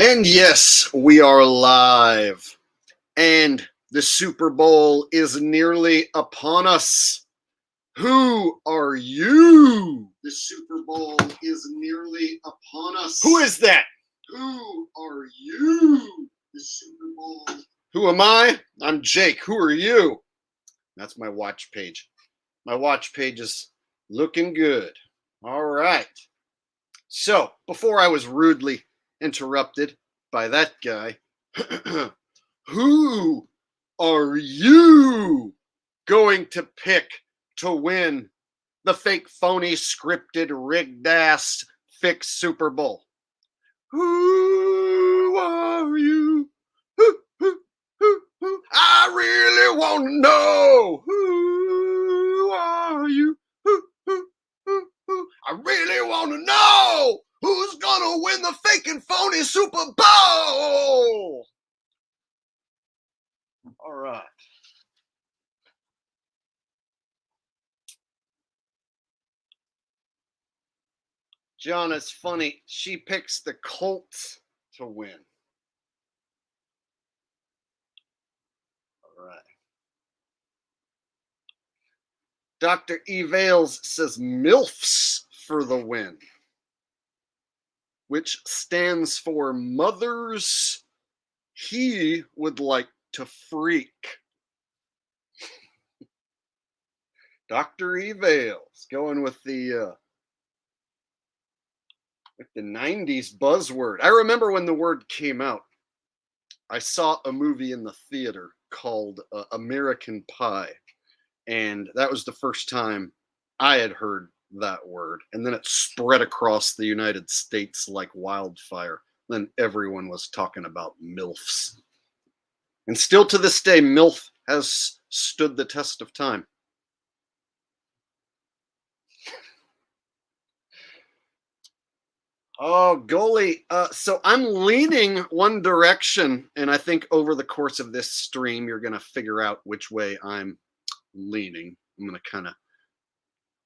And yes, we are live. And the Super Bowl is nearly upon us. Who are you? The Super Bowl is nearly upon us. Who is that? Who are you? The Super Bowl. Who am I? I'm Jake. Who are you? That's my watch page. My watch page is looking good. All right. So, before I was rudely interrupted by that guy, who are you going to pick to win the fake, phony, scripted, rigged ass fixed Super Bowl? Who are you? Who? I really want to know. Who are you? I really want to know who's going to win the fake and phony Super Bowl. All right. John, it's funny. She picks the Colts to win. All right. Dr. E. Vales says MILFs for the win, which stands for Mothers He Would Like to Freak. Dr. E. Vales going with the 90s buzzword. I remember when the word came out, I saw a movie in the theater called American Pie. And that was the first time I had heard that word. And then it spread across the United States like wildfire. Then everyone was talking about MILFs. And still to this day, MILF has stood the test of time. Oh, goalie. So I'm leaning one direction, and I think over the course of this stream, you're going to figure out which way I'm leaning. I'm going to kind of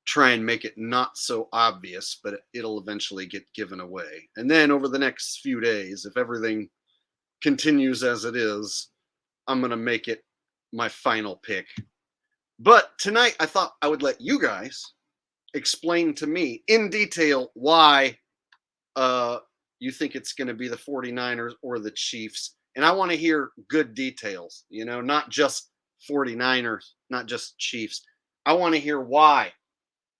try and make it not so obvious, but it'll eventually get given away. And then over the next few days, if everything continues as it is, I'm going to make it my final pick. But tonight, I thought I would let you guys explain to me in detail why you think it's going to be the 49ers or the Chiefs. And I want to hear good details, not just 49ers, not just Chiefs. I want to hear why.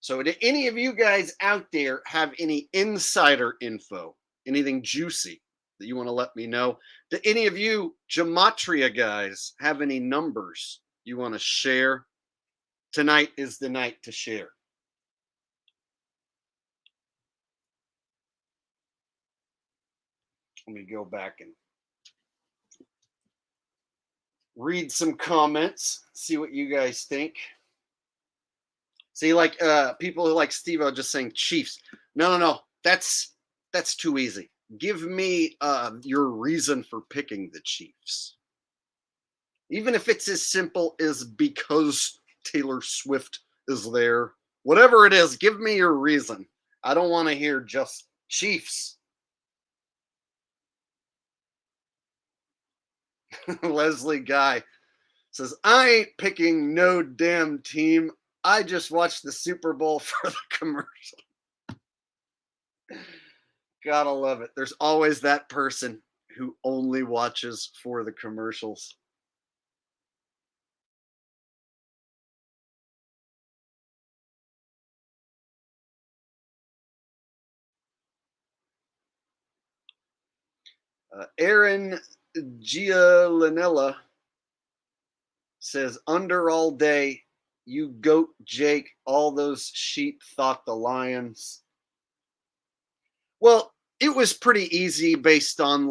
So do any of you guys out there have any insider info, anything juicy that you want to let me know? Do any of you gematria guys have any numbers you want to share? Tonight is the night to share. Let me go back and read some comments, see what you guys think. See, like people like Steve are just saying Chiefs. No. That's too easy. Give me your reason for picking the Chiefs. Even if it's as simple as because Taylor Swift is there. Whatever it is, give me your reason. I don't want to hear just Chiefs. Leslie Guy says, I ain't picking no damn team. I just watched the Super Bowl for the commercial. Gotta love it. There's always that person who only watches for the commercials. Aaron Gialinella says, under all day, you goat Jake, all those sheep thought the Lions. Well, it was pretty easy based on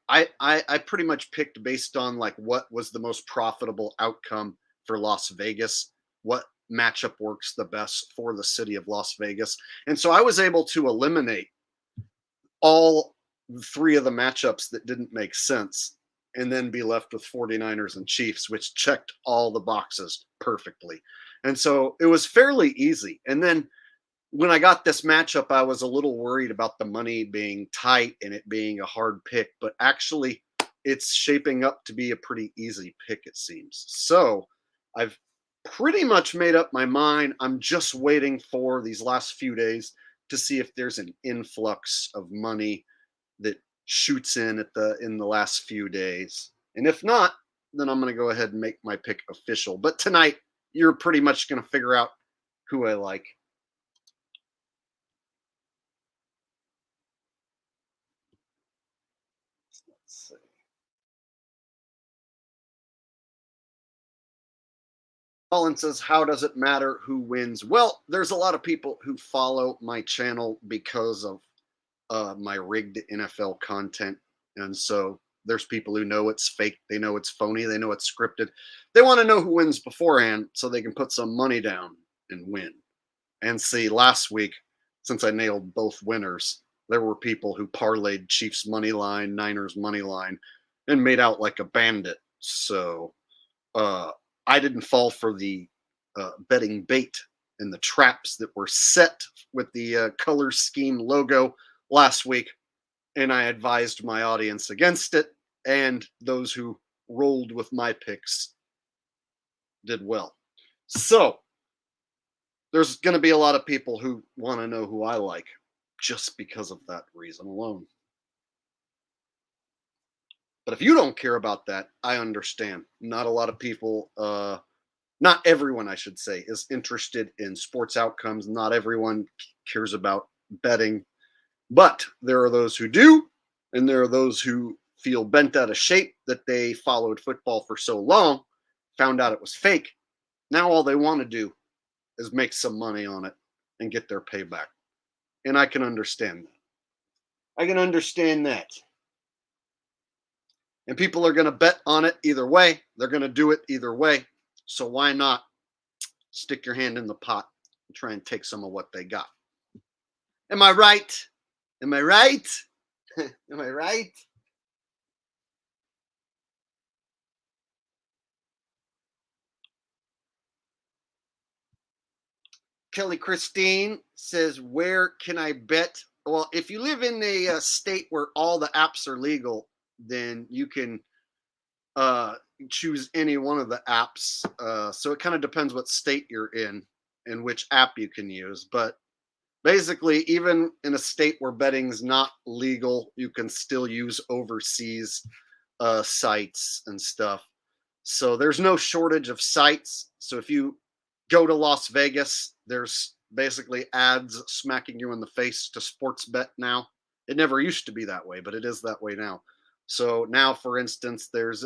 I pretty much picked based on what was the most profitable outcome for Las Vegas, what matchup works the best for the city of Las Vegas. And so I was able to eliminate all three of the matchups that didn't make sense and then be left with 49ers and Chiefs, which checked all the boxes perfectly. And so it was fairly easy. And then when I got this matchup, I was a little worried about the money being tight and it being a hard pick, but actually, it's shaping up to be a pretty easy pick, it seems. So I've pretty much made up my mind. I'm just waiting for these last few days to see if there's an influx of money that shoots in the last few days. And if not, then I'm going to go ahead and make my pick official. But tonight, you're pretty much going to figure out who I like. Let's see. Colin says, "How does it matter who wins?" Well, there's a lot of people who follow my channel because of my rigged NFL content, and so there's people who know it's fake, they know it's phony, they know it's scripted. They want to know who wins beforehand so they can put some money down and win. And see, last week, since I nailed both winners, there were people who parlayed Chiefs money line, Niners money line, and made out like a bandit. So uh, I didn't fall for the betting bait and the traps that were set with the color scheme logo last week, and I advised my audience against it. And those who rolled with my picks did well. So there's going to be a lot of people who want to know who I like just because of that reason alone. But if you don't care about that, I understand. Not a lot of people not everyone, I should say, is interested in sports outcomes. Not everyone cares about betting, but there are those who do, and there are those who feel bent out of shape that they followed football for so long, found out it was fake. Now all they want to do is make some money on it and get their payback. And I can understand that. I can understand that. And people are going to bet on it either way. They're going to do it either way. So why not stick your hand in the pot and try and take some of what they got? Am I right? Am I right? Am I right? Kelly Christine says, "Where can I bet?" Well, if you live in a state where all the apps are legal, then you can uh, choose any one of the apps. So it kind of depends what state you're in and which app you can use. But basically, even in a state where betting's not legal, you can still use overseas sites and stuff. So there's no shortage of sites. So if you go to Las Vegas, there's basically ads smacking you in the face to sports bet now. It never used to be that way, but it is that way now. So now, for instance, there's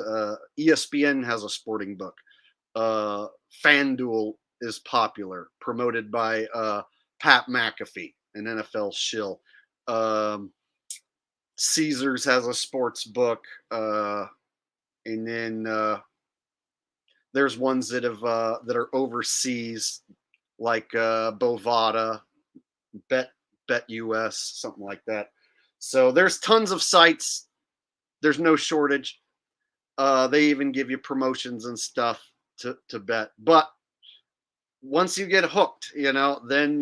ESPN has a sporting book. Uh, FanDuel is popular, promoted by Pat McAfee, an NFL shill. Um, Caesars has a sports book, and then there's ones that are overseas, like Bovada, Bet US, something like that. So there's tons of sites. There's no shortage. They even give you promotions and stuff to bet. But once you get hooked, then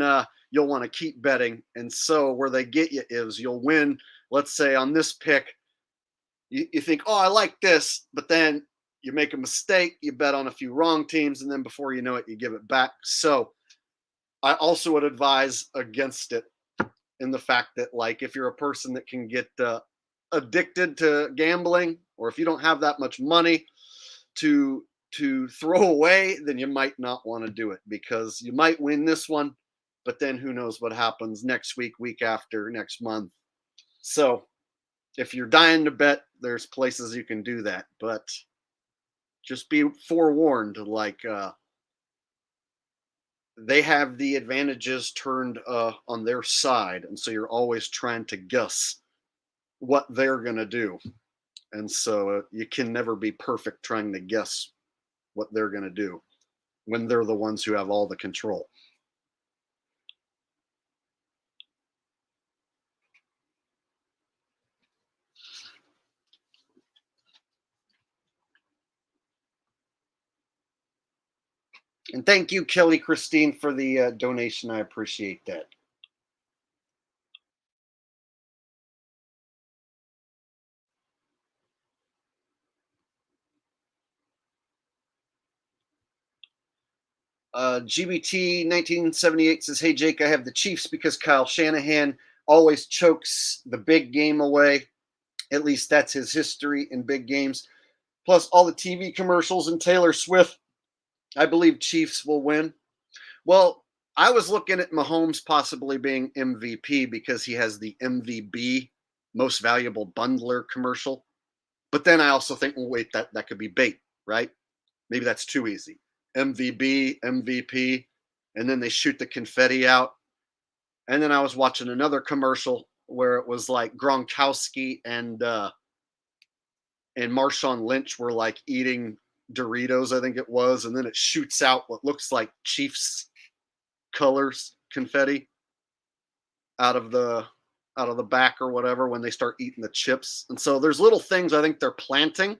you'll want to keep betting. And so where they get you is you'll win. Let's say on this pick, you think, oh, I like this, but then you make a mistake, you bet on a few wrong teams, and then before you know it, you give it back. So I also would advise against it in the fact that, like, if you're a person that can get addicted to gambling, or if you don't have that much money to throw away, then you might not want to do it because you might win this one, but then who knows what happens next week, week after, next month. So if you're dying to bet, there's places you can do that, but just be forewarned. Like they have the advantages turned on their side, and so you're always trying to guess what they're gonna do, and so you can never be perfect trying to guess what they're gonna do when they're the ones who have all the control. And thank you, Kelly Christine, for the donation. I appreciate that. GBT 1978 says, "Hey Jake, I have the Chiefs because Kyle Shanahan always chokes the big game away. At least that's his history in big games. Plus all the TV commercials and Taylor Swift. I believe Chiefs will win." Well, I was looking at Mahomes possibly being MVP because he has the MVB, most valuable bundler commercial. But then I also think, well, wait, that could be bait, right? Maybe that's too easy. MVB, MVP, and then they shoot the confetti out. And then I was watching another commercial where it was like Gronkowski and Marshawn Lynch were like eating Doritos, I think it was, and then it shoots out what looks like Chiefs colors confetti out of the back or whatever when they start eating the chips. And so there's little things I think they're planting,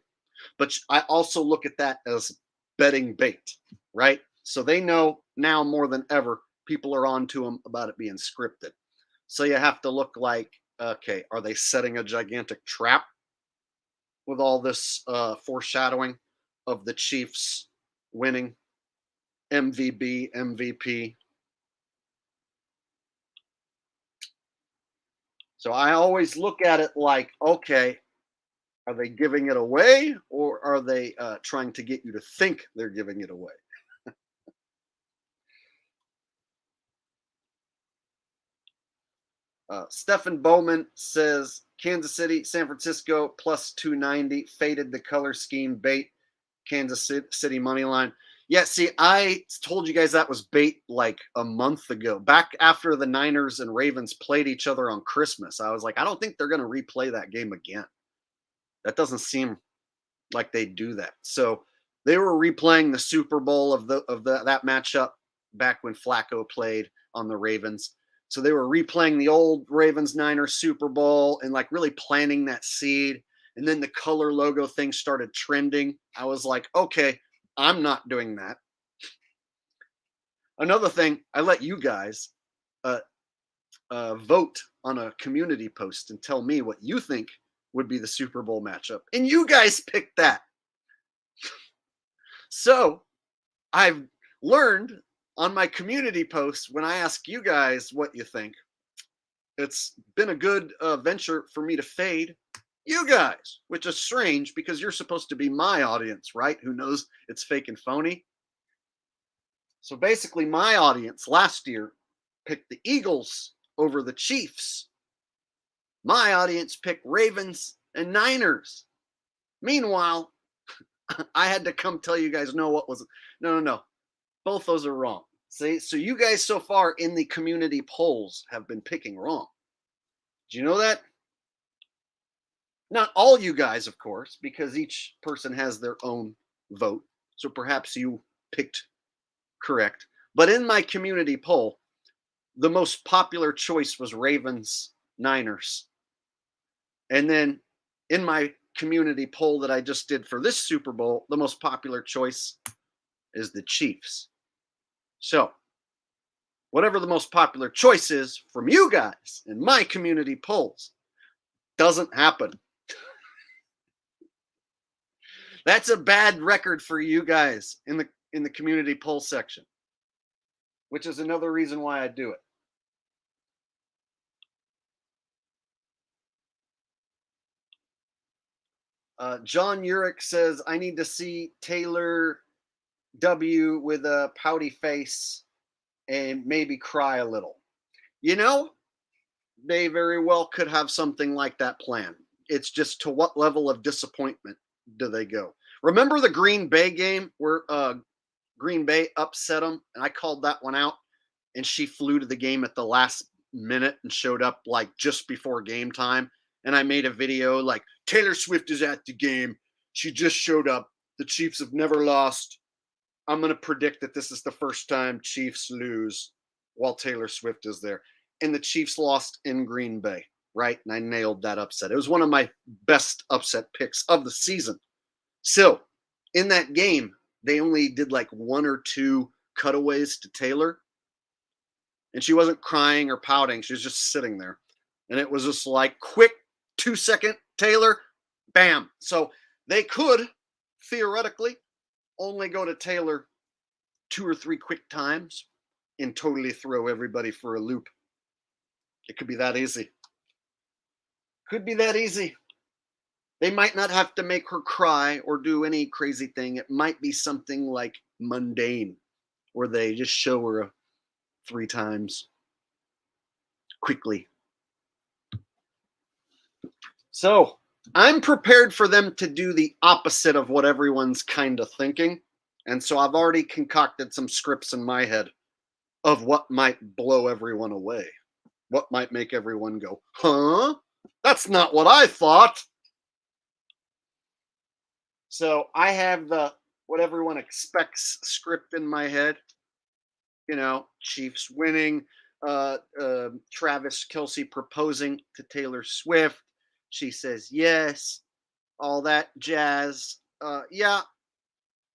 but I also look at that as betting bait, right? So they know now more than ever people are on to them about it being scripted. So you have to look like, okay, are they setting a gigantic trap with all this foreshadowing of the Chiefs winning MVB, MVP? So I always look at it like, okay, are they giving it away or are they trying to get you to think they're giving it away? Stephen Bowman says Kansas City, San Francisco plus 290, faded the color scheme bait, Kansas City money line. Yeah, see, I told you guys that was bait like a month ago, back after the Niners and Ravens played each other on Christmas. I was like, I don't think they're going to replay that game again. That doesn't seem like they do that. So they were replaying the Super Bowl of that matchup back when Flacco played on the Ravens. So they were replaying the old Ravens Niners Super Bowl and like really planting that seed. And then the color logo thing started trending. I was like, okay, I'm not doing that. Another thing, I let you guys uh, vote on a community post and tell me what you think would be the Super Bowl matchup. And you guys picked that. So I've learned on my community posts when I ask you guys what you think, it's been a good venture for me to fade you guys, which is strange because you're supposed to be my audience, right? Who knows it's fake and phony. So basically, my audience last year picked the Eagles over the Chiefs. My audience picked Ravens and Niners. Meanwhile, I had to come tell you guys, no, what was it? No. Both those are wrong. See, so you guys so far in the community polls have been picking wrong. Do you know that? Not all you guys, of course, because each person has their own vote. So perhaps you picked correct. But in my community poll, the most popular choice was Ravens Niners. And then in my community poll that I just did for this Super Bowl, the most popular choice is the Chiefs. So, whatever the most popular choice is from you guys in my community polls doesn't happen. That's a bad record for you guys in the community poll section, which is another reason why I do it. John Urich says, I need to see Taylor W with a pouty face and maybe cry a little. You know, they very well could have something like that planned. It's just to what level of disappointment do they go? Remember the Green Bay game where Green Bay upset them, and I called that one out, and she flew to the game at the last minute and showed up like just before game time. And I made a video like, Taylor Swift is at the game. She just showed up. The Chiefs have never lost. I'm going to predict that this is the first time Chiefs lose while Taylor Swift is there. And the Chiefs lost in Green Bay, right? And I nailed that upset. It was one of my best upset picks of the season. So in that game, they only did like one or two cutaways to Taylor, and she wasn't crying or pouting. She was just sitting there, and it was just like quick 2 second Taylor, bam. So they could theoretically only go to Taylor 2 or 3 quick times and totally throw everybody for a loop. It could be that easy. Could be that easy. They might not have to make her cry or do any crazy thing. It might be something like mundane, where they just show her 3 times quickly. So I'm prepared for them to do the opposite of what everyone's kind of thinking. And so I've already concocted some scripts in my head of what might blow everyone away. What might make everyone go, huh? That's not what I thought. So I have the what everyone expects script in my head. You know, Chiefs winning, Travis Kelsey proposing to Taylor Swift. She says yes, all that jazz. Yeah,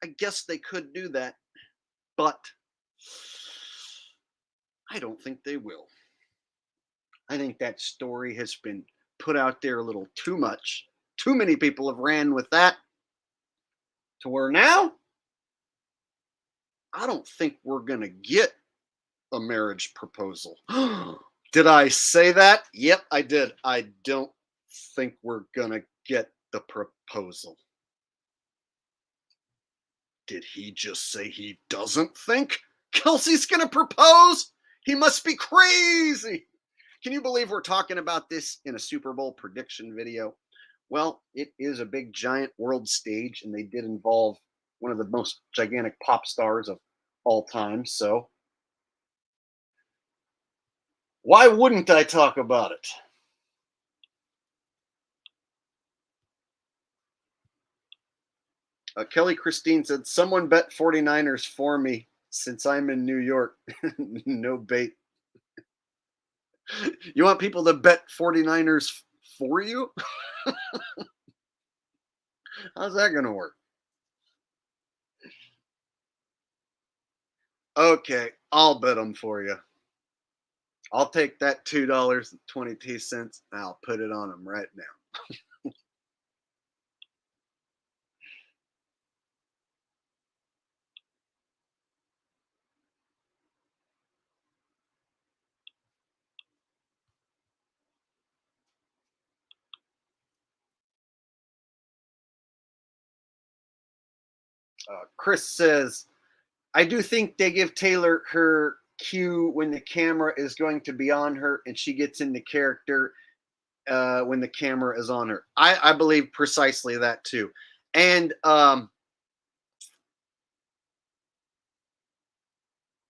I guess they could do that, but I don't think they will. I think that story has been put out there a little too much. Too many people have ran with that to where now I don't think we're going to get a marriage proposal. Did I say that? Yep, I did. I don't think we're going to get the proposal. Did he just say he doesn't think Kelsey's going to propose? He must be crazy. Can you believe we're talking about this in a Super Bowl prediction video? Well, it is a big, giant world stage, and they did involve one of the most gigantic pop stars of all time. So why wouldn't I talk about it? Kelly Christine said, someone bet 49ers for me since I'm in New York. No bait. You want people to bet 49ers for you? How's that going to work? Okay, I'll bet them for you. I'll take that $2.22 and I'll put it on them right now. Chris says, I do think they give Taylor her cue when the camera is going to be on her and she gets into character when the camera is on her. I believe precisely that too. And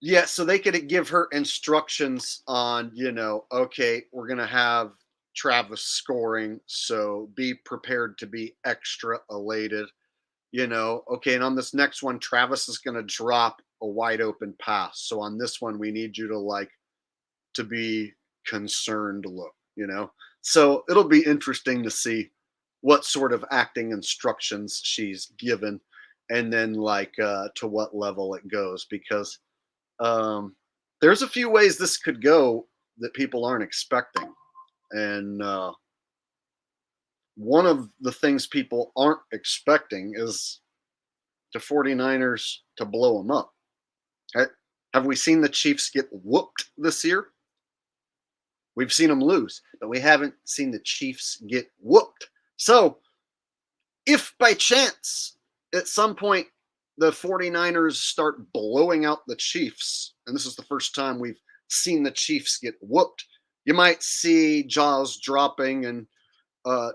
yeah, so they could give her instructions on, okay, we're going to have Travis scoring. So be prepared to be extra elated. Okay, and on this next one, Travis is going to drop a wide open pass. So on this one, we need you to be concerned look. So it'll be interesting to see what sort of acting instructions she's given and then to what level it goes because there's a few ways this could go that people aren't expecting. And one of the things people aren't expecting is the 49ers to blow them up. Have we seen the Chiefs get whooped this year? We've seen them lose, but we haven't seen the Chiefs get whooped. So if by chance at some point the 49ers start blowing out the Chiefs, and this is the first time we've seen the Chiefs get whooped, you might see jaws dropping and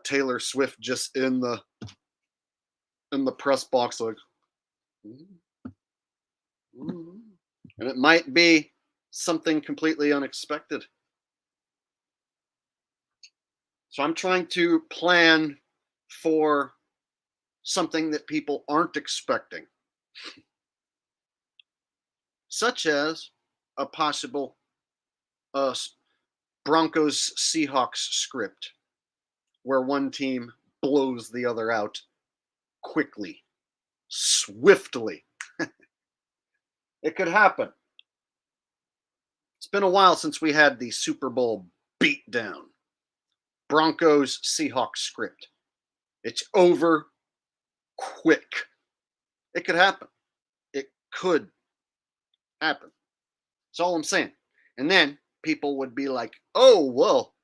Taylor Swift just in the press box like, and it might be something completely unexpected. So I'm trying to plan for something that people aren't expecting, such as a possible Broncos Seahawks script where one team blows the other out quickly, swiftly. It could happen. It's been a while since we had the Super Bowl beatdown. Broncos Seahawks script. It's over quick. It could happen. It could happen. That's all I'm saying. And then people would be like, oh, well,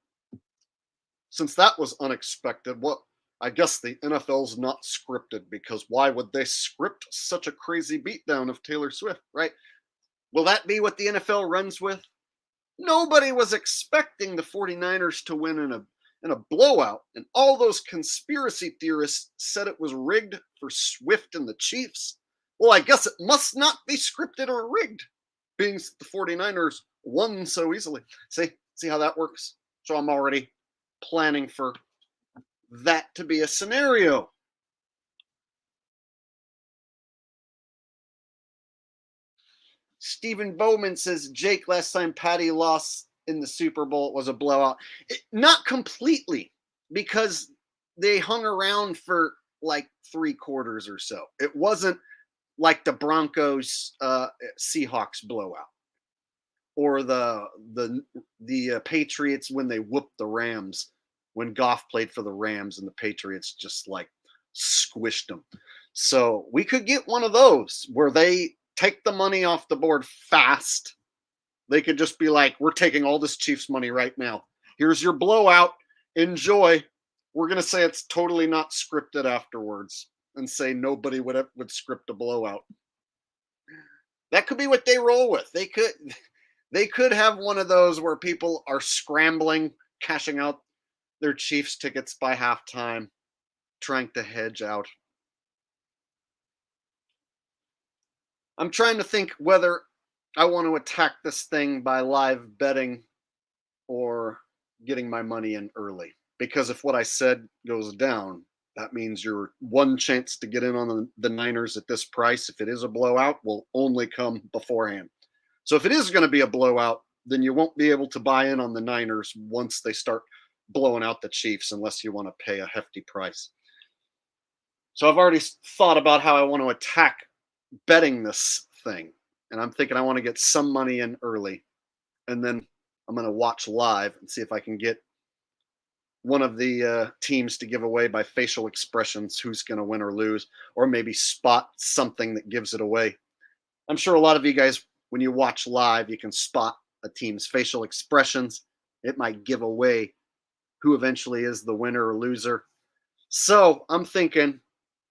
since that was unexpected, what? I guess the NFL's not scripted because why would they script such a crazy beatdown of Taylor Swift, right? Will that be what the NFL runs with? Nobody was expecting the 49ers to win in a blowout, and all those conspiracy theorists said it was rigged for Swift and the Chiefs. Well, I guess it must not be scripted or rigged, being the 49ers won so easily. See how that works? So I'm already planning for that to be a scenario. Stephen Bowman says, Jake, last time Patty lost in the Super Bowl, it was a blowout. Not completely, because they hung around for like 3 quarters or so. It wasn't like the Broncos Seahawks blowout or the Patriots when they whooped the Rams when Goff played for the Rams and the Patriots just like squished them. So we could get one of those where they take the money off the board fast. They could just be like, we're taking all this Chiefs money right now. Here's your blowout. Enjoy. We're going to say it's totally not scripted afterwards and say nobody would script a blowout. That could be what they roll with. They could have one of those where people are scrambling, cashing out their Chiefs tickets by halftime, trying to hedge out. I'm trying to think whether I want to attack this thing by live betting or getting my money in early. Because if what I said goes down, that means your one chance to get in on the Niners at this price, if it is a blowout, will only come beforehand. So if it is going to be a blowout, then you won't be able to buy in on the Niners once they start blowing out the Chiefs unless you want to pay a hefty price. So I've already thought about how I want to attack betting this thing. And I'm thinking I want to get some money in early. And then I'm going to watch live and see if I can get one of the teams to give away by facial expressions who's going to win or lose, or maybe spot something that gives it away. I'm sure a lot of you guys, when you watch live, you can spot a team's facial expressions. It might give away who eventually is the winner or loser. So I'm thinking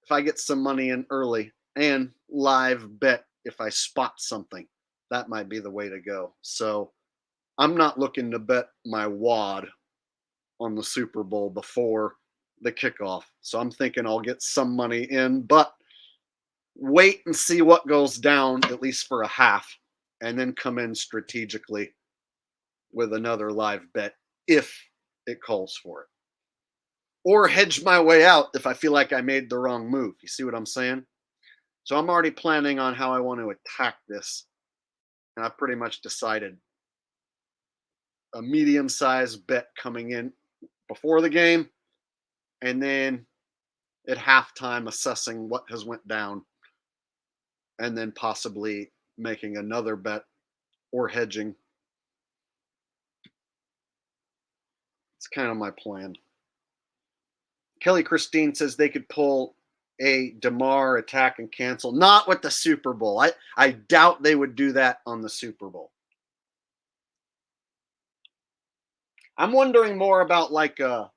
if I get some money in early and live bet if I spot something, that might be the way to go. So I'm not looking to bet my wad on the Super Bowl before the kickoff. So I'm thinking I'll get some money in, but wait and see what goes down, at least for a half, and then come in strategically with another live bet if it calls for it. Or hedge my way out if I feel like I made the wrong move. You see what I'm saying? So I'm already planning on how I want to attack this. And I've pretty much decided a medium-sized bet coming in before the game, and then at halftime assessing what has went down, and then possibly making another bet or hedging. It's kind of my plan. Kelly Christine says they could pull a DeMar attack and cancel. Not with the Super Bowl. I doubt they would do that on the Super Bowl. I'm wondering more about like a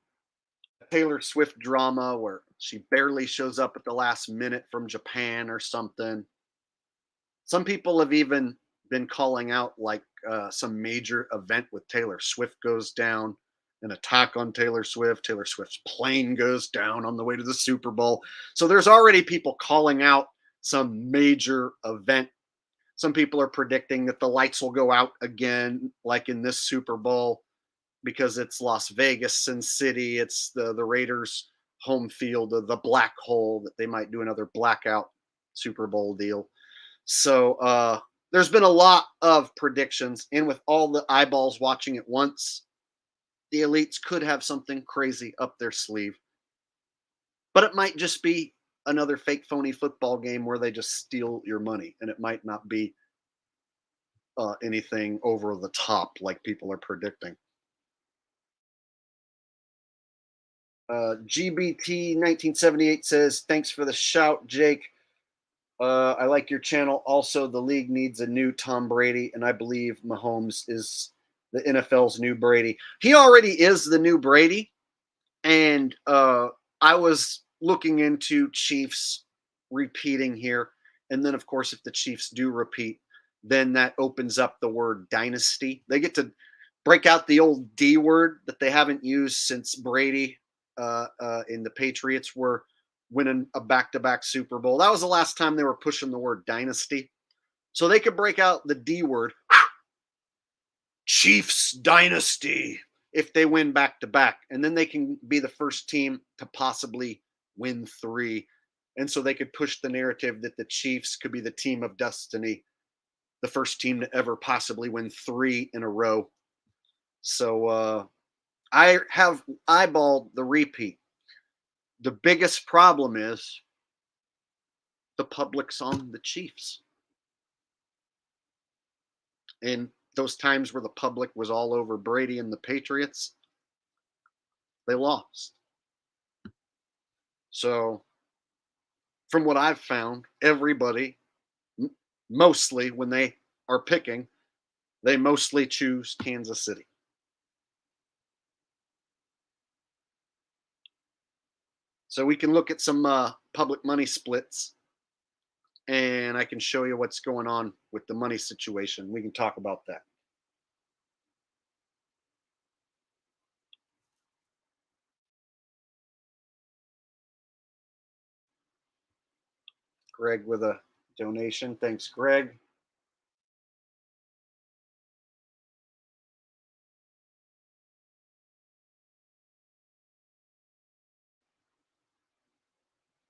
Taylor Swift drama where she barely shows up at the last minute from Japan or something. Some people have even been calling out like some major event with Taylor Swift goes down, an attack on Taylor Swift. Taylor Swift's plane goes down on the way to the Super Bowl. So there's already people calling out some major event. Some people are predicting that the lights will go out again, like in this Super Bowl, because it's Las Vegas, Sin City. It's the Raiders' home field, the black hole, that they might do another blackout Super Bowl deal. So there's been a lot of predictions, and with all the eyeballs watching at once, the elites could have something crazy up their sleeve. But it might just be another fake phony football game where they just steal your money, and it might not be anything over the top like people are predicting. GBT 1978 says, "Thanks for the shout, Jake. I like your channel. Also, the league needs a new Tom Brady, and I believe Mahomes is the NFL's new Brady. He already is the new Brady, and I was looking into Chiefs repeating here, and then of course, if the Chiefs do repeat, then that opens up the word dynasty. They get to break out the old D word that they haven't used since Brady in the Patriots were winning a back-to-back Super Bowl. That was the last time they were pushing the word dynasty. So they could break out the D word, Chiefs dynasty, if they win back to back. And then they can be the first team to possibly win three. And so they could push the narrative that the Chiefs could be the team of destiny, the first team to ever possibly win three in a row. So I have eyeballed the repeat. The biggest problem is the public's on the Chiefs. And those times where the public was all over Brady and the Patriots, they lost. So, from what I've found, everybody, mostly when they are picking, they mostly choose Kansas City. So, we can look at some public money splits and I can show you what's going on with the money situation. We can talk about that. Greg with a donation. Thanks, Greg.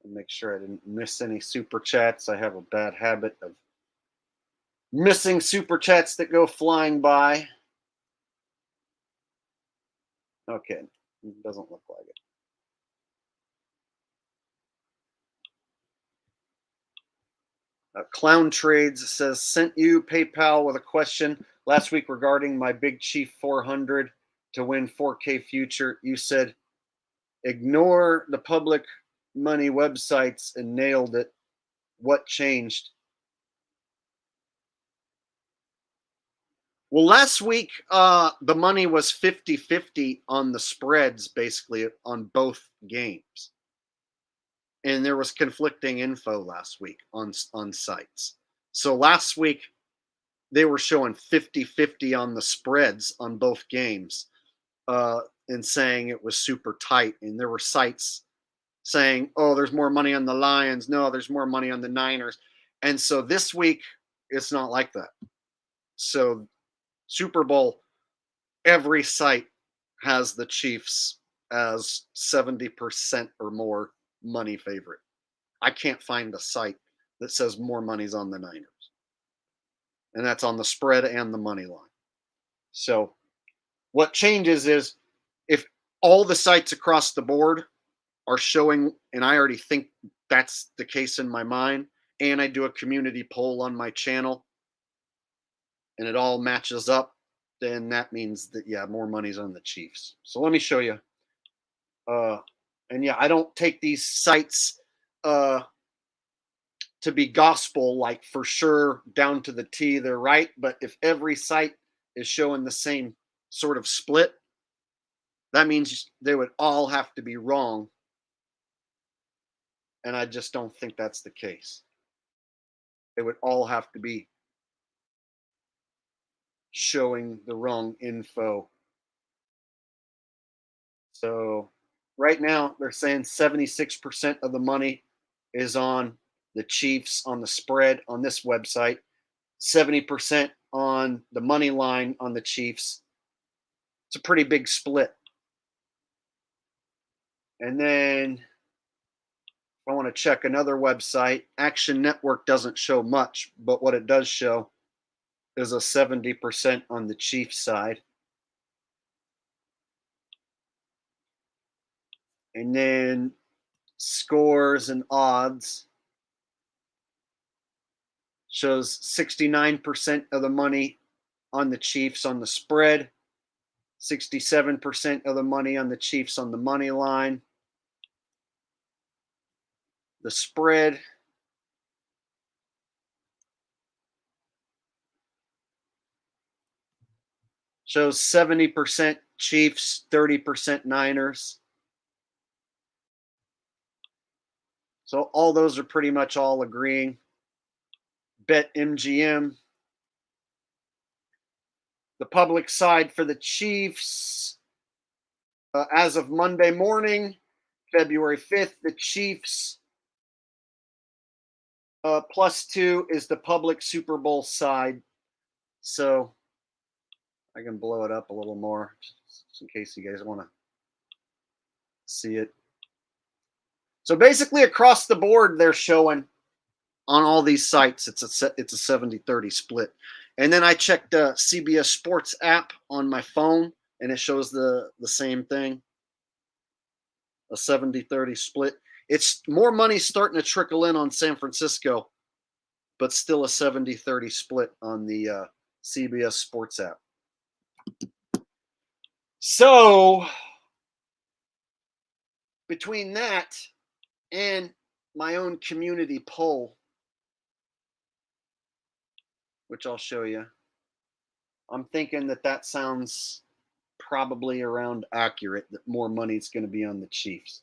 Make sure I didn't miss any super chats. I have a bad habit of missing super chats that go flying by. Okay, doesn't look like it. Clown Trades says, sent you PayPal with a question last week regarding my Big Chief 400 to win 4K future. You said, ignore the public money websites and nailed it. What changed? Well, last week, the money was 50-50 on the spreads, basically, on both games. And there was conflicting info last week on sites. So last week, they were showing 50-50 on the spreads on both games and saying it was super tight. And there were sites saying, oh, there's more money on the Lions. No, there's more money on the Niners. And so this week, it's not like that. So Super Bowl, every site has the Chiefs as 70% or more money favorite. I can't find a site that says more money's on the Niners. And that's on the spread and the money line. So what changes is if all the sites across the board are showing, and I already think that's the case in my mind, and I do a community poll on my channel and it all matches up, then that means that, yeah, more money's on the Chiefs. So let me show you. And yeah, I don't take these sites to be gospel, like for sure down to the T, they're right. But if every site is showing the same sort of split, that means they would all have to be wrong. And I just don't think that's the case. They would all have to be showing the wrong info. So right now they're saying 76% of the money is on the Chiefs on the spread on this website, 70% on the money line on the Chiefs. It's a pretty big split. And then if I want to check another website, Action Network doesn't show much, but what it does show is a 70% on the Chiefs side. And then scores and odds shows 69% of the money on the Chiefs on the spread, 67% of the money on the Chiefs on the money line. The spread shows 70% Chiefs, 30% Niners. So all those are pretty much all agreeing. Bet MGM. The public side for the Chiefs, as of Monday morning, February 5th, the Chiefs +2 is the public Super Bowl side. So I can blow it up a little more just in case you guys want to see it. So basically across the board, they're showing on all these sites, it's a 70-30 split. And then I checked the CBS Sports app on my phone, and it shows the same thing, a 70-30 split. It's more money starting to trickle in on San Francisco, but still a 70-30 split on the CBS Sports app. So between that and my own community poll, which I'll show you, I'm thinking that sounds probably around accurate, that more money is going to be on the Chiefs.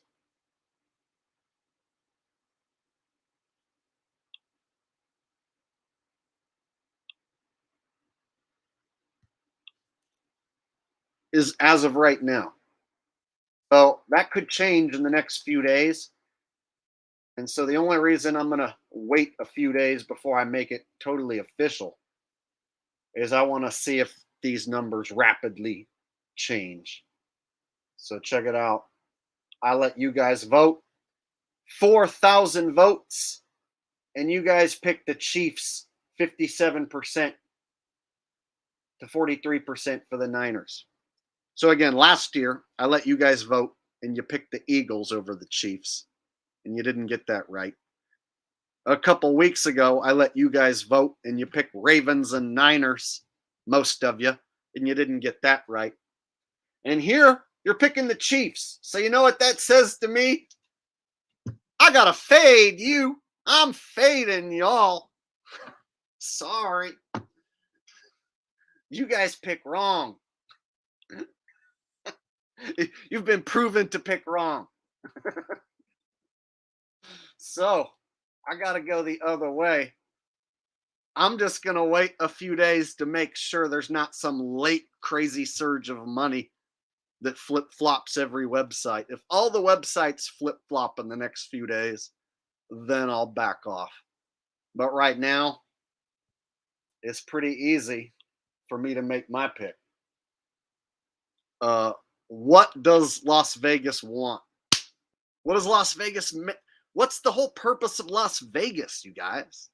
Is as of right now. So that could change in the next few days. And so the only reason I'm going to wait a few days before I make it totally official is I want to see if these numbers rapidly change. So check it out. I let you guys vote. 4,000 votes. And you guys picked the Chiefs 57% to 43% for the Niners. So again, last year, I let you guys vote and you picked the Eagles over the Chiefs, and you didn't get that right. A couple weeks ago, I let you guys vote and you picked Ravens and Niners, most of you, and you didn't get that right. And here, you're picking the Chiefs. So you know what that says to me? I gotta fade you. I'm fading y'all. Sorry. You guys pick wrong. You've been proven to pick wrong. So I got to go the other way. I'm just going to wait a few days to make sure there's not some late crazy surge of money that flip flops every website. If all the websites flip flop in the next few days, then I'll back off. But right now, it's pretty easy for me to make my pick. What does Las Vegas want? What does Las Vegas? What's the whole purpose of Las Vegas, you guys?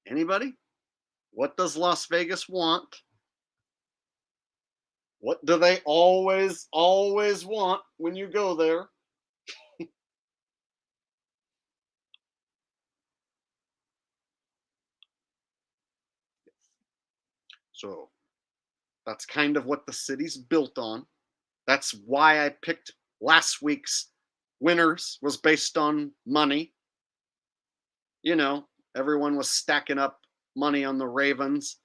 Anybody? What does Las Vegas want? What do they always want when you go there? So that's kind of what the city's built on. That's why I picked last week's winners, was based on money. You know, everyone was stacking up money on the Ravens.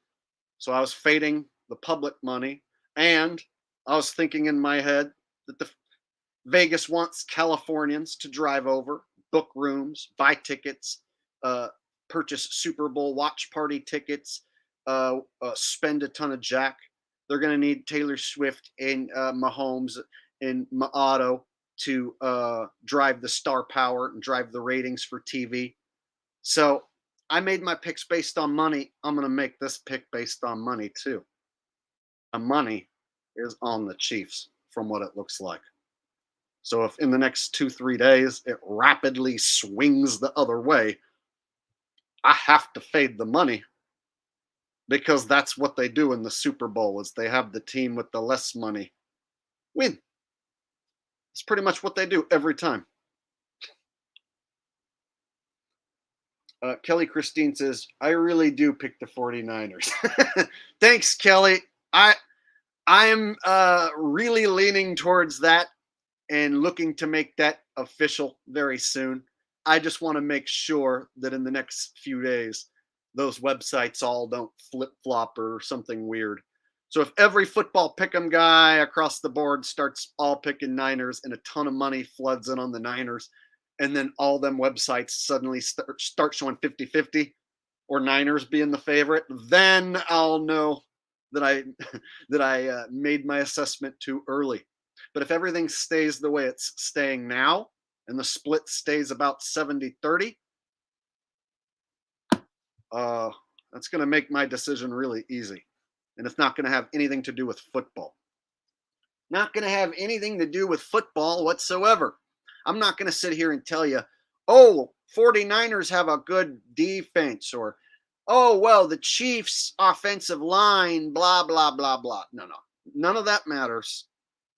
So I was fading the public money. And I was thinking in my head that the Vegas wants Californians to drive over, book rooms, buy tickets, purchase Super Bowl watch party tickets, spend a ton of jack. They're going to need Taylor Swift and Mahomes and Maotto to drive the star power and drive the ratings for TV. So I made my picks based on money. I'm going to make this pick based on money too. The money is on the Chiefs from what it looks like. So if in the next 2-3 days it rapidly swings the other way, I have to fade the money, because that's what they do in the Super Bowl, is they have the team with the less money win. It's pretty much what they do every time. Kelly Christine says, I really do pick the 49ers. Thanks, Kelly. I'm really leaning towards that and looking to make that official very soon. I just want to make sure that in the next few days, those websites all don't flip flop or something weird. So if every football pick'em guy across the board starts all picking Niners and a ton of money floods in on the Niners, and then all them websites suddenly start showing 50-50 or Niners being the favorite, then I'll know that I that I made my assessment too early. But if everything stays the way it's staying now and the split stays about 70-30, uh, that's going to make my decision really easy. And it's not going to have anything to do with football. Not going to have anything to do with football whatsoever. I'm not going to sit here and tell you, oh, 49ers have a good defense, or, oh, well, the Chiefs' offensive line, blah, blah, blah, blah. No. None of that matters.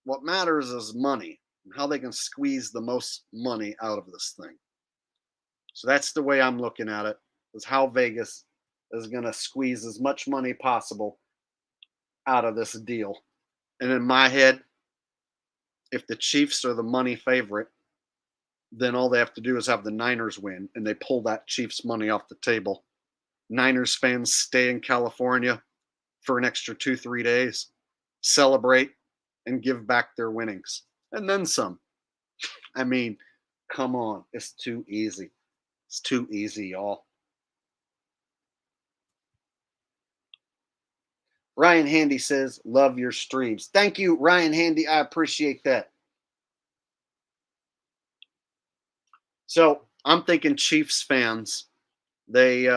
What matters is money and how they can squeeze the most money out of this thing. So that's the way I'm looking at it, is how Vegas is going to squeeze as much money possible out of this deal. And in my head, if the Chiefs are the money favorite, then all they have to do is have the Niners win, and they pull that Chiefs money off the table. Niners fans stay in California for an extra 2-3 days, celebrate, and give back their winnings, and then some. I mean, come on, it's too easy. It's too easy, y'all. Ryan Handy says, love your streams. Thank you, Ryan Handy. I appreciate that. So I'm thinking Chiefs fans, they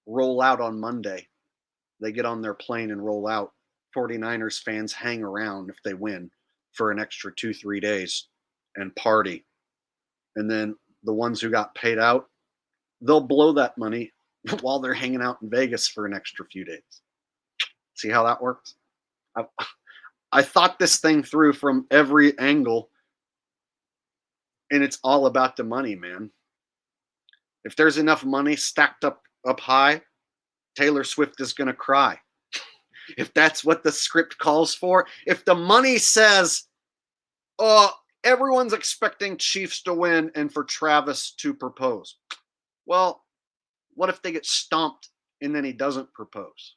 roll out on Monday. They get on their plane and roll out. 49ers fans hang around if they win for an extra 2-3 days and party. And then the ones who got paid out, they'll blow that money while they're hanging out in Vegas for an extra few days. See how that works? I thought this thing through from every angle, and it's all about the money, man. If there's enough money stacked up high, Taylor Swift is going to cry. If that's what the script calls for, if the money says, everyone's expecting Chiefs to win and for Travis to propose. Well, what if they get stomped and then he doesn't propose?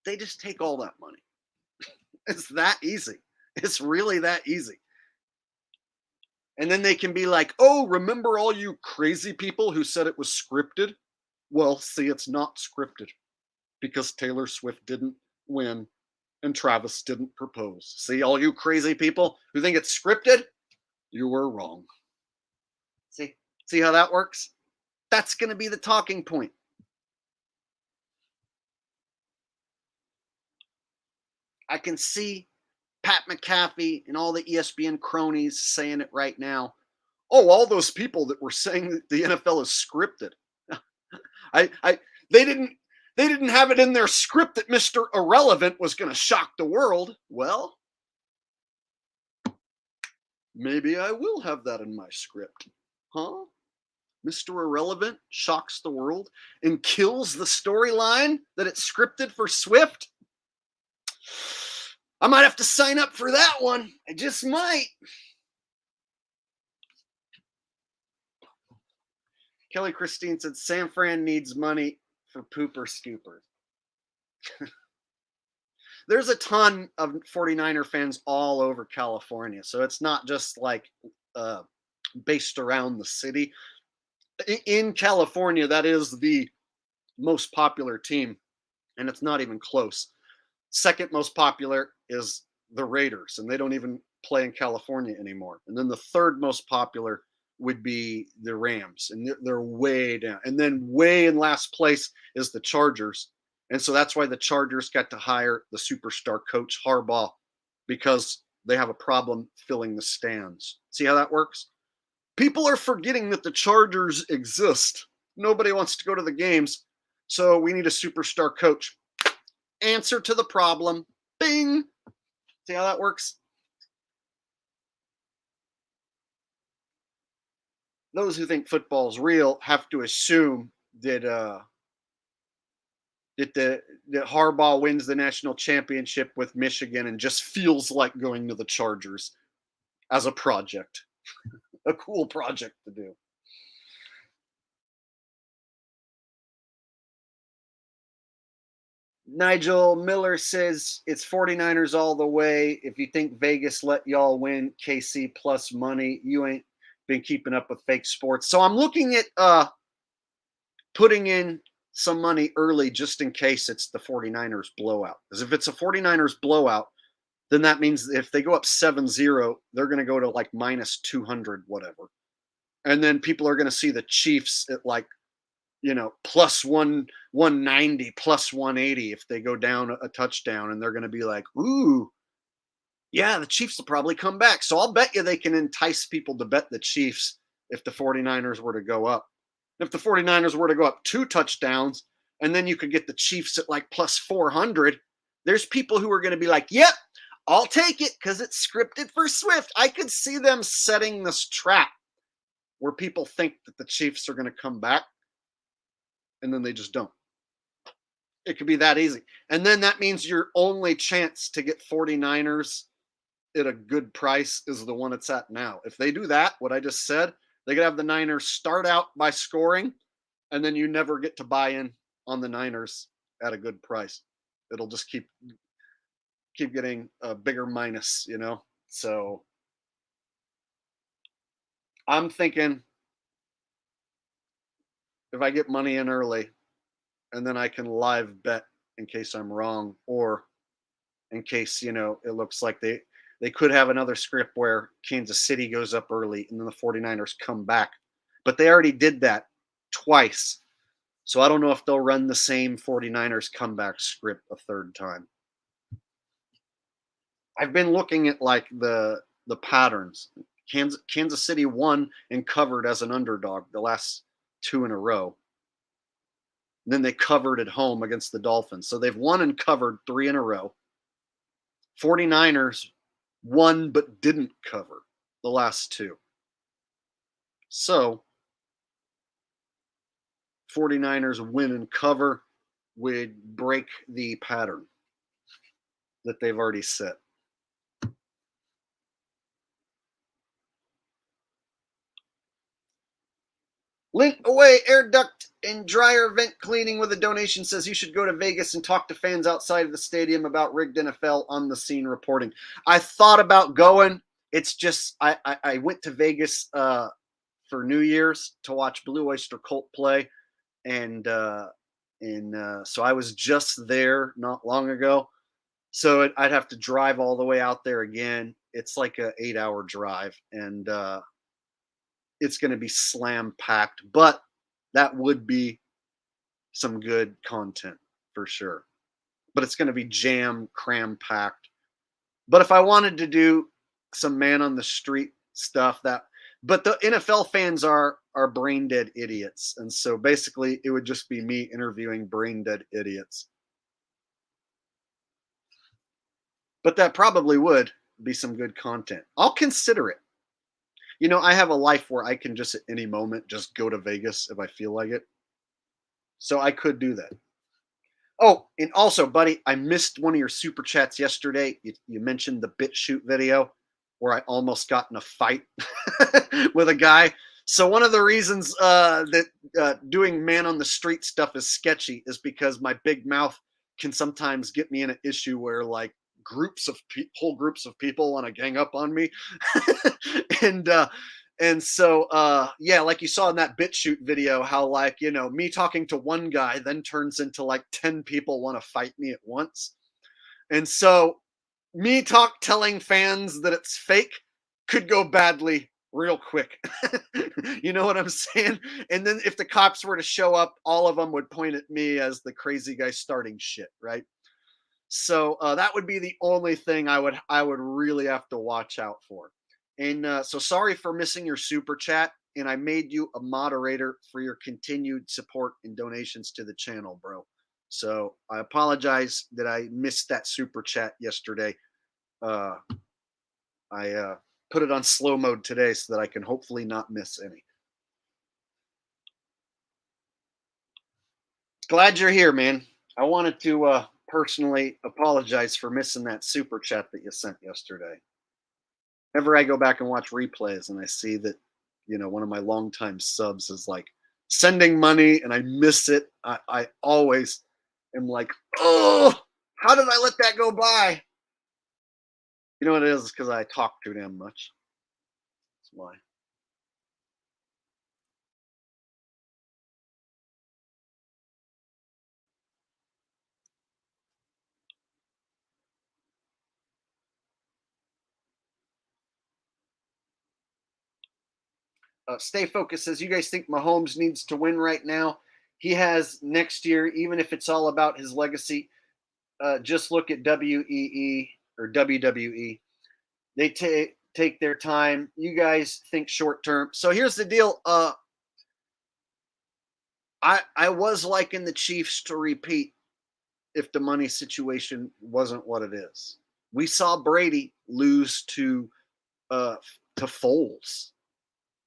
They just take all that money. It's that easy. It's really that easy. And then they can be like, oh, remember all you crazy people who said it was scripted? Well, see, it's not scripted because Taylor Swift didn't win and Travis didn't propose. See, all you crazy people who think it's scripted, you were wrong. See how that works? That's going to be the talking point. I can see Pat McAfee and all the ESPN cronies saying it right now. Oh, all those people that were saying that the NFL is scripted. They didn't have it in their script that Mr. Irrelevant was going to shock the world. Well, maybe I will have that in my script. Huh? Mr. Irrelevant shocks the world and kills the storyline that it's scripted for Swift? I might have to sign up for that one. I just might. Kelly Christine said San Fran needs money for pooper scoopers. There's a ton of 49er fans all over California, so it's not just like based around the city. In California, that is the most popular team, and it's not even close. Second most popular is the Raiders, and they don't even play in California anymore. And then the third most popular would be the Rams, and they're way down. And then way in last place is the Chargers. And so that's why the Chargers got to hire the superstar coach Harbaugh, because they have a problem filling the stands. See how that works? People are forgetting that the Chargers exist. Nobody wants to go to the games, so we need a superstar coach. Answer to the problem. Bing. See how that works? those who think football's real have to assume that that Harbaugh wins the national championship with Michigan and just feels like going to the Chargers as a project, a cool project to do. Nigel Miller says it's 49ers all the way. If you think Vegas let y'all win KC plus money, you ain't been keeping up with fake sports. So I'm looking at putting in some money early just in case it's the 49ers blowout. Because if it's a 49ers blowout, then that means if they go up 7-0, they're going to go to like minus 200, whatever. And then people are going to see the Chiefs at like, plus 190, plus 180 if they go down a touchdown. And they're going to be like, ooh, yeah, the Chiefs will probably come back. So I'll bet you they can entice people to bet the Chiefs if the 49ers were to go up. If the 49ers were to go up 2 touchdowns, and then you could get the Chiefs at like plus 400, there's people who are going to be like, yep, I'll take it because it's scripted for Swift. I could see them setting this trap where people think that the Chiefs are going to come back, and then they just don't. It could be that easy. And then that means your only chance to get 49ers at a good price is the one it's at now. If they do that, what I just said, they could have the Niners start out by scoring, and then you never get to buy in on the Niners at a good price. It'll just keep getting a bigger minus, So I'm thinking if I get money in early, and then I can live bet in case I'm wrong, or in case it looks like they could have another script where Kansas City goes up early and then the 49ers come back. But they already did that twice. So I don't know if they'll run the same 49ers comeback script a third time. I've been looking at like the patterns. Kansas City won and covered as an underdog the last 2 in a row. And then they covered at home against the Dolphins. So they've won and covered 3 in a row. 49ers won but didn't cover the last 2. So 49ers win and cover would break the pattern that they've already set. Link away air duct and dryer vent cleaning with a donation says you should go to Vegas and talk to fans outside of the stadium about rigged NFL on the scene reporting. I thought about going. It's just I went to Vegas for New Year's to watch Blue Oyster Cult play, and so I was just there not long ago. So I'd have to drive all the way out there again. It's like a 8-hour drive, and it's going to be slam packed, but that would be some good content for sure. But it's going to be jam cram packed. But if I wanted to do some man on the street stuff, but the NFL fans are brain dead idiots, and so basically it would just be me interviewing brain dead idiots. But that probably would be some good content. I'll consider it. I have a life where I can just at any moment just go to Vegas if I feel like it. So I could do that. Oh, and also, buddy, I missed one of your super chats yesterday. You mentioned the BitChute video where I almost got in a fight with a guy. So one of the reasons that doing man on the street stuff is sketchy is because my big mouth can sometimes get me in an issue where like whole groups of people want to gang up on me. and so yeah, like you saw in that BitChute video, how like, me talking to one guy then turns into like 10 people want to fight me at once. And so me telling fans that it's fake could go badly real quick. You know what I'm saying? And then if the cops were to show up, all of them would point at me as the crazy guy starting shit, right? So that would be the only thing I would really have to watch out for. And so sorry for missing your super chat, and I made you a moderator for your continued support and donations to the channel, bro. So I apologize that I missed that super chat yesterday. I put it on slow mode today so that I can hopefully not miss any. Glad you're here, man. I wanted to personally apologize for missing that super chat that you sent yesterday. Whenever I go back and watch replays and I see that, one of my longtime subs is like sending money and I miss it, I always am like, oh, how did I let that go by? You know what it is? It's because I talk too damn much. That's why. Stay focused says, you guys think Mahomes needs to win right now? He has next year, even if it's all about his legacy. Just look at WEE or WWE. They take their time. You guys think short term. So here's the deal. I was liking the Chiefs to repeat if the money situation wasn't what it is. We saw Brady lose uh, to Foles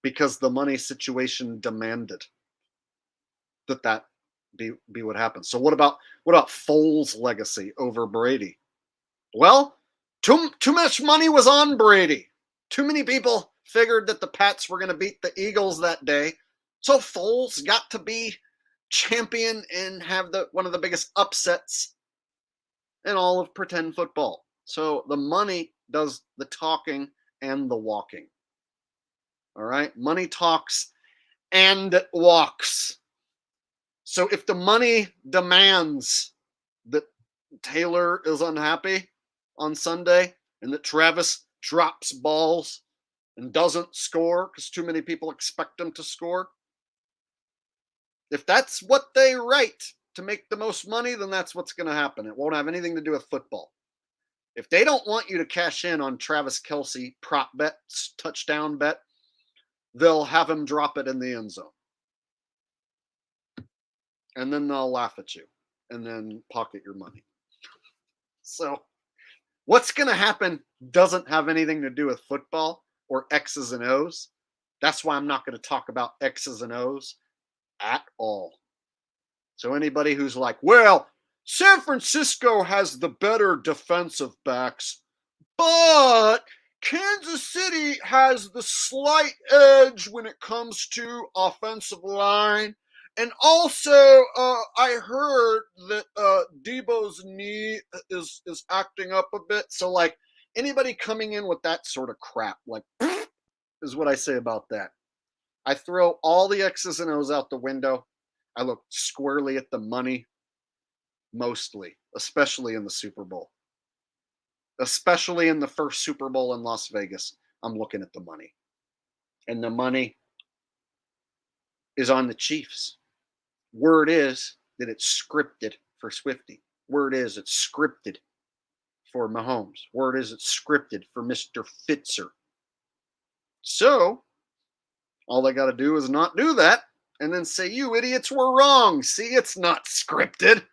because the money situation demanded that be what happens. So what about Foles' legacy over Brady? Well, too much money was on Brady. Too many people figured that the Pats were going to beat the Eagles that day. So Foles got to be champion and have the one of the biggest upsets in all of pretend football. So the money does the talking and the walking. All right? Money talks and walks. So if the money demands that Taylor is unhappy on Sunday and that Travis drops balls and doesn't score because too many people expect him to score, if that's what they write to make the most money, then that's what's going to happen. It won't have anything to do with football. If they don't want you to cash in on Travis Kelce prop bets, touchdown bet, they'll have him drop it in the end zone. And then they'll laugh at you and then pocket your money. So what's going to happen doesn't have anything to do with football or X's and O's. That's why I'm not going to talk about X's and O's at all. So anybody who's like, well, San Francisco has the better defensive backs, but Kansas City has the slight edge when it comes to offensive line. And also, I heard that Debo's knee is acting up a bit. So, like, anybody coming in with that sort of crap, like, is what I say about that. I throw all the X's and O's out the window. I look squarely at the money, mostly, especially in the Super Bowl. Especially in the first Super Bowl in Las Vegas, I'm looking at the money. And the money is on the Chiefs. Word is that it's scripted for Swifty. Word is it's scripted for Mahomes. Word is it's scripted for Mr. Fitzer. So, all they got to do is not do that and then say, you idiots were wrong. See, it's not scripted.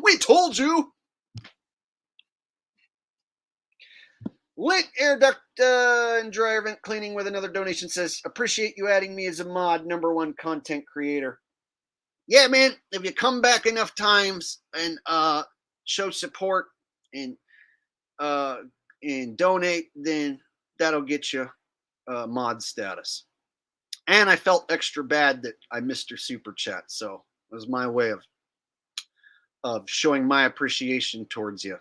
We told you. Lit air duct and dryer vent cleaning with another donation says, appreciate you adding me as a mod, #1 content creator. Yeah, man, if you come back enough times and show support and donate, then that'll get you mod status. And I felt extra bad that I missed your super chat, so it was my way of showing my appreciation towards you.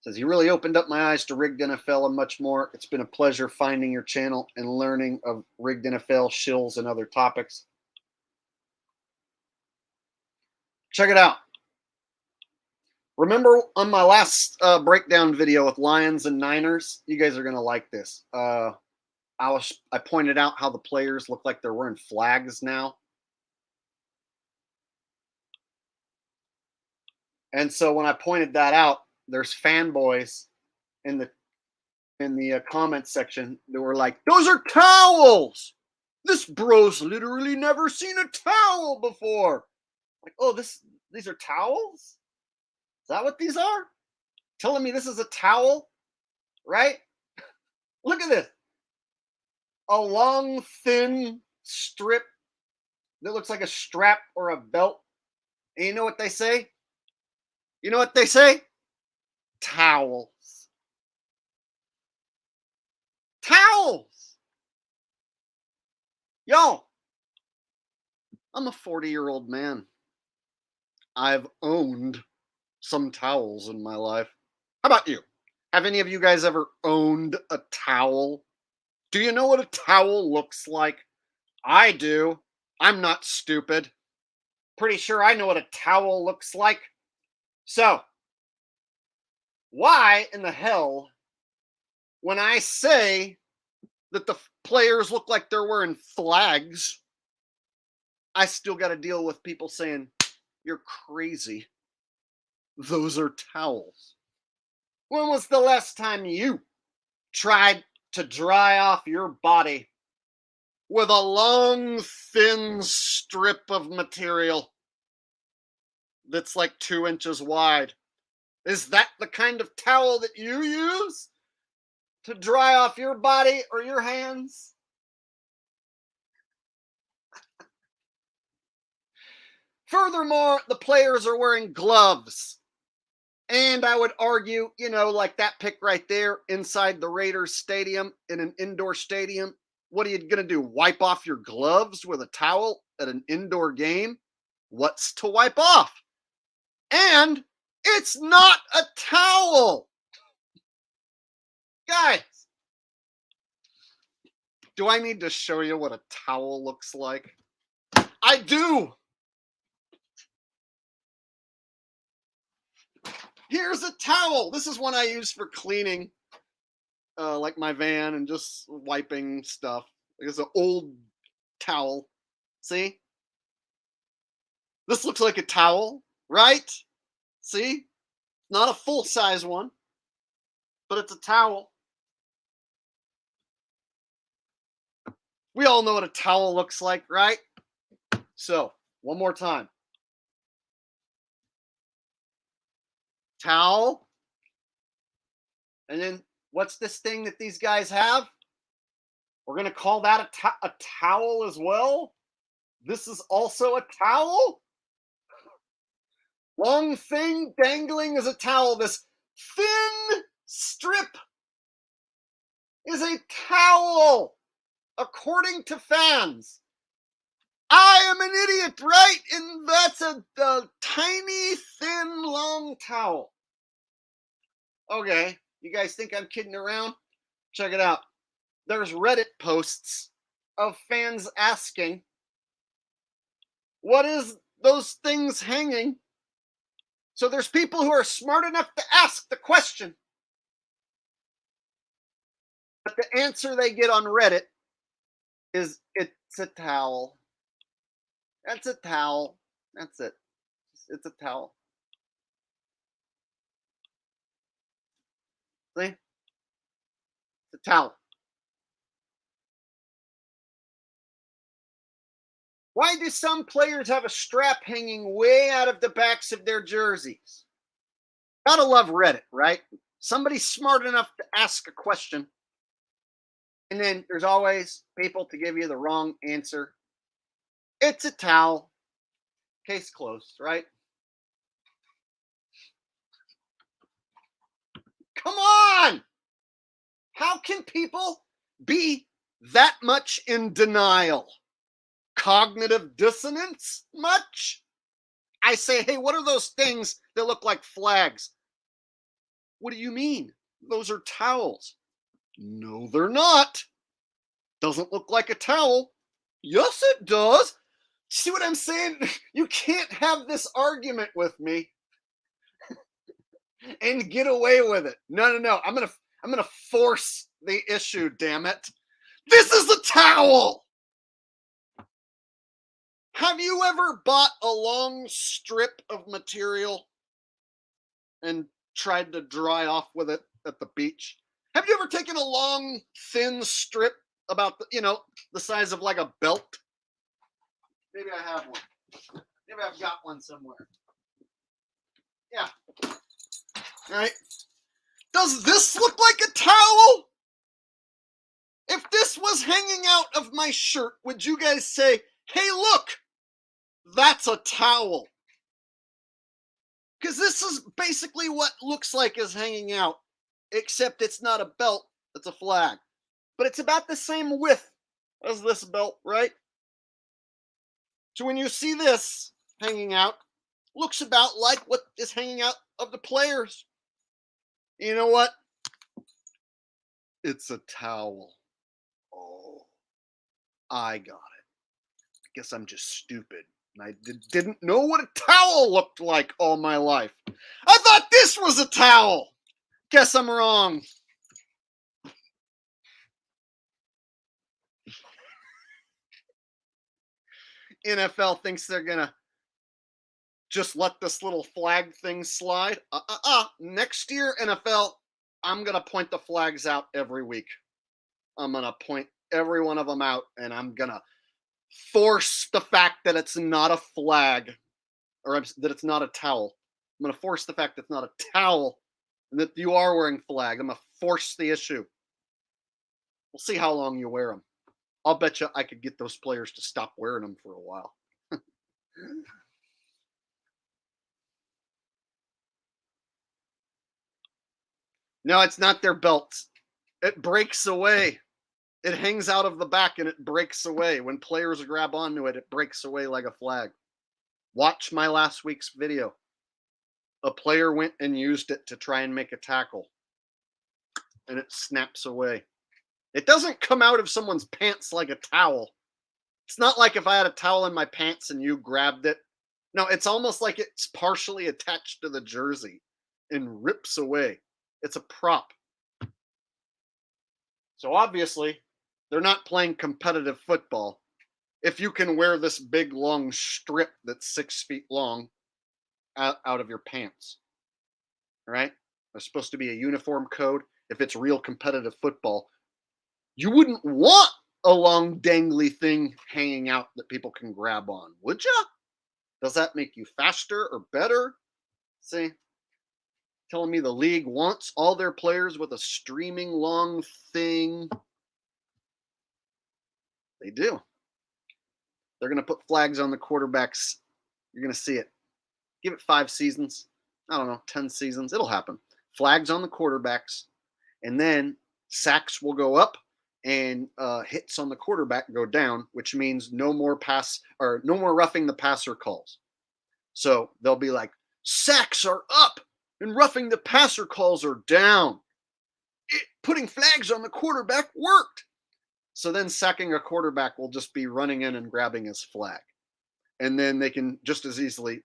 Says, you really opened up my eyes to rigged NFL and much more. It's been a pleasure finding your channel and learning of rigged NFL, shills, and other topics. Check it out. Remember on my last breakdown video with Lions and Niners? You guys are going to like this. I pointed out how the players look like they're wearing flags now. And so when I pointed that out, there's fanboys in the comment section that were like, those are towels. This bro's literally never seen a towel before. Like, oh, these are towels? Is that what these are? telling me this is a towel, right? Look at this. A long, thin strip that looks like a strap or a belt. And you know what they say? You know what they say? Towels. Towels. Yo, I'm a 40-year-old man. I've owned some towels in my life. How about you? Have any of you guys ever owned a towel? Do you know what a towel looks like? I do. I'm not stupid. Pretty sure I know what a towel looks like. So, why in the hell, when I say that the players look like they're wearing flags, I still got to deal with people saying, you're crazy. Those are towels. When was the last time you tried to dry off your body with a long, thin strip of material that's like 2 inches wide? Is that the kind of towel that you use to dry off your body or your hands? Furthermore, the players are wearing gloves. And I would argue, like that pic right there inside the Raiders stadium in an indoor stadium. What are you going to do? Wipe off your gloves with a towel at an indoor game? What's to wipe off? And it's not a towel. Guys, do I need to show you what a towel looks like? I do. Here's a towel. This is one I use for cleaning, like my van and just wiping stuff. It's an old towel. See? This looks like a towel, right? See? Not a full-size one, but it's a towel. We all know what a towel looks like, right? So, one more time. Towel. And then, what's this thing that these guys have? We're going to call that a towel as well. This is also a towel. Long thing dangling is a towel. This thin strip is a towel, according to fans. I am an idiot, right? And that's a tiny, thin, long towel. Okay, you guys think I'm kidding around? Check it out. There's Reddit posts of fans asking, what is those things hanging? So there's people who are smart enough to ask the question. But the answer they get on Reddit is, it's a towel. That's a towel. That's it. It's a towel. See? It's a towel. Why do some players have a strap hanging way out of the backs of their jerseys? Gotta love Reddit, right? Somebody's smart enough to ask a question. And then there's always people to give you the wrong answer. It's a towel. Case closed, right? Come on! How can people be that much in denial? Cognitive dissonance much? I say, hey, what are those things that look like flags? What do you mean? Those are towels. No, they're not. Doesn't look like a towel. Yes, it does. See what I'm saying? You can't have this argument with me and get away with it. No. I'm gonna force the issue, damn it. This is a towel. Have you ever bought a long strip of material and tried to dry off with it at the beach? Have you ever taken a long, thin strip about the size of like a belt? Maybe I have one. Maybe I've got one somewhere. Yeah. All right. Does this look like a towel? If this was hanging out of my shirt, would you guys say, hey, look, that's a towel? Because this is basically what looks like is hanging out, except it's not a belt, it's a flag. But it's about the same width as this belt, right? So when you see this hanging out, looks about like what is hanging out of the players. You know what? It's a towel. Oh, I got it. I guess I'm just stupid. And I didn't know what a towel looked like all my life. I thought this was a towel. Guess I'm wrong. NFL thinks they're going to just let this little flag thing slide. Next year, NFL, I'm going to point the flags out every week. I'm going to point every one of them out, and I'm going to force the fact that it's not a flag, or that it's not a towel. I'm going to force the fact that it's not a towel and that you are wearing flag. I'm going to force the issue. We'll see how long you wear them. I'll bet you I could get those players to stop wearing them for a while. No, it's not their belts. It breaks away. It hangs out of the back and it breaks away. When players grab onto it, it breaks away like a flag. Watch my last week's video. A player went and used it to try and make a tackle, and it snaps away. It doesn't come out of someone's pants like a towel. It's not like if I had a towel in my pants and you grabbed it. No, it's almost like it's partially attached to the jersey and rips away. It's a prop. So obviously, they're not playing competitive football. If you can wear this big long strip that's 6 feet long out of your pants, all right? There's supposed to be a uniform code. If it's real competitive football, you wouldn't want a long dangly thing hanging out that people can grab on, would you? Does that make you faster or better? See, telling me the league wants all their players with a streaming long thing. They do. They're going to put flags on the quarterbacks. You're going to see it. Give it 5 seasons. I don't know, 10 seasons. It'll happen. Flags on the quarterbacks. And then sacks will go up and hits on the quarterback go down, which means no more roughing the passer calls. So they'll be like, sacks are up and roughing the passer calls are down. Putting flags on the quarterback worked. So then sacking a quarterback will just be running in and grabbing his flag. And then they can just as easily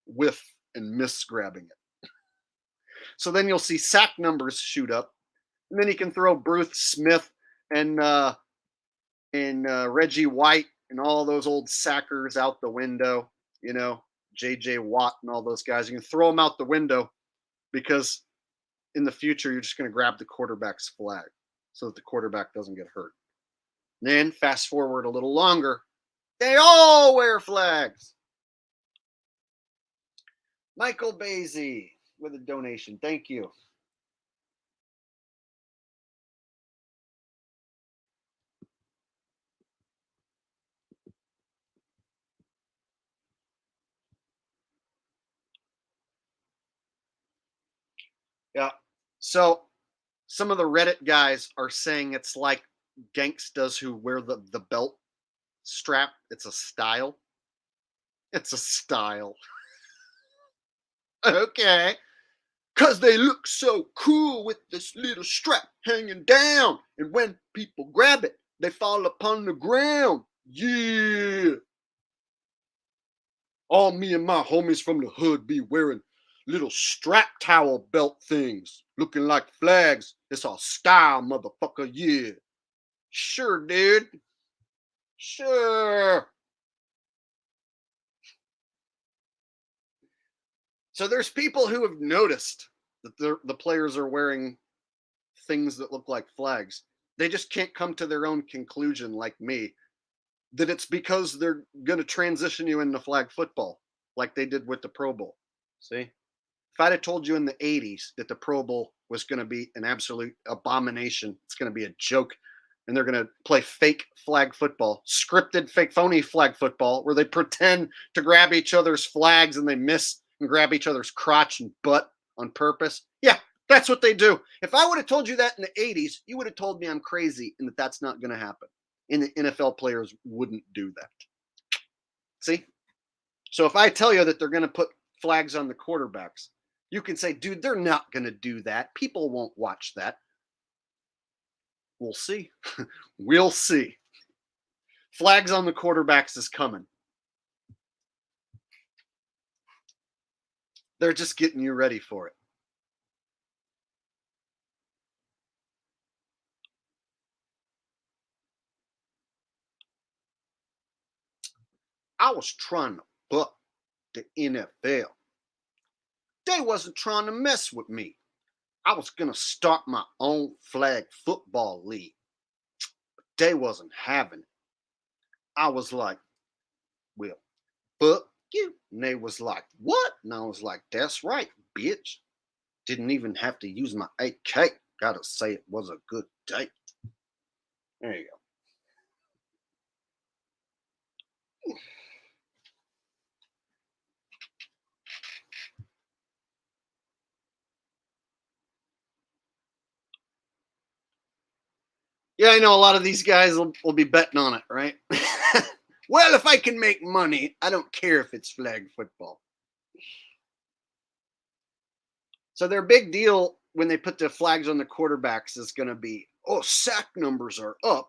whiff and miss grabbing it. So then you'll see sack numbers shoot up. And then you can throw Bruce Smith and Reggie White and all those old sackers out the window, J.J. Watt and all those guys. You can throw them out the window because in the future, you're just going to grab the quarterback's flag so that the quarterback doesn't get hurt. Then fast forward a little longer, they all wear flags. Michael Basie with a donation. Thank you. Yeah. So some of the Reddit guys are saying it's like gangstas who wear the belt strap. It's a style. It's a style. Okay. Because they look so cool with this little strap hanging down. And when people grab it, they fall upon the ground. Yeah. All me and my homies from the hood be wearing little strap towel belt things, looking like flags. It's our style, motherfucker. Yeah. Sure, dude. Sure. So there's people who have noticed that the players are wearing things that look like flags. They just can't come to their own conclusion like me that it's because they're going to transition you into flag football like they did with the Pro Bowl. See? If I'd have told you in the 80s that the Pro Bowl was going to be an absolute abomination. It's going to be a joke. And they're going to play fake flag football, scripted, fake, phony flag football, where they pretend to grab each other's flags and they miss and grab each other's crotch and butt on purpose. Yeah, that's what they do. If I would have told you that in the 80s, you would have told me I'm crazy and that that's not going to happen. And the NFL players wouldn't do that. See? So if I tell you that they're going to put flags on the quarterbacks, you can say, dude, they're not going to do that. People won't watch that. We'll see. We'll see. Flags on the quarterbacks is coming. They're just getting you ready for it. I was trying to buck the NFL. They wasn't trying to mess with me. I was going to start my own flag football league. But they wasn't having it. I was like, well, fuck you. And they was like, what? And I was like, that's right, bitch. Didn't even have to use my AK. Gotta say it was a good day. There you go. Yeah, I know a lot of these guys will be betting on it, right? Well, if I can make money, I don't care if it's flag football. So their big deal when they put the flags on the quarterbacks is going to be, oh, sack numbers are up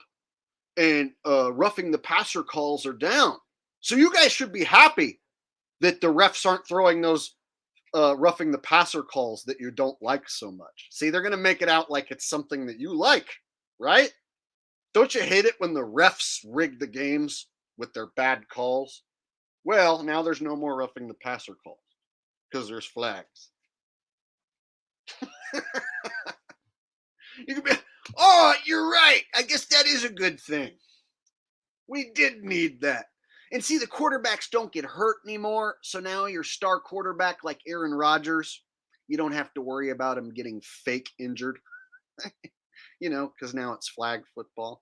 and roughing the passer calls are down. So you guys should be happy that the refs aren't throwing those roughing the passer calls that you don't like so much. See, they're going to make it out like it's something that you like, right? Don't you hate it when the refs rig the games with their bad calls? Well, now there's no more roughing the passer calls because there's flags. You can be, oh, you're right. I guess that is a good thing. We did need that. And see, the quarterbacks don't get hurt anymore. So now your star quarterback like Aaron Rodgers, you don't have to worry about him getting fake injured, because now it's flag football.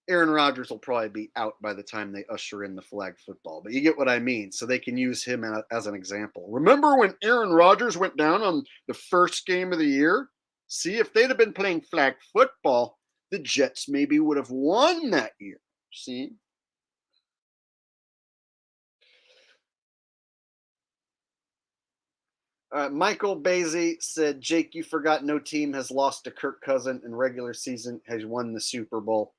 Aaron Rodgers will probably be out by the time they usher in the flag football, but you get what I mean. So they can use him as an example. Remember when Aaron Rodgers went down on the first game of the year? See, if they'd have been playing flag football, the Jets maybe would have won that year. See? Michael Basie said, Jake, you forgot no team has lost to Kirk Cousins in regular season, has won the Super Bowl.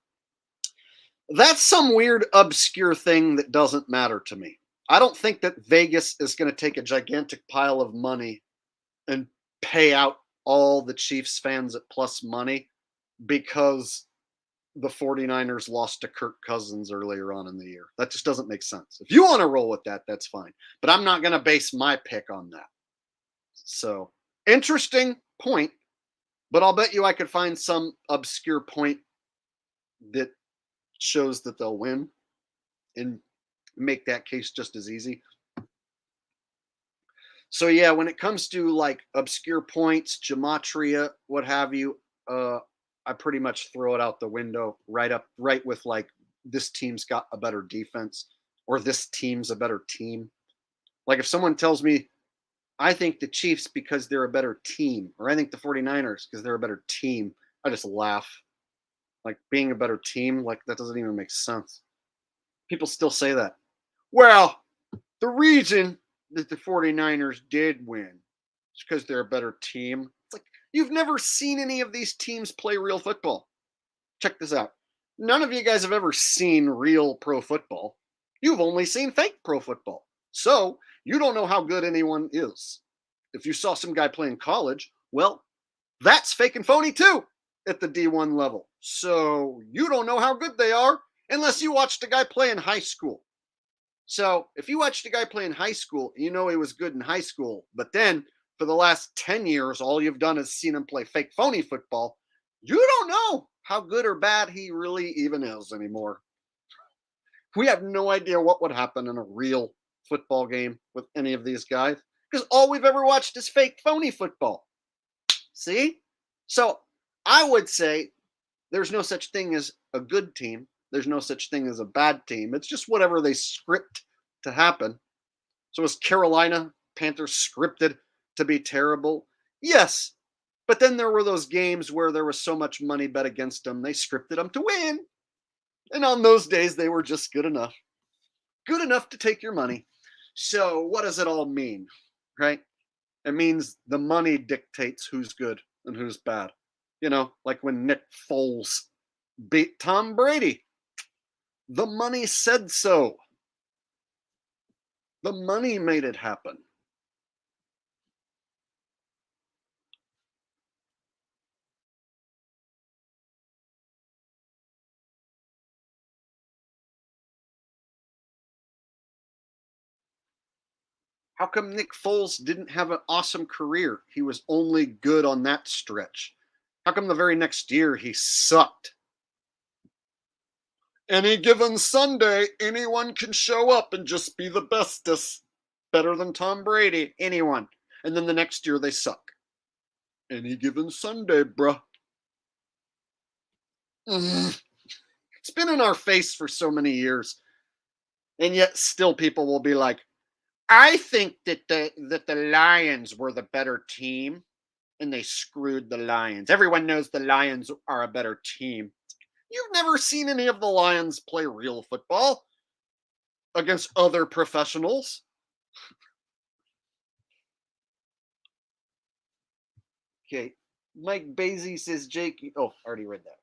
That's some weird, obscure thing that doesn't matter to me. I don't think that Vegas is going to take a gigantic pile of money and pay out all the Chiefs fans at plus money because the 49ers lost to Kirk Cousins earlier on in the year. That just doesn't make sense. If you want to roll with that, that's fine. But I'm not going to base my pick on that. So, interesting point. But I'll bet you I could find some obscure point that shows that they'll win and make that case just as easy. So yeah, when it comes to like obscure points, gematria, what have you, I pretty much throw it out the window right with like this team's got a better defense or this team's a better team. Like if someone tells me I think the Chiefs because they're a better team, or I think the 49ers because they're a better team, I just laugh. Like being a better team, like that doesn't even make sense. People still say that. Well, the reason that the 49ers did win is because they're a better team. It's like you've never seen any of these teams play real football. Check this out. None of you guys have ever seen real pro football. You've only seen fake pro football. So you don't know how good anyone is. If you saw some guy playing college, well, that's fake and phony too at the D1 level. So you don't know how good they are unless you watched a guy play in high school. So if you watched a guy play in high school, you know he was good in high school. But then for the last 10 years, all you've done is seen him play fake phony football. You don't know how good or bad he really even is anymore. We have no idea what would happen in a real football game with any of these guys. because all we've ever watched is fake, phony football. See? So I would say there's no such thing as a good team. There's no such thing as a bad team. It's just whatever they script to happen. So was Carolina Panthers scripted to be terrible? Yes. But then there were those games where there was so much money bet against them, they scripted them to win. And on those days, they were just good enough. Good enough to take your money. So what does it all mean? Right? It means the money dictates who's good and who's bad. You know, like when Nick Foles beat Tom Brady. The money said so. The money made it happen. How come Nick Foles didn't have an awesome career? He was only good on that stretch. How come the very next year he sucked? Any given Sunday, anyone can show up and just be the bestest. Better than Tom Brady, anyone. And then the next year they suck. Any given Sunday, bruh. It's been in our face for so many years. And yet still people will be like, I think that the Lions were the better team and they screwed the Lions. Everyone knows the Lions are a better team. You've never seen any of the Lions play real football against other professionals. Okay. Mike Basie says Jake. Oh, already read that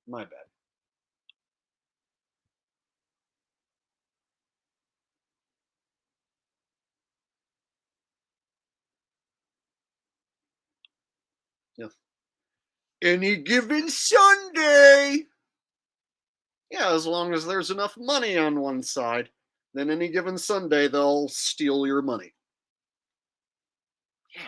one. My bad. Yeah. Any given Sunday. Yeah, as long as there's enough money on one side, then any given Sunday they'll steal your money. Yeah.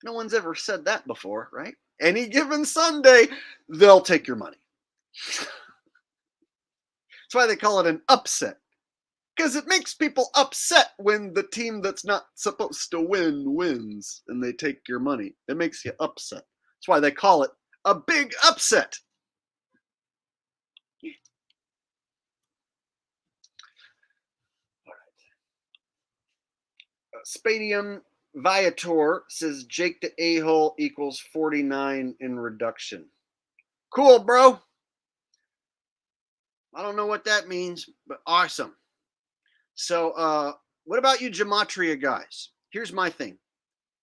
No one's ever said that before, right? Any given Sunday, they'll take your money. That's why they call it an upset. Because it makes people upset when the team that's not supposed to win wins and they take your money. It makes you upset. That's why they call it a big upset. Spadium Viator says Jake the a-hole equals 49 in reduction. Cool, bro. I don't know what that means, but awesome. So, what about you gematria guys? Here's my thing.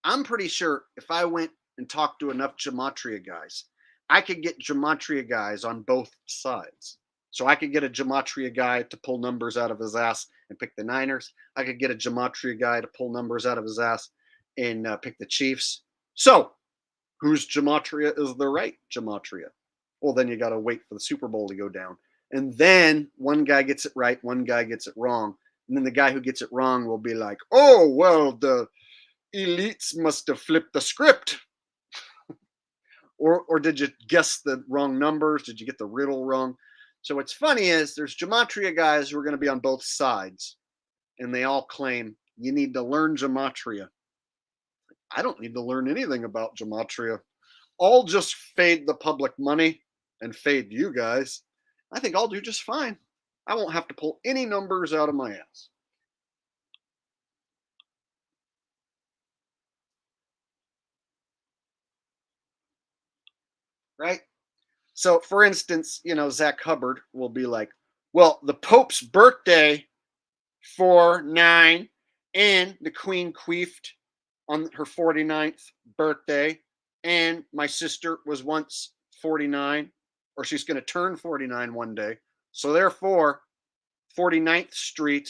I'm pretty sure if I went and talked to enough gematria guys, I could get gematria guys on both sides. So I could get a gematria guy to pull numbers out of his ass and pick the Niners. I could get a gematria guy to pull numbers out of his ass and pick the Chiefs. So whose gematria is the right gematria? Well, then you got to wait for the Super Bowl to go down. And then one guy gets it right, one guy gets it wrong. And then the guy who gets it wrong will be like, oh, well, the elites must have flipped the script. Or did you guess the wrong numbers? Did you get the riddle wrong? So what's funny is there's gematria guys who are going to be on both sides. And they all claim you need to learn gematria. I don't need to learn anything about gematria. I'll just fade the public money and fade you guys. I think I'll do just fine. I won't have to pull any numbers out of my ass. Right? So, for instance, Zach Hubbard will be like, well, the Pope's birthday, 4-9, and the Queen queefed on her 49th birthday, and my sister was once 49, or she's going to turn 49 one day. So, therefore, 49th Street,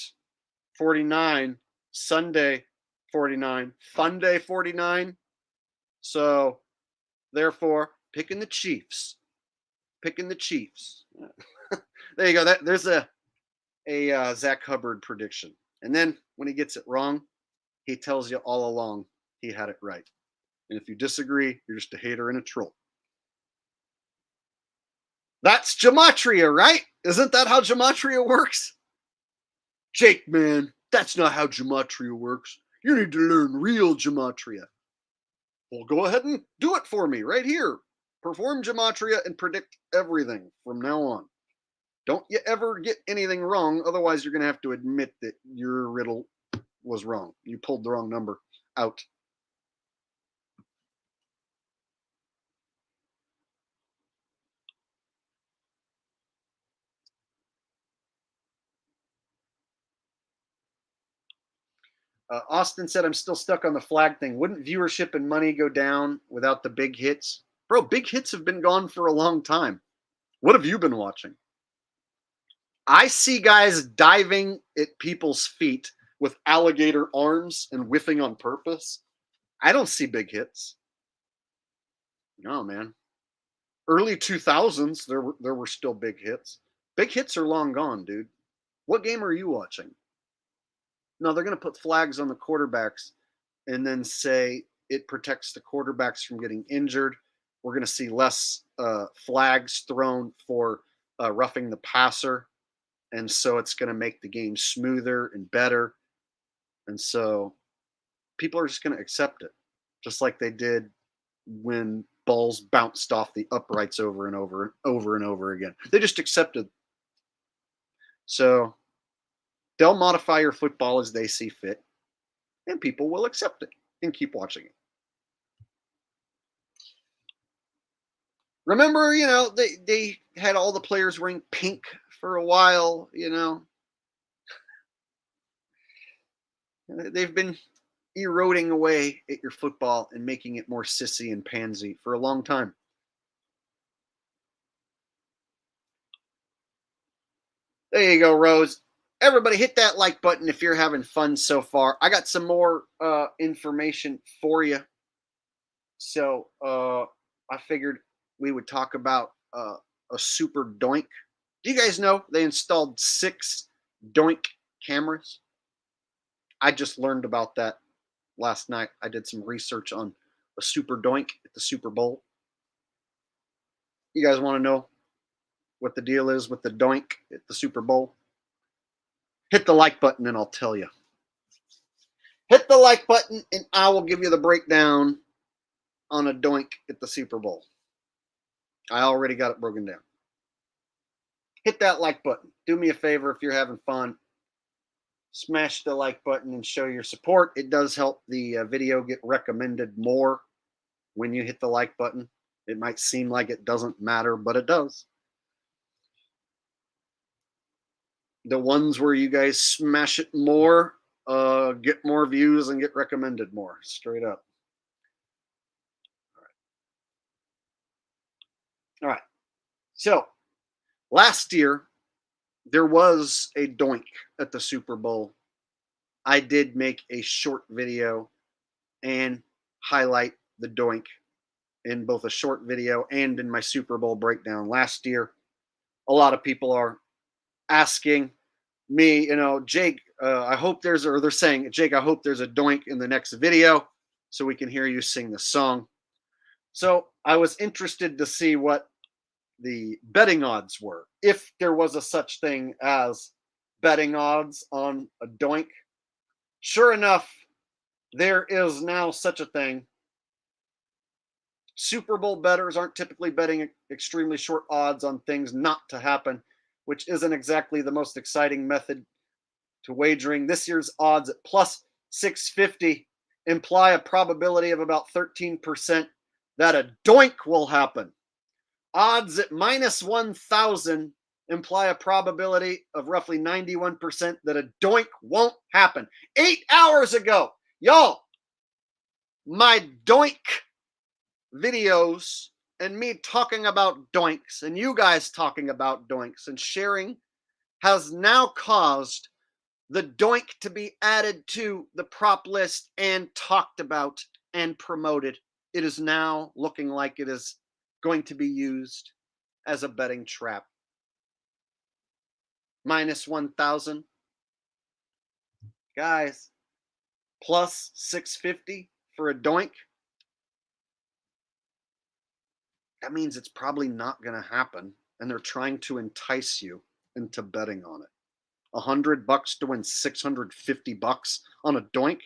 49, Sunday, 49, Fun Day, 49. So, therefore, picking the Chiefs. Picking the Chiefs. There you go. There's a Zach Hubbard prediction. And then when he gets it wrong, he tells you all along he had it right. And if you disagree, you're just a hater and a troll. That's gematria, right? Isn't that how gematria works? Jake, man, That's not how gematria works. You need to learn real gematria. Well, go ahead and do it for me right here. Perform gematria and predict everything from now on. Don't you ever get anything wrong, otherwise you're going to have to admit that your riddle was wrong. You pulled the wrong number out. Austin said, I'm still stuck on the flag thing. Wouldn't viewership and money go down without the big hits? Bro, big hits have been gone for a long time. What have you been watching? I see guys diving at people's feet with alligator arms and whiffing on purpose. I don't see big hits. No, man. Early 2000s, there were still big hits. Big hits are long gone, dude. What game are you watching? No, they're going to put flags on the quarterbacks and then say it protects the quarterbacks from getting injured. We're going to see less flags thrown for roughing the passer. And so it's going to make the game smoother and better. And so people are just going to accept it, just like they did when balls bounced off the uprights over and over and over and over again. They just accepted. So they'll modify your football as they see fit, and people will accept it and keep watching it. Remember, they had all the players wearing pink for a while, They've been eroding away at your football and making it more sissy and pansy for a long time. There you go, Rose. Everybody hit that like button if you're having fun so far. I got some more information for you. So I figured we would talk about a super doink. Do you guys know they installed 6 doink cameras? I just learned about that last night. I did some research on a super doink at the Super Bowl. You guys want to know what the deal is with the doink at the Super Bowl? Hit the like button and I'll tell you. Hit the like button and I will give you the breakdown on a doink at the Super Bowl. I already got it broken down. Hit that like button. Do me a favor if you're having fun. Smash the like button and show your support. It does help the video get recommended more when you hit the like button. It might seem like it doesn't matter, but it does. The ones where you guys smash it more, get more views and get recommended more, straight up. All right. So last year, there was a doink at the Super Bowl. I did make a short video and highlight the doink in both a short video and in my Super Bowl breakdown last year. A lot of people are asking me, Jake, I hope or they're saying, Jake, I hope there's a doink in the next video so we can hear you sing the song. So I was interested to see what the betting odds were, if there was a such thing as betting odds on a doink. Sure enough, there is now such a thing. Super Bowl bettors aren't typically betting extremely short odds on things not to happen, which isn't exactly the most exciting method to wagering. This year's odds at plus 650 imply a probability of about 13% that a doink will happen. Odds at minus 1,000 imply a probability of roughly 91% that a doink won't happen. 8 hours ago, y'all, my doink videos and me talking about doinks and you guys talking about doinks and sharing has now caused the doink to be added to the prop list and talked about and promoted. It is now looking like it is going to be used as a betting trap. Minus 1,000. Guys, plus 650 for a doink. That means it's probably not going to happen. And they're trying to entice you into betting on it. $100 to win $650 on a doink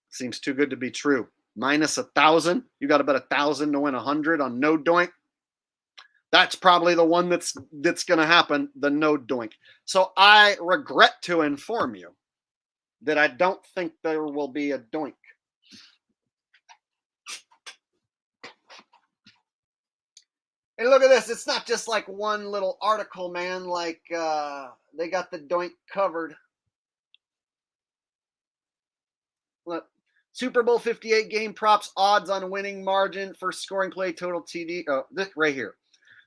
seems too good to be true. Minus 1,000, you got to bet 1,000 to win 100 on no doink. That's probably the one that's going to happen, the no doink. So I regret to inform you that I don't think there will be a doink. And look at this. It's not just like one little article, man. Like they got the doink covered. Look, Super Bowl 58 game props odds on winning margin for scoring play total TD. Oh, this right here.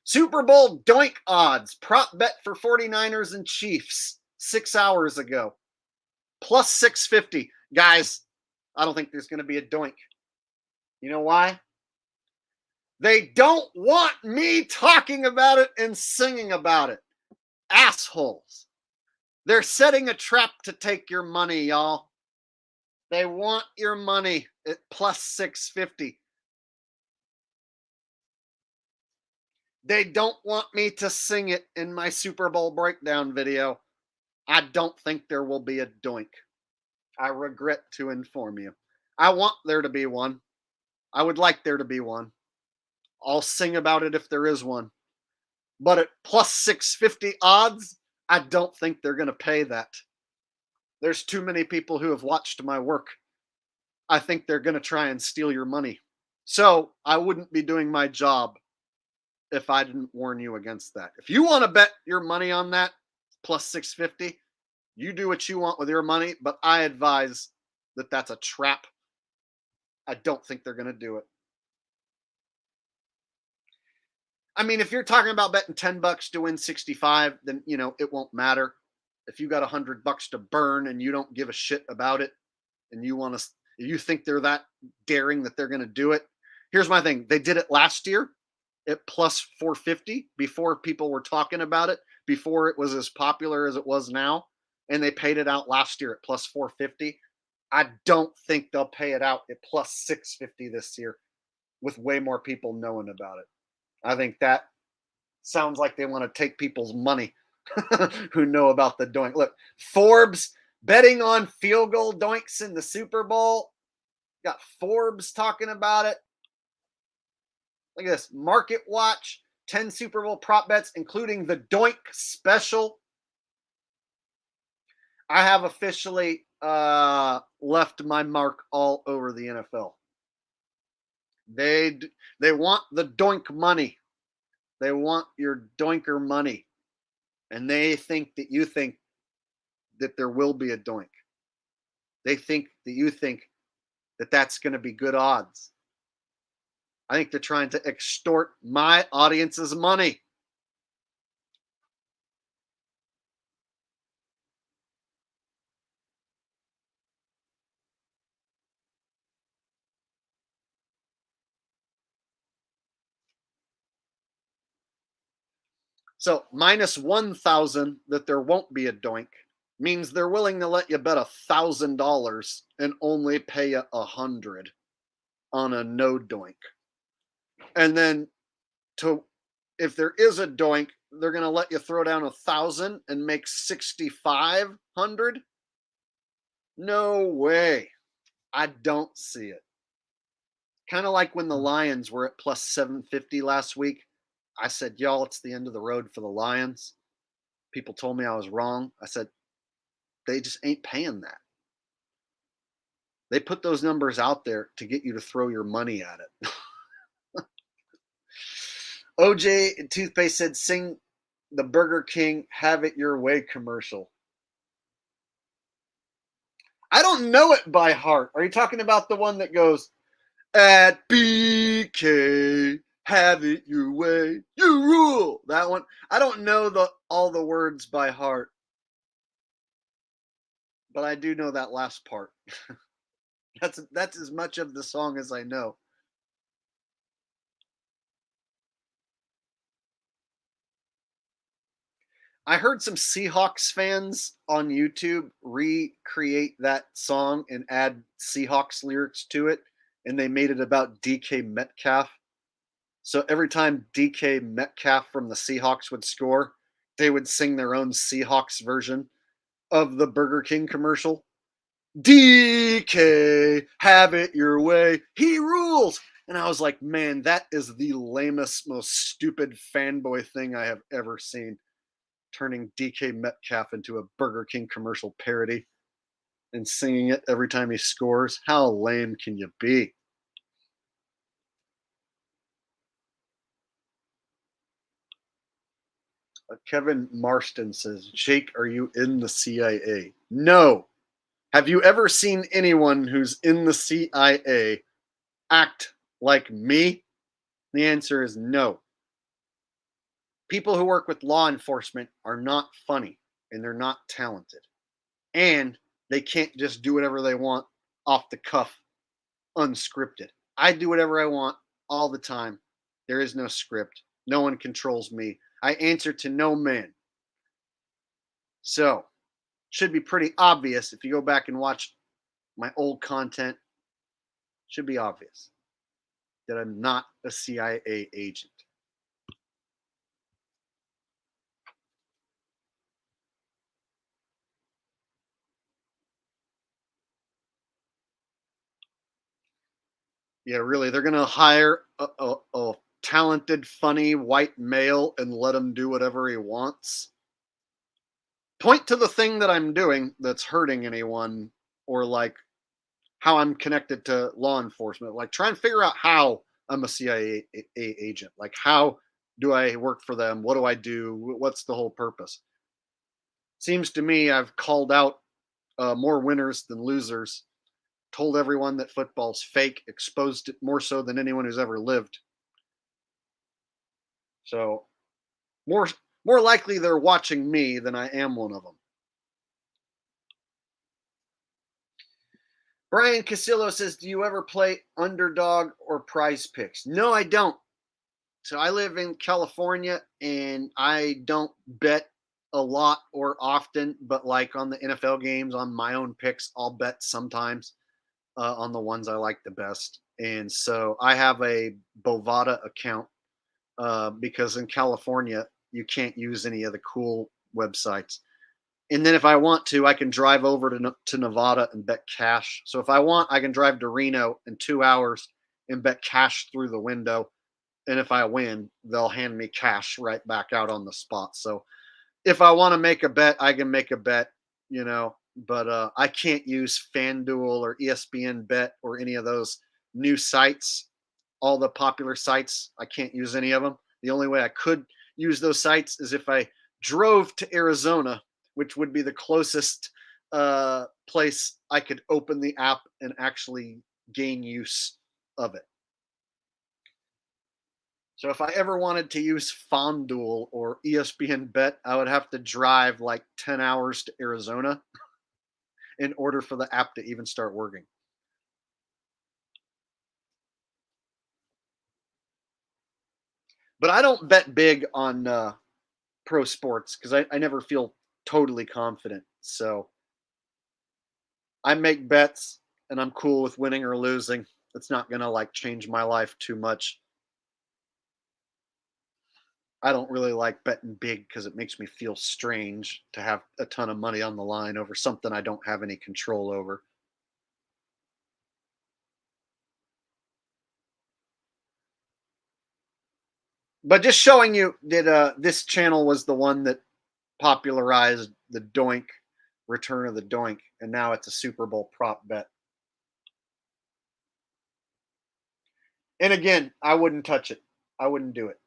Super Bowl doink odds. Prop bet for 49ers and Chiefs 6 hours ago. Plus 650. Guys, I don't think there's going to be a doink. You know why? They don't want me talking about it and singing about it. Assholes. They're setting a trap to take your money, y'all. They want your money at plus 650. They don't want me to sing it in my Super Bowl breakdown video. I don't think there will be a doink. I regret to inform you. I want there to be one. I would like there to be one. I'll sing about it if there is one. But at plus 650 odds, I don't think they're going to pay that. There's too many people who have watched my work. I think they're going to try and steal your money. So I wouldn't be doing my job if I didn't warn you against that. If you want to bet your money on that, plus 650, you do what you want with your money, but I advise that that's a trap. I don't think they're going to do it. I mean, if you're talking about betting $10 to win 65, then, it won't matter. If you got $100 to burn and you don't give a shit about it and you think they're that daring that they're going to do it. Here's my thing. They did it last year at plus 450 before people were talking about it, before it was as popular as it was now. And they paid it out last year at plus 450. I don't think they'll pay it out at plus 650 this year with way more people knowing about it. I think that sounds like they want to take people's money who know about the doink. Look, Forbes betting on field goal doinks in the Super Bowl. Got Forbes talking about it. Look at this. Market Watch, 10 Super Bowl prop bets, including the doink special. I have officially left my mark all over the NFL. They want the doink money. They want your doinker money. And they think that you think that there will be a doink. They think that you think that that's going to be good odds. I think they're trying to extort my audience's money. So minus 1,000 that there won't be a doink means they're willing to let you bet $1,000 and only pay you 100 on a no doink. And then if there is a doink, they're going to let you throw down 1,000 and make 6,500. No way. I don't see it. Kind of like when the Lions were at plus 750 last week. I said, y'all, it's the end of the road for the Lions. People told me I was wrong. I said, they just ain't paying that. They put those numbers out there to get you to throw your money at it. OJ Toothpaste said, sing the Burger King Have It Your Way commercial. I don't know it by heart. Are you talking about the one that goes, at BK, have it your way, you rule? That one. I don't know all the words by heart, but I do know that last part. That's as much of the song as I know. I heard some Seahawks fans on YouTube recreate that song and add Seahawks lyrics to it, and they made it about DK Metcalf. So every time DK Metcalf from the Seahawks would score, they would sing their own Seahawks version of the Burger King commercial. DK, have it your way. He rules. And I was like, man, that is the lamest, most stupid fanboy thing I have ever seen. Turning DK Metcalf into a Burger King commercial parody and singing it every time he scores. How lame can you be? Kevin Marston says, Jake, are you in the CIA? No. Have you ever seen anyone who's in the CIA act like me? The answer is no. People who work with law enforcement are not funny and they're not talented. And they can't just do whatever they want off the cuff, unscripted. I do whatever I want all the time. There is no script. No one controls me. I answer to no man. So, should be pretty obvious if you go back and watch my old content. Should be obvious that I'm not a CIA agent. Yeah, really, they're gonna hire a talented, funny white male and let him do whatever he wants. Point to the thing that I'm doing that's hurting anyone, or like how I'm connected to law enforcement. Like, try and figure out how I'm a CIA agent. Like, how do I work for them? What do I do? What's the whole purpose? Seems to me I've called out more winners than losers, told everyone that football's fake, exposed it more so than anyone who's ever lived. So more more likely they're watching me than I am one of them. Brian Casillo says, "Do you ever play underdog or prize picks?" No, I don't. So I live in California and I don't bet a lot or often, but like on the NFL games, on my own picks, I'll bet sometimes on the ones I like the best. And so I have a Bovada account because in California, you can't use any of the cool websites. And then if I want to, I can drive over to Nevada and bet cash. So if I want, I can drive to Reno in 2 hours and bet cash through the window. And if I win, they'll hand me cash right back out on the spot. So if I want to make a bet, I can make a bet, but I can't use FanDuel or ESPN Bet or any of those new sites, all the popular sites. I can't use any of them. The only way I could use those sites is if I drove to Arizona, which would be the closest place I could open the app and actually gain use of it. So if I ever wanted to use FanDuel or ESPN Bet, I would have to drive like 10 hours to Arizona in order for the app to even start working. But I don't bet big on pro sports because I never feel totally confident. So I make bets and I'm cool with winning or losing. It's not going to like change my life too much. I don't really like betting big because it makes me feel strange to have a ton of money on the line over something I don't have any control over. But just showing you that this channel was the one that popularized the Doink, Return of the Doink, and now it's a Super Bowl prop bet. And again, I wouldn't touch it. I wouldn't do it.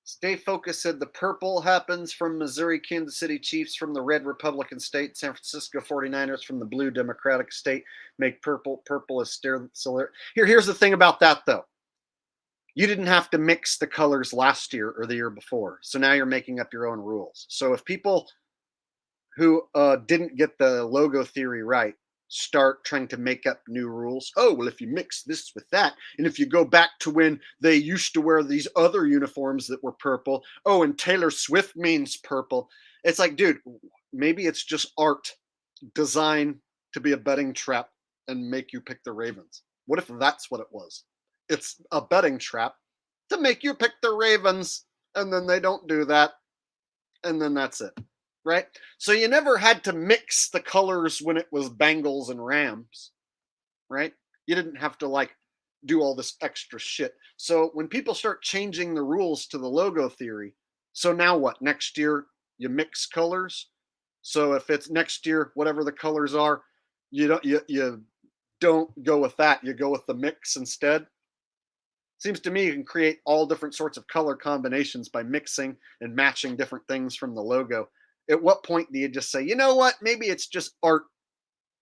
Stay focused said the purple happens from Missouri, Kansas City Chiefs from the red Republican state, San Francisco 49ers from the blue Democratic state. Make purple. Purple is still here's the thing about that though. You didn't have to mix the colors last year or the year before. So now you're making up your own rules. So if people who didn't get the logo theory right start trying to make up new rules. Oh, well, if you mix this with that, and if you go back to when they used to wear these other uniforms that were purple, oh, and Taylor Swift means purple. It's like, dude, maybe it's just art designed to be a betting trap and make you pick the Ravens. What if that's what it was? It's a betting trap to make you pick the Ravens, and then they don't do that, and then that's it, right? So you never had to mix the colors when it was Bengals and Rams, right? You didn't have to like do all this extra shit. So when people start changing the rules to the logo theory, so now what? Next year you mix colors. So if it's next year, whatever the colors are, you don't go with that. You go with the mix instead. Seems to me you can create all different sorts of color combinations by mixing and matching different things from the logo. At what point do you just say, you know what, maybe it's just art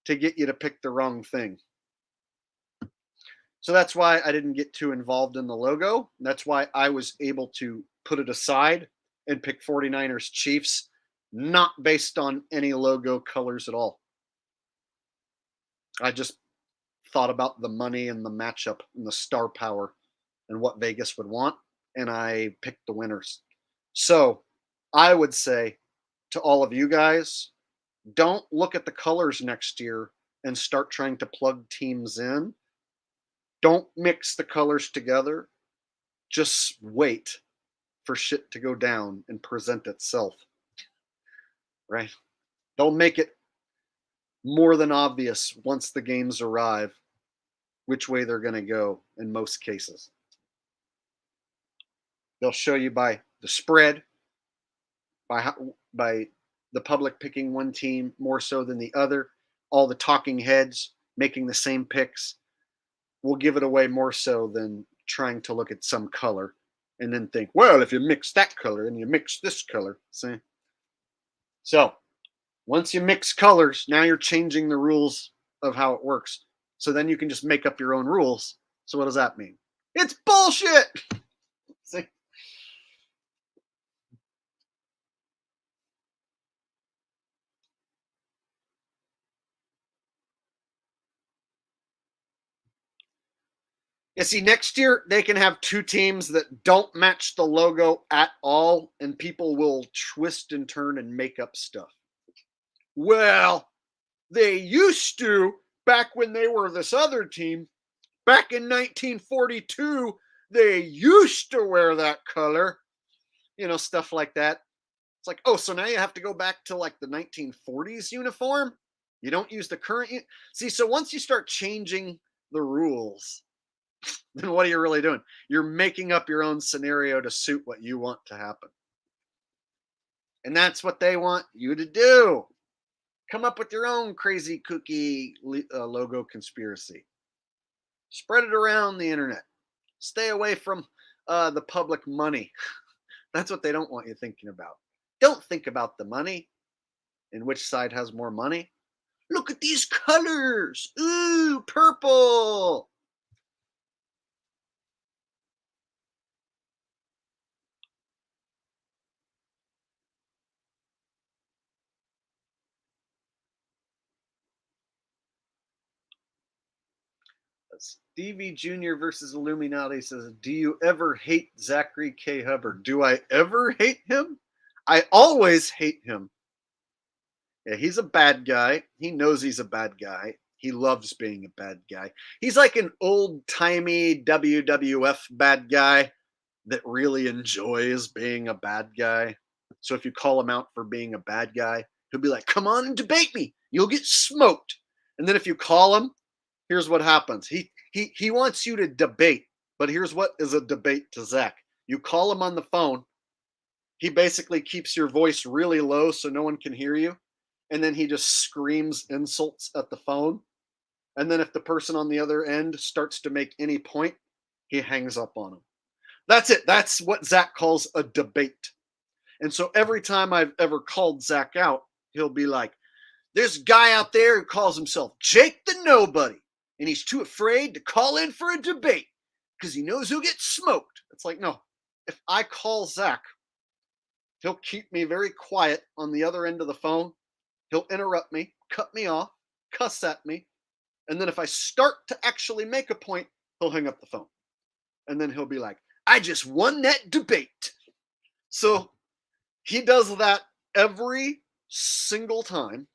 to get you to pick the wrong thing? So that's why I didn't get too involved in the logo. That's why I was able to put it aside and pick 49ers Chiefs, not based on any logo colors at all. I just thought about the money and the matchup and the star power and what Vegas would want, and I picked the winners. So I would say to all of you guys, don't look at the colors next year and start trying to plug teams in. Don't mix the colors together. Just wait for shit to go down and present itself, right? Don't make it more than obvious once the games arrive which way they're going to go in most cases. They'll show you by the spread, by the public picking one team more so than the other, all the talking heads making the same picks. Will give it away more so than trying to look at some color and then think, well, if you mix that color and you mix this color, see? So once you mix colors, now you're changing the rules of how it works. So then you can just make up your own rules. So what does that mean? It's bullshit. See? You see, next year they can have two teams that don't match the logo at all, and people will twist and turn and make up stuff. Well, they used to back when they were this other team. Back in 1942, they used to wear that color. Stuff like that. It's like, oh, so now you have to go back to like the 1940s uniform? You don't use the current. See, so once you start changing the rules, then what are you really doing? You're making up your own scenario to suit what you want to happen. And that's what they want you to do. Come up with your own crazy kooky logo conspiracy. Spread it around the internet. Stay away from the public money. That's what they don't want you thinking about. Don't think about the money and which side has more money. Look at these colors. Ooh, purple. Stevie Jr. versus Illuminati says, do you ever hate Zachary K. Hubbard? Do I ever hate him? I always hate him. Yeah, he's a bad guy. He knows he's a bad guy. He loves being a bad guy. He's like an old timey WWF bad guy that really enjoys being a bad guy. So if you call him out for being a bad guy, he'll be like, come on and debate me. You'll get smoked. And then if you call him, here's what happens. He wants you to debate, but here's what is a debate to Zach. You call him on the phone. He basically keeps your voice really low so no one can hear you. And then he just screams insults at the phone. And then if the person on the other end starts to make any point, he hangs up on him. That's it. That's what Zach calls a debate. And so every time I've ever called Zach out, he'll be like, there's a guy out there who calls himself Jake the Nobody, and he's too afraid to call in for a debate because he knows he'll get smoked. It's like, no, if I call Zach, he'll keep me very quiet on the other end of the phone, He'll interrupt me, cut me off, cuss at me, and then if I start to actually make a point, he'll hang up the phone. And then he'll be like, I just won that debate. So he does that every single time.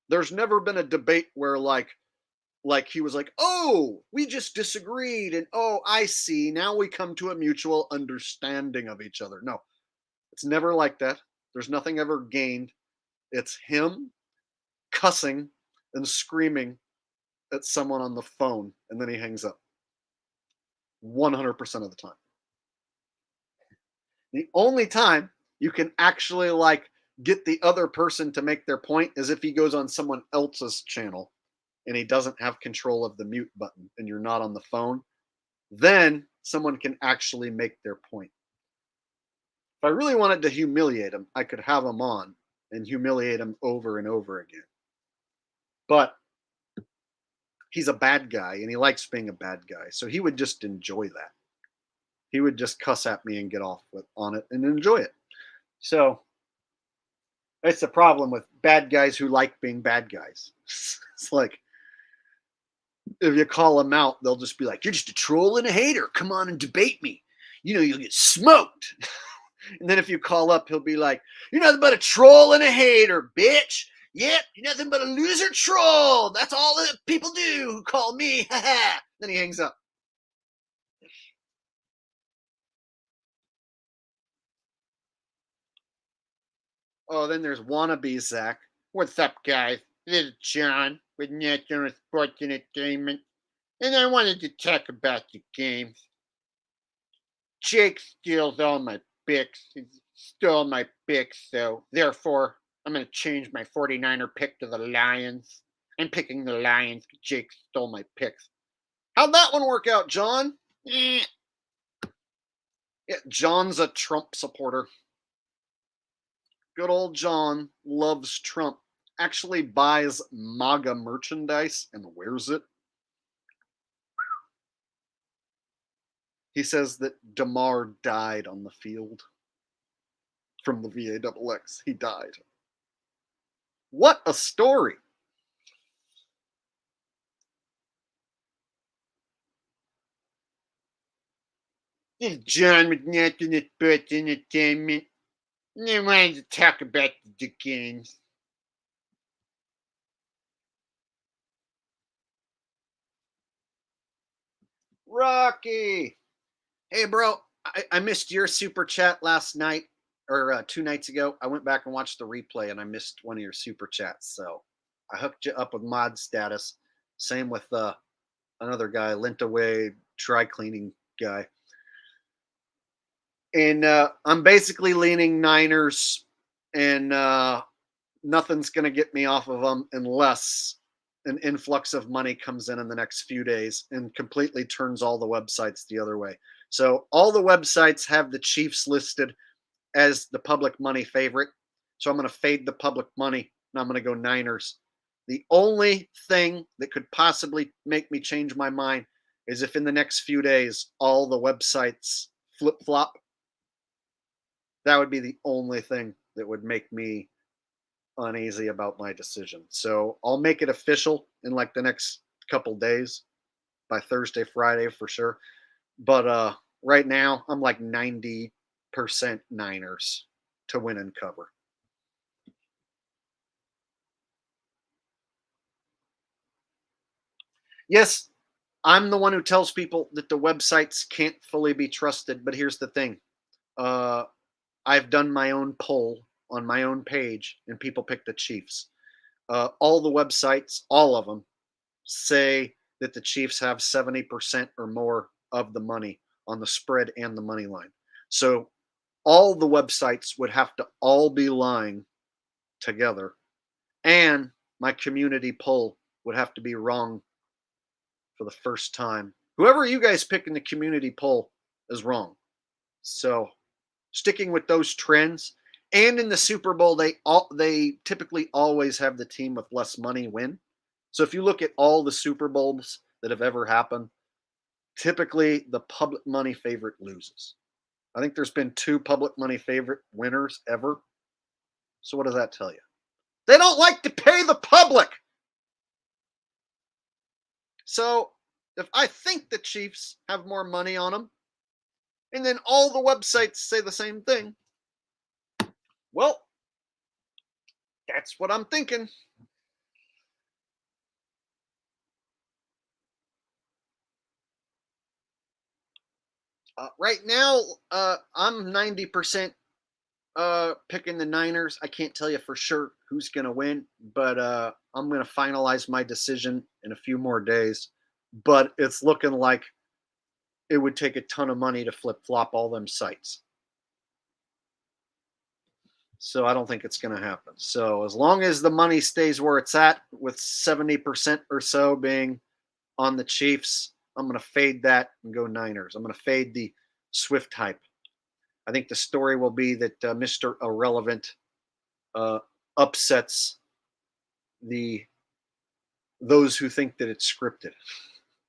There's never been a debate where like he was like, oh, we just disagreed, and oh, I see, now we come to a mutual understanding of each other. No, it's never like that. There's nothing ever gained. It's him cussing and screaming at someone on the phone, and then he hangs up 100% of the time. The only time you can actually like get the other person to make their point is if he goes on someone else's channel and he doesn't have control of the mute button and you're not on the phone. Then someone can actually make their point. If I really wanted to humiliate him, I could have him on and humiliate him over and over again. But he's a bad guy and he likes being a bad guy. So he would just enjoy that. He would just cuss at me and get off on it and enjoy it. So that's the problem with bad guys who like being bad guys. It's like if you call them out, they'll just be like, you're just a troll and a hater. Come on and debate me. You know, you'll get smoked. And then if you call up, he'll be like, you're nothing but a troll and a hater, bitch. Yep, you're nothing but a loser troll. That's all that people do who call me. Then he hangs up. Oh, then there's wannabe Zach. What's up, guys? This is John with National Sports Entertainment, and I wanted to talk about the games. Jake steals all my picks. He stole my picks, so therefore I'm going to change my 49er pick to the Lions. I'm picking the Lions. Jake stole my picks. How'd that one work out, John? Yeah, John's a Trump supporter. Good old John loves Trump. Actually buys MAGA merchandise and wears it. He says that DeMar died on the field from the VAXX. He died. What a story. This is John with National Sports Entertainment. And I wanted to talk about the games. Rocky. Hey, bro. I missed your super chat last night or 2 nights ago. I went back and watched the replay and I missed one of your super chats. So I hooked you up with mod status. Same with another guy, Lintaway dry cleaning guy. And I'm basically leaning Niners, and nothing's going to get me off of them unless an influx of money comes in the next few days and completely turns all the websites the other way. So all the websites have the Chiefs listed as the public money favorite. So I'm going to fade the public money and I'm going to go Niners. The only thing that could possibly make me change my mind is if in the next few days all the websites flip flop. That would be the only thing that would make me uneasy about my decision. So I'll make it official in like the next couple days, by Thursday, Friday for sure. But right now I'm like 90% Niners to win and cover. Yes, I'm the one who tells people that the websites can't fully be trusted, but here's the thing. I've done my own poll on my own page, and people pick the Chiefs. All the websites, all of them, say that the Chiefs have 70% or more of the money on the spread and the money line. So all the websites would have to all be lying together, and my community poll would have to be wrong for the first time. Whoever you guys pick in the community poll is wrong. So sticking with those trends, and in the Super Bowl, they typically always have the team with less money win. So if you look at all the Super Bowls that have ever happened, typically the public money favorite loses. I think there's been 2 public money favorite winners ever. So what does that tell you? They don't like to pay the public. So if I think the Chiefs have more money on them, and then all the websites say the same thing, well, that's what I'm thinking. Right now, I'm 90% picking the Niners. I can't tell you for sure who's going to win, but I'm going to finalize my decision in a few more days. But it's looking like it would take a ton of money to flip flop all them sites. So I don't think it's going to happen. So as long as the money stays where it's at, with 70% or so being on the Chiefs, I'm going to fade that and go Niners. I'm going to fade the Swift hype. I think the story will be that Mr. Irrelevant uh, upsets the those who think that it's scripted.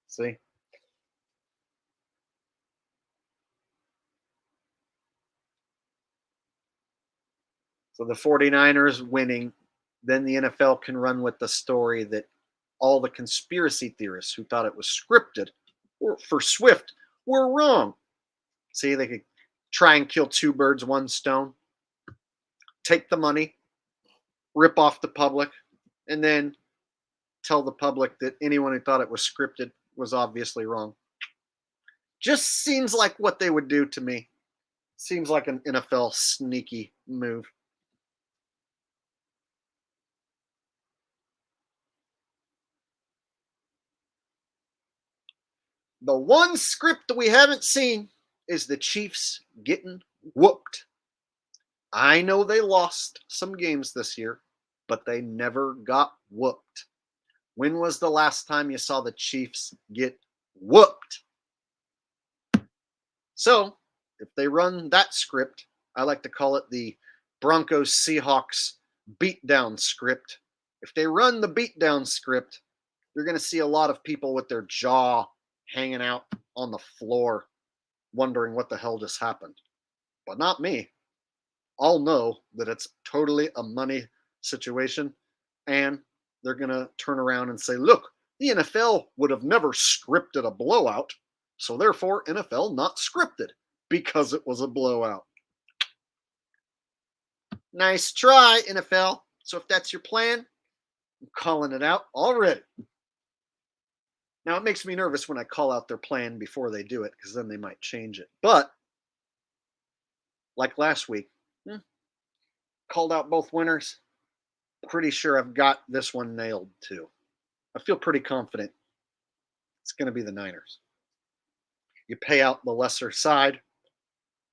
See? So the 49ers winning, then the NFL can run with the story that all the conspiracy theorists who thought it was scripted for Swift were wrong. See, they could try and kill two birds, one stone, take the money, rip off the public, and then tell the public that anyone who thought it was scripted was obviously wrong. Just seems like what they would do to me. Seems like an NFL sneaky move. The one script that we haven't seen is the Chiefs getting whooped. I know they lost some games this year, but they never got whooped. When was the last time you saw the Chiefs get whooped? So, if they run that script, I like to call it the Broncos Seahawks beatdown script. If they run the beatdown script, you're going to see a lot of people with their jaw hanging out on the floor, wondering what the hell just happened. But not me. I'll know that it's totally a money situation, and they're going to turn around and say, look, the NFL would have never scripted a blowout, so therefore NFL not scripted because it was a blowout. Nice try, NFL. So if that's your plan, I'm calling it out already. Now it makes me nervous when I call out their plan before they do it, because then they might change it. But like last week, called out both winners. Pretty sure I've got this one nailed too. I feel pretty confident it's going to be the Niners. You pay out the lesser side,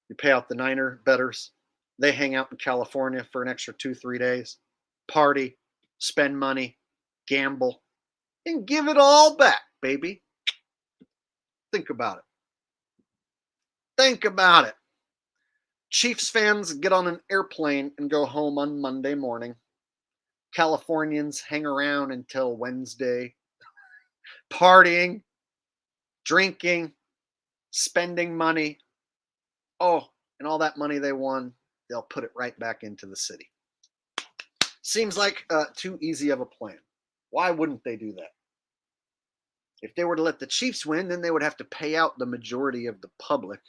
you pay out the Niner betters. They hang out in California for an extra 2-3 days, party, spend money, gamble, and give it all back, baby. Think about it. Think about it. Chiefs fans get on an airplane and go home on Monday morning. Californians hang around until Wednesday, partying, drinking, spending money. Oh, and all that money they won, they'll put it right back into the city. Seems like too easy of a plan. Why wouldn't they do that? If they were to let the Chiefs win, then they would have to pay out the majority of the public.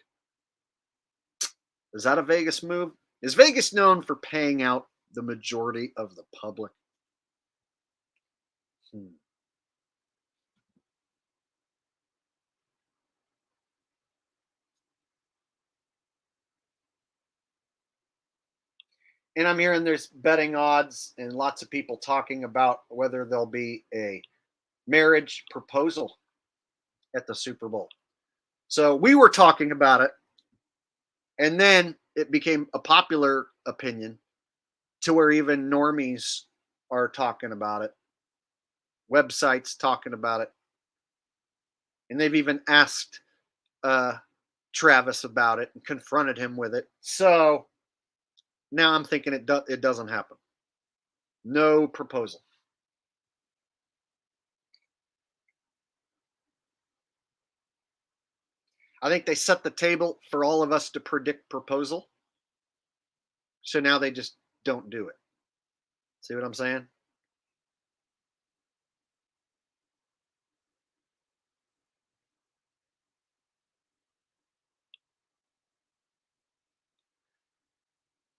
Is that a Vegas move? Is Vegas known for paying out the majority of the public? And I'm hearing there's betting odds and lots of people talking about whether there'll be a marriage proposal at the Super Bowl. So we were talking about it, and then it became a popular opinion to where even normies are talking about it, websites talking about it, and they've even asked Travis about it and confronted him with it. So now I'm thinking it doesn't happen. No proposal. I think they set the table for all of us to predict proposal. So now they just don't do it. See what I'm saying?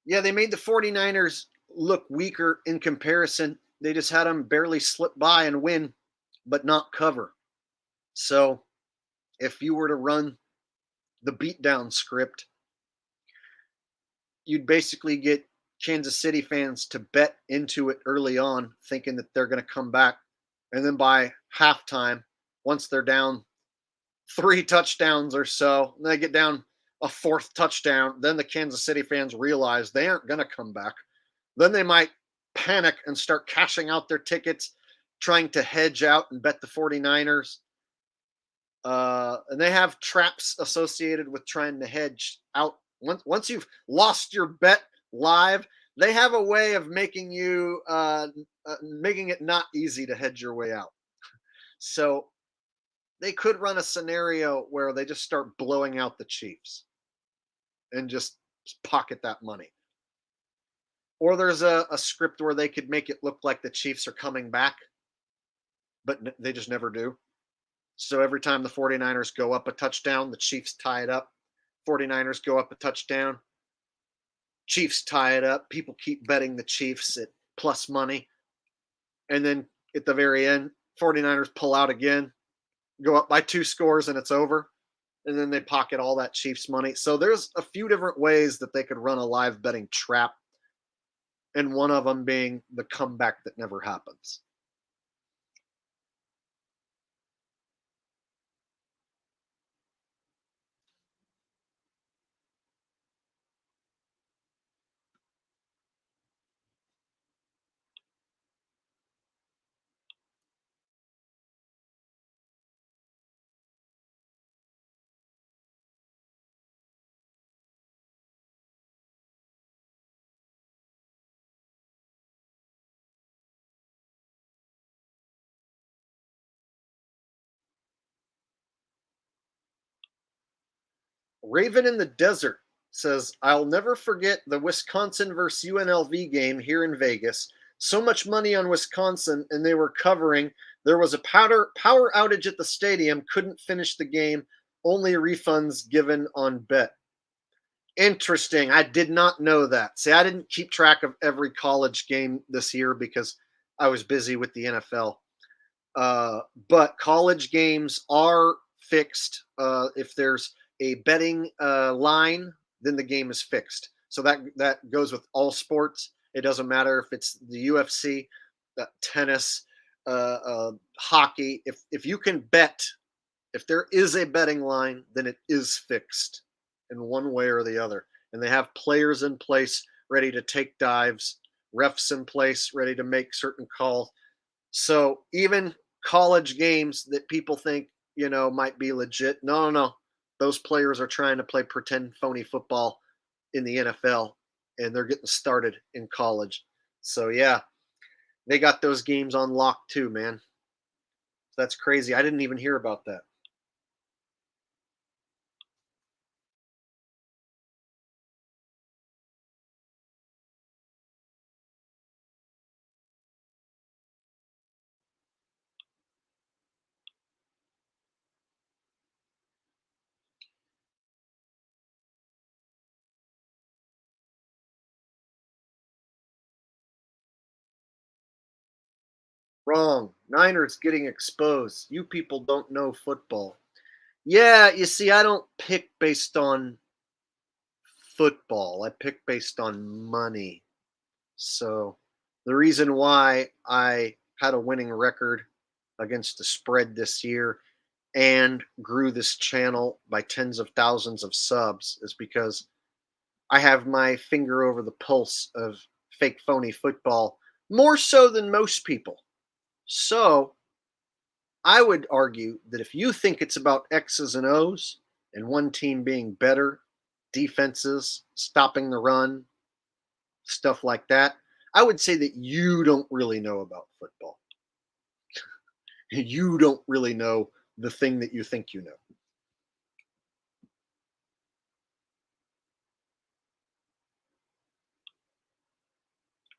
Yeah, they made the 49ers look weaker in comparison. They just had them barely slip by and win, but not cover. So if you were to run the beatdown script, you'd basically get Kansas City fans to bet into it early on, thinking that they're going to come back. And then by halftime, once they're down three touchdowns or so, they get down a fourth touchdown, then the Kansas City fans realize they aren't going to come back. Then they might panic and start cashing out their tickets, trying to hedge out and bet the 49ers. And they have traps associated with trying to hedge out. Once you've lost your bet live, they have a way of making you making it not easy to hedge your way out. So they could run a scenario where they just start blowing out the Chiefs and just pocket that money. Or there's a script where they could make it look like the Chiefs are coming back, but they just never do. So every time the 49ers go up a touchdown, the Chiefs tie it up. 49ers go up a touchdown, Chiefs tie it up. People keep betting the Chiefs at plus money. And then at the very end, 49ers pull out again, go up by 2 scores, and it's over. And then they pocket all that Chiefs money. So there's a few different ways that they could run a live betting trap, and one of them being the comeback that never happens. Raven in the Desert says, I'll never forget the Wisconsin versus UNLV game here in Vegas. So much money on Wisconsin, and they were covering. There was a power outage at the stadium, couldn't finish the game, only refunds given on bet. Interesting. I did not know that. See, I didn't keep track of every college game this year because I was busy with the NFL. But college games are fixed. If there's a betting line, then the game is fixed. So that goes with all sports. It doesn't matter if it's the UFC, tennis, hockey. If you can bet, if there is a betting line, then it is fixed in one way or the other. And they have players in place ready to take dives, refs in place ready to make certain calls. So even college games that people think, might be legit, no, no, no. Those players are trying to play pretend phony football in the NFL, and they're getting started in college. So yeah, they got those games on lock too, man. That's crazy. I didn't even hear about that. Wrong. Niners getting exposed. You people don't know football. Yeah, you see, I don't pick based on football. I pick based on money. So the reason why I had a winning record against the spread this year and grew this channel by tens of thousands of subs is because I have my finger over the pulse of fake phony football more so than most people. So I would argue that if you think it's about X's and O's and one team being better, defenses, stopping the run, stuff like that, I would say that you don't really know about football. You don't really know the thing that you think you know.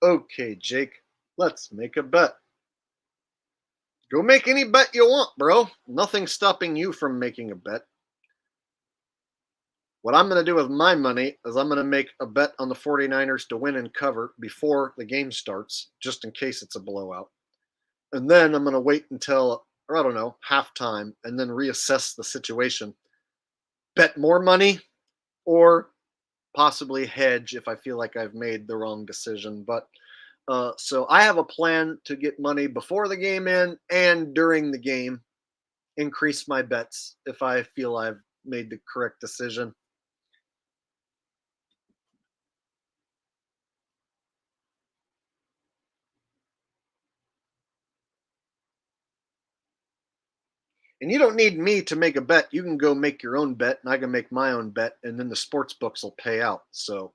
Okay, Jake. Let's make a bet. Go make any bet you want, bro. Nothing's stopping you from making a bet. What I'm going to do with my money is I'm going to make a bet on the 49ers to win and cover before the game starts, just in case it's a blowout. And then I'm going to wait until, or I don't know, halftime and then reassess the situation. Bet more money or possibly hedge if I feel like I've made the wrong decision. But so I have a plan to get money before the game in and during the game, increase my bets if I feel I've made the correct decision. And you don't need me to make a bet. You can go make your own bet, and I can make my own bet, and then the sports books will pay out. So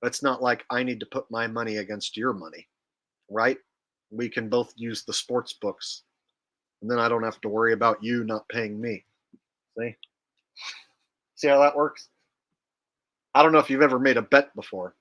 it's not like I need to put my money against your money, right? We can both use the sports books, and then I don't have to worry about you not paying me. See? See how that works? I don't know if you've ever made a bet before.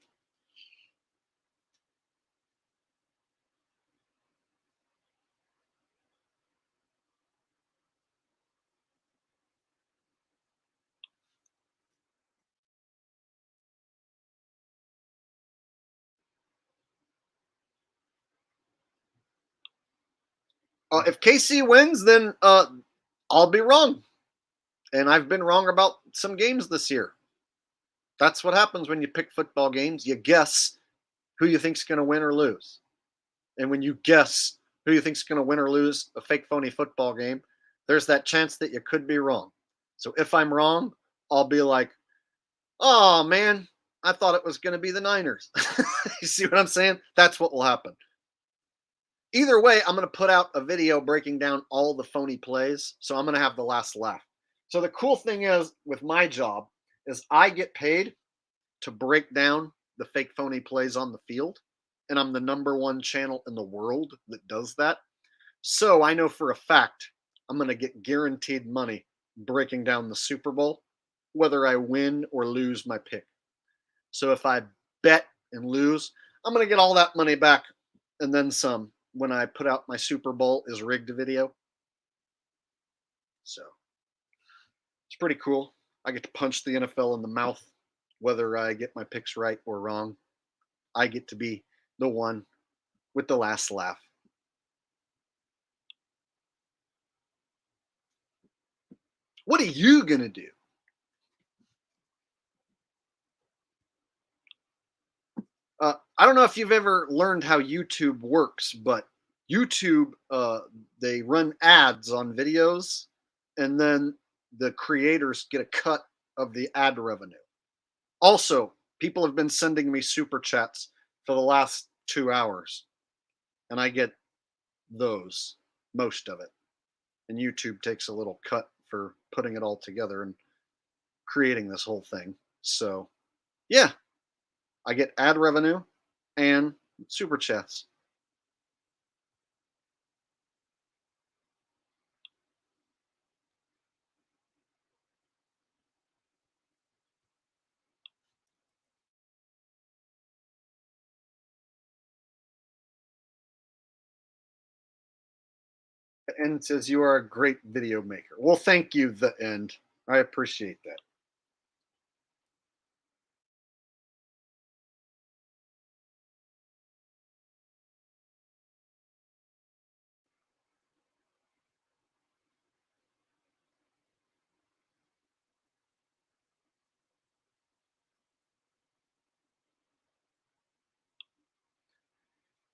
If KC wins, then I'll be wrong. And I've been wrong about some games this year. That's what happens when you pick football games. You guess who you think's going to win or lose. And when you guess who you think's going to win or lose a fake phony football game, there's that chance that you could be wrong. So if I'm wrong, I'll be like, "Oh man, I thought it was going to be the Niners." You see what I'm saying? That's what will happen. Either way, I'm going to put out a video breaking down all the phony plays. So I'm going to have the last laugh. So the cool thing is with my job is I get paid to break down the fake phony plays on the field. And I'm the number one channel in the world that does that. So I know for a fact I'm going to get guaranteed money breaking down the Super Bowl, whether I win or lose my pick. So if I bet and lose, I'm going to get all that money back and then some when I put out my Super Bowl is rigged video. So it's pretty cool. I get to punch the NFL in the mouth, whether I get my picks right or wrong. I get to be the one with the last laugh. What are you going to do? I don't know if you've ever learned how YouTube works, but YouTube, they run ads on videos and then the creators get a cut of the ad revenue. Also, people have been sending me super chats for the last 2 hours, and I get those, most of it. And YouTube takes a little cut for putting it all together and creating this whole thing. So, yeah, I get ad revenue and super chats. And says you are a great video maker. Well, thank you, the end. I appreciate that.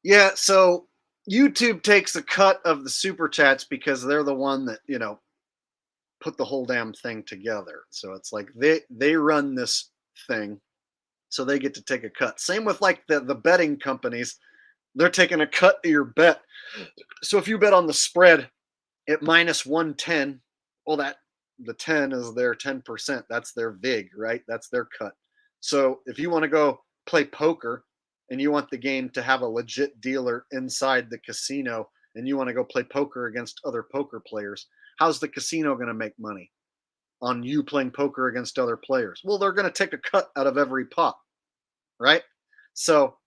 Yeah, so YouTube takes a cut of the super chats because they're the one that, put the whole damn thing together. So it's like they run this thing, so they get to take a cut. Same with like the betting companies, they're taking a cut of your bet. So if you bet on the spread at minus 110, well that the 10 is their 10%. That's their vig, right? That's their cut. So if you want to go play poker and you want the game to have a legit dealer inside the casino and you want to go play poker against other poker players, how's the casino going to make money on you playing poker against other players? Well, they're going to take a cut out of every pot, right? So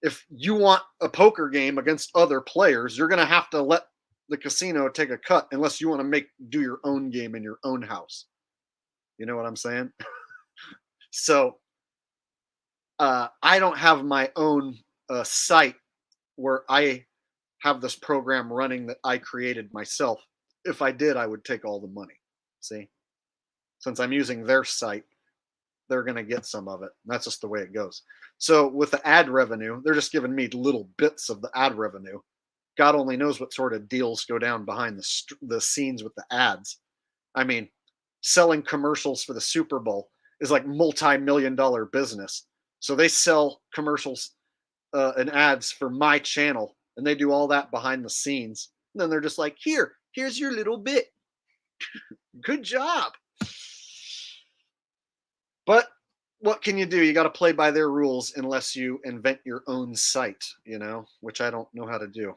If you want a poker game against other players, you're going to have to let the casino take a cut unless you want to make do your own game in your own house. You know what I'm saying? So I don't have my own site where I have this program running that I created myself. If I did, I would take all the money. See, since I'm using their site, they're going to get some of it. That's just the way it goes. So with the ad revenue, they're just giving me little bits of the ad revenue. God only knows what sort of deals go down behind the scenes with the ads. I mean, selling commercials for the Super Bowl is like multi-million-dollar business. So they sell commercials and ads for my channel, and they do all that behind the scenes. And then they're just like, here's your little bit. Good job. But what can you do? You got to play by their rules unless you invent your own site, which I don't know how to do.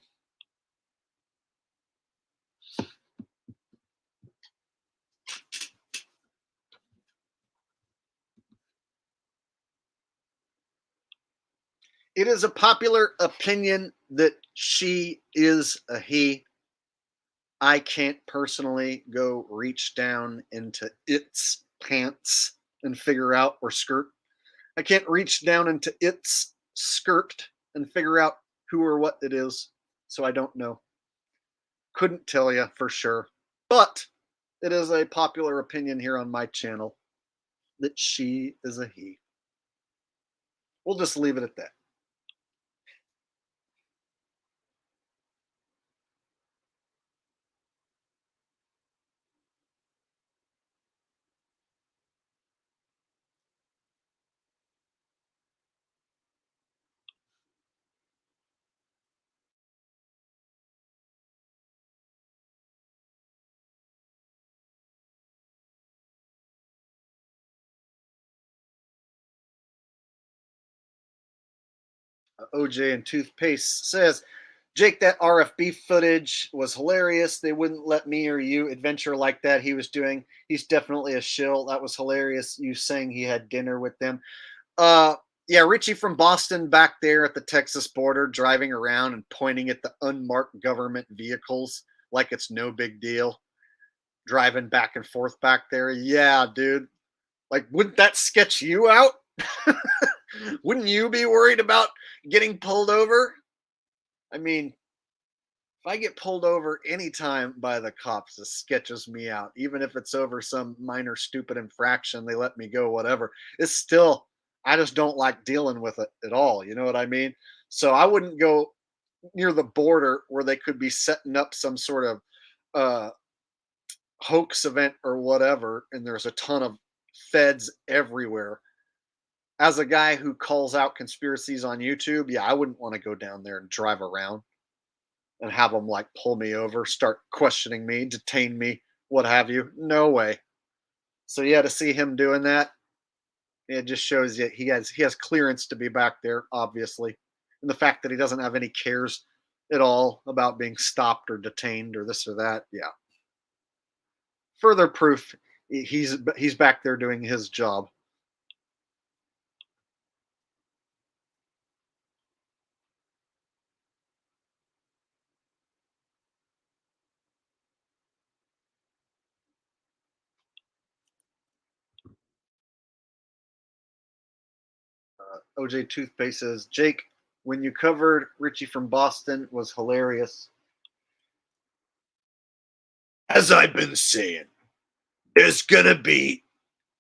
It is a popular opinion that she is a he. I can't personally go reach down into its pants and figure out, or skirt. I can't reach down into its skirt and figure out who or what it is. So I don't know. Couldn't tell you for sure. But it is a popular opinion here on my channel that she is a he. We'll just leave it at that. OJ and Toothpaste says, Jake, that RFB footage was hilarious. They wouldn't let me or you adventure like that he was doing. He's definitely a shill. That was hilarious. You saying he had dinner with them. Uh, yeah, Richie from Boston back there at the Texas border, driving around and pointing at the unmarked government vehicles like it's no big deal. Driving back and forth back there. Yeah, dude. Like, wouldn't that sketch you out? Wouldn't you be worried about getting pulled over? I mean, if I get pulled over anytime by the cops, it sketches me out. Even if it's over some minor stupid infraction, they let me go, whatever. It's still, I just don't like dealing with it at all. You know what I mean? So I wouldn't go near the border where they could be setting up some sort of uh, hoax event or whatever, and there's a ton of feds everywhere. As a guy who calls out conspiracies on YouTube, yeah, I wouldn't want to go down there and drive around and have them like pull me over, start questioning me, detain me, what have you. No way. So yeah, to see him doing that, it just shows you he has clearance to be back there, obviously. And the fact that he doesn't have any cares at all about being stopped or detained or this or that, yeah. Further proof he's back there doing his job. OJ Toothpaste says, Jake, when you covered Richie from Boston was hilarious. As I've been saying, there's gonna be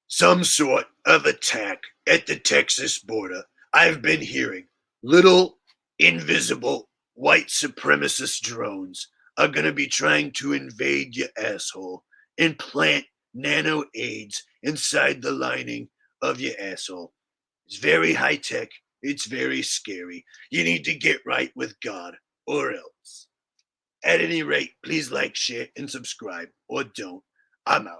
some sort of attack at the Texas border. I've been hearing little invisible white supremacist drones are gonna be trying to invade your asshole and plant nano aids inside the lining of your asshole. It's very high tech. It's very scary. You need to get right with God or else. At any rate, please like, share, and subscribe, or don't. I'm out.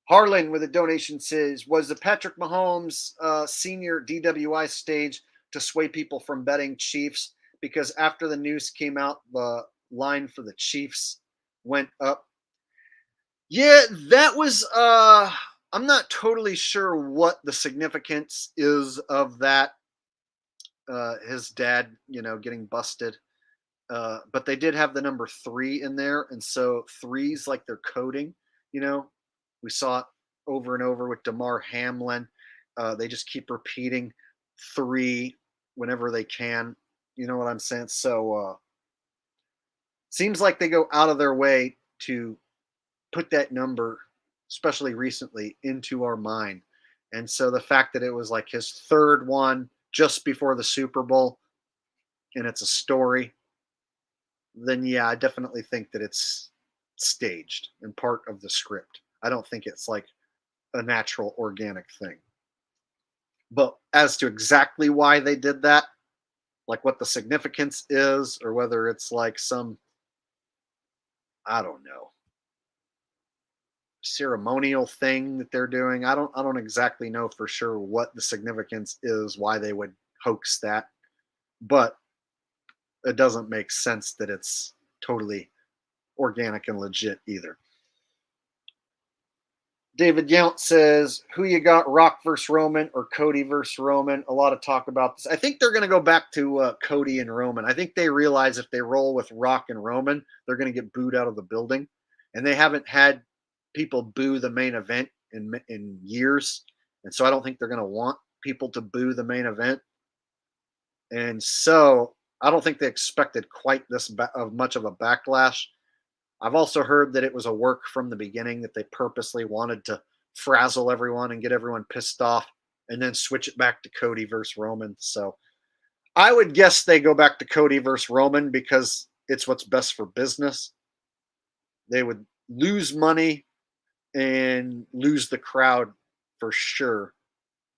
Harlan with a donation says, was the Patrick Mahomes senior DWI stage to sway people from betting Chiefs? Because after the news came out, the line for the Chiefs went up. Yeah, that was I'm not totally sure what the significance is of that. his dad, getting busted. But they did have the number three in there, and so three's like their coding. You know, we saw it over and over with Damar Hamlin. They just keep repeating three whenever they can. You know what I'm saying? So seems like they go out of their way to put that number, especially recently, into our mind. And so the fact that it was like his third one just before the Super Bowl, and it's a story, then yeah, I definitely think that it's staged and part of the script. I don't think it's like a natural, organic thing. But as to exactly why they did that, like what the significance is, or whether it's like some, I don't know, ceremonial thing that they're doing. I don't exactly know for sure what the significance is, why they would hoax that, but it doesn't make sense that it's totally organic and legit either. David Yount says, "Who you got, Rock versus Roman or Cody versus Roman?" A lot of talk about this. I think they're going to go back to Cody and Roman. I think they realize if they roll with Rock and Roman, they're going to get booed out of the building, and they haven't had people boo the main event in years, and so I don't think they're going to want people to boo the main event, and so I don't think they expected quite this of much of a backlash. I've also heard that it was a work from the beginning, that they purposely wanted to frazzle everyone and get everyone pissed off and then switch it back to Cody versus Roman. So I would guess they go back to Cody versus Roman because it's what's best for business. They would lose money and lose the crowd for sure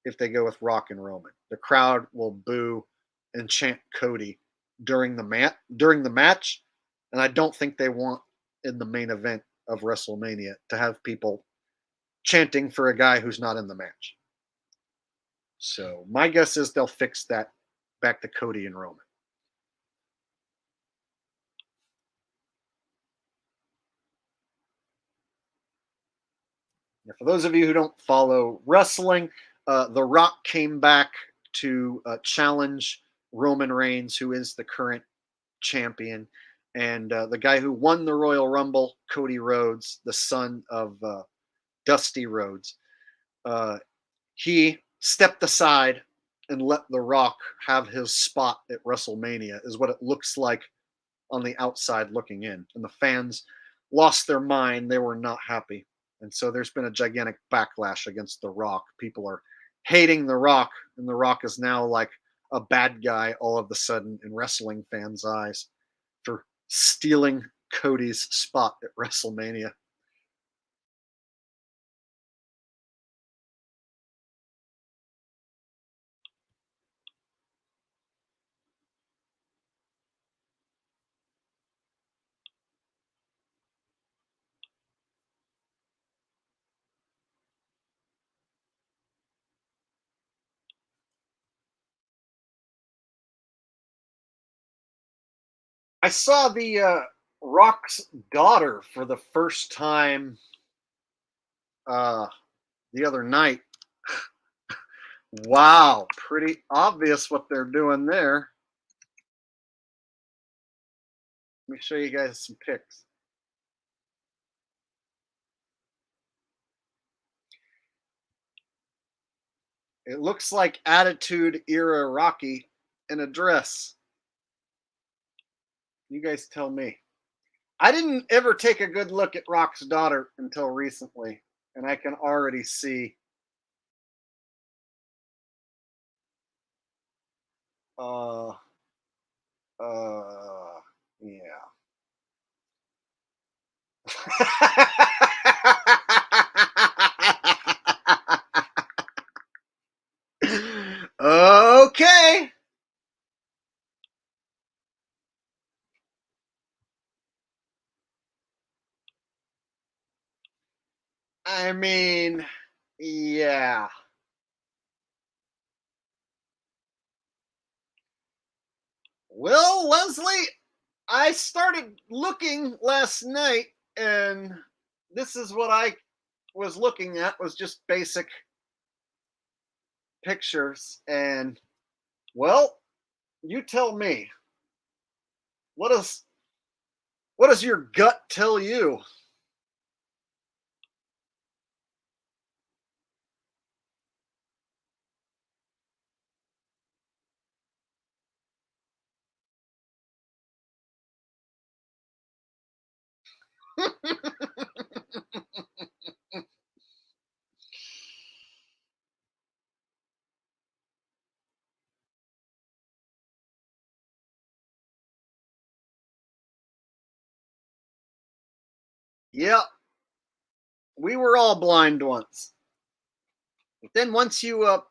if they go with Rock and Roman. The crowd will boo and chant Cody during the match, and I don't think they want in the main event of WrestleMania to have people chanting for a guy who's not in the match. So my guess is they'll fix that back to Cody and Roman. Now, for those of you who don't follow wrestling, The Rock came back to challenge Roman Reigns, who is the current champion, and the guy who won the Royal Rumble, Cody Rhodes, the son of Dusty Rhodes. Uh, he stepped aside and let The Rock have his spot at WrestleMania, is what it looks like on the outside looking in. And the fans lost their mind. They were not happy. And so there's been a gigantic backlash against The Rock. People are hating The Rock, and The Rock is now like a bad guy all of a sudden in wrestling fans' eyes for stealing Cody's spot at WrestleMania. I saw the Rock's daughter for the first time uh, the other night. Wow, pretty obvious what they're doing there. Let me show you guys some pics. It looks like Attitude Era Rocky in a dress. You guys tell me. I didn't ever take a good look at Rock's daughter until recently, and I can already see uh yeah. Okay. I mean, yeah. Well, Leslie, I started looking last night, and this is what I was looking at, was just basic pictures, and well, You tell me. What does what does your gut tell you? Yeah, we were all blind once. But then once you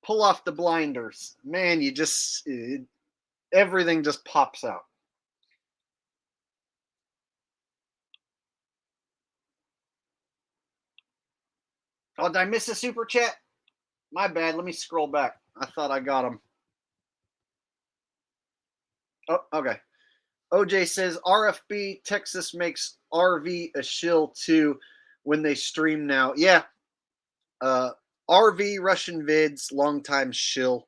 pull off the blinders, man, you just everything just pops out. Oh, did I miss a super chat? My bad. Let me scroll back. I thought I got them. Oh, okay. OJ says RFB Texas makes RV a shill too when they stream now. Yeah, uh, RV Russian vids, longtime shill.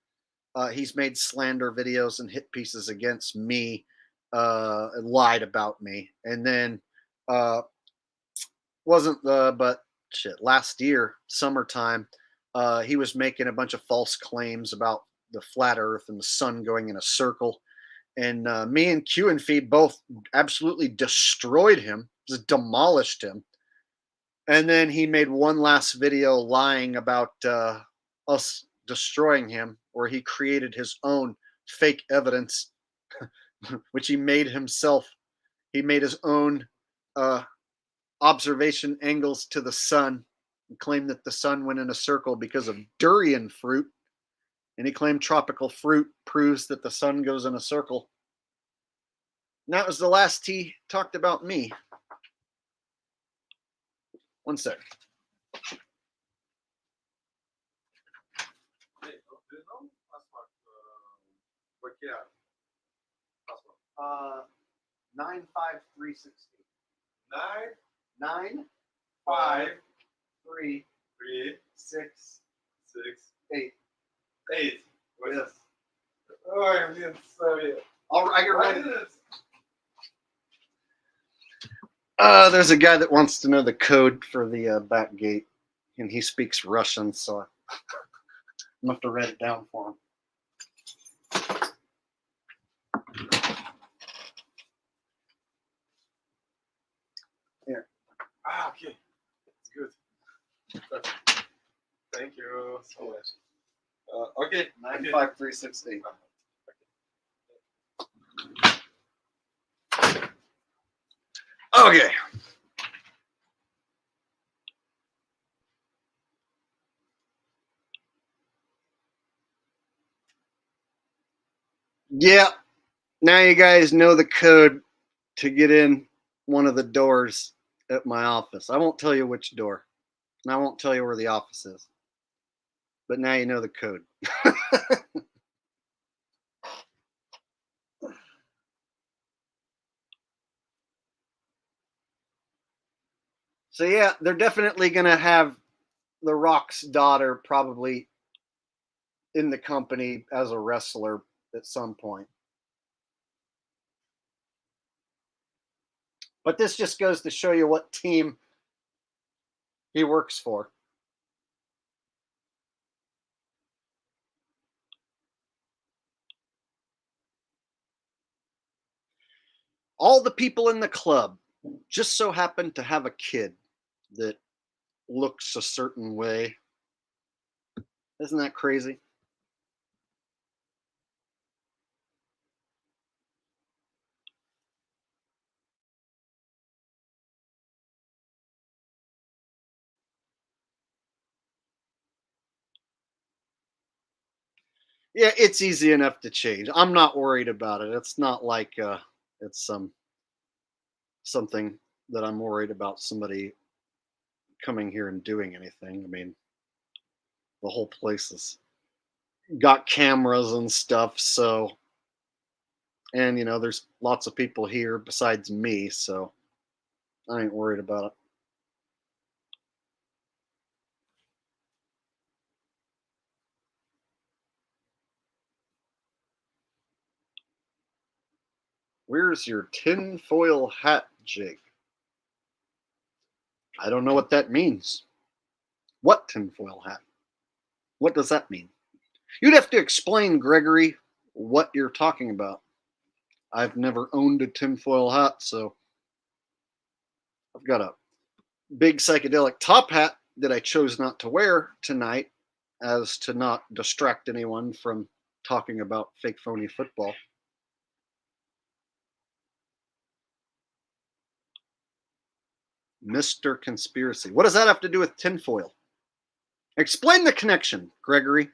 He's made slander videos and hit pieces against me, and lied about me, and then uh, wasn't the but shit last year summertime. He was making a bunch of false claims about the flat Earth and the sun going in a circle, and me and Q and Feed both absolutely destroyed him, just demolished him. And then he made one last video lying about us destroying him, where he created his own fake evidence, which he made himself. He made his own uh, observation angles to the sun and claimed that the sun went in a circle because of durian fruit. And he claimed tropical fruit proves that the sun goes in a circle. And that was the last he talked about me. One sec. Uh, 95360. Nine, 95368. 8. Yes. Ой, блин, sorry. All right, you're What ready. is it? There's a guy that wants to know the code for the back gate, and he speaks Russian, so I'm gonna have to write it down for him. Here, Okay. It's good. Perfect. Thank you so much. Okay. 95368. Okay. Yeah. Now you guys know the code to get in one of the doors at my office. I won't tell you which door, and I won't tell you where the office is. But now you know the code. So yeah, they're definitely gonna have The Rock's daughter probably in the company as a wrestler at some point. But this just goes to show you what team he works for. All the people in the club just so happen to have a kid that looks a certain way. Isn't that crazy? Yeah, it's easy enough to change. I'm not worried about it. It's not like it's something that I'm worried about somebody coming here and doing anything. I mean, the whole place has got cameras and stuff, so and there's lots of people here besides me, so I ain't worried about it. Where's your tinfoil hat, Jake? I don't know what that means. What tinfoil hat? What does that mean? You'd have to explain, Gregory, what you're talking about. I've never owned a tinfoil hat, so I've got a big psychedelic top hat that I chose not to wear tonight as to not distract anyone from talking about fake phony football. Mr. Conspiracy. What does that have to do with tinfoil? Explain the connection, Gregory.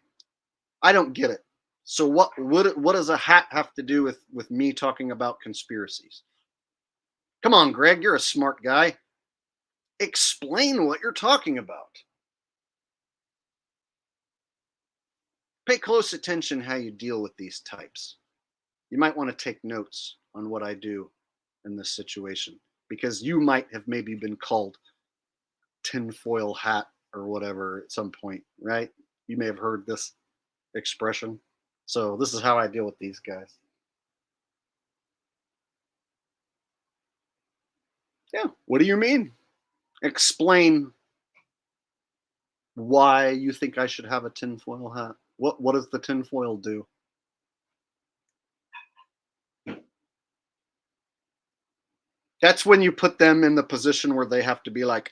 I don't get it. So what does a hat have to do with me talking about conspiracies? Come on, Greg, you're a smart guy. Explain what you're talking about. Pay close attention how you deal with these types. You might want to take notes on what I do in this situation because you might have maybe been called tinfoil hat or whatever at some point, right? You may have heard this expression. So this is how I deal with these guys. Yeah. What do you mean? Explain why you think I should have a tinfoil hat. What does the tinfoil do? That's when you put them in the position where they have to be like,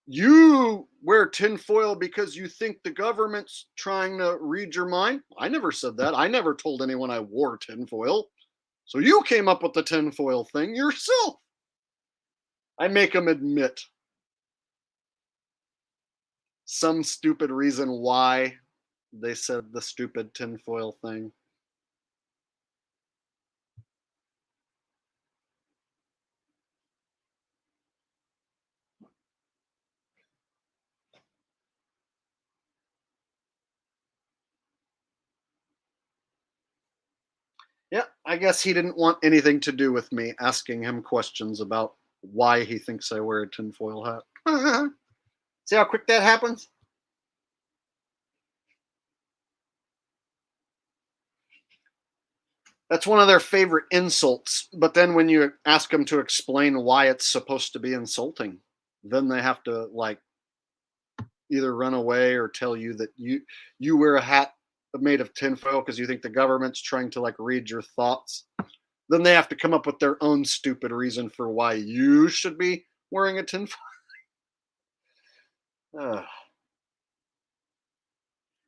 you wear tinfoil because you think the government's trying to read your mind. I never said that. I never told anyone I wore tinfoil. So you came up with the tinfoil thing yourself. I make them admit some stupid reason why they said the stupid tinfoil thing. Yeah, I guess he didn't want anything to do with me asking him questions about why he thinks I wear a tinfoil hat. See how quick that happens? That's one of their favorite insults. But then when you ask them to explain why it's supposed to be insulting, then they have to like either run away or tell you that you wear a hat made of tinfoil because you think the government's trying to like read your thoughts. Then they have to come up with their own stupid reason for why you should be wearing a tinfoil.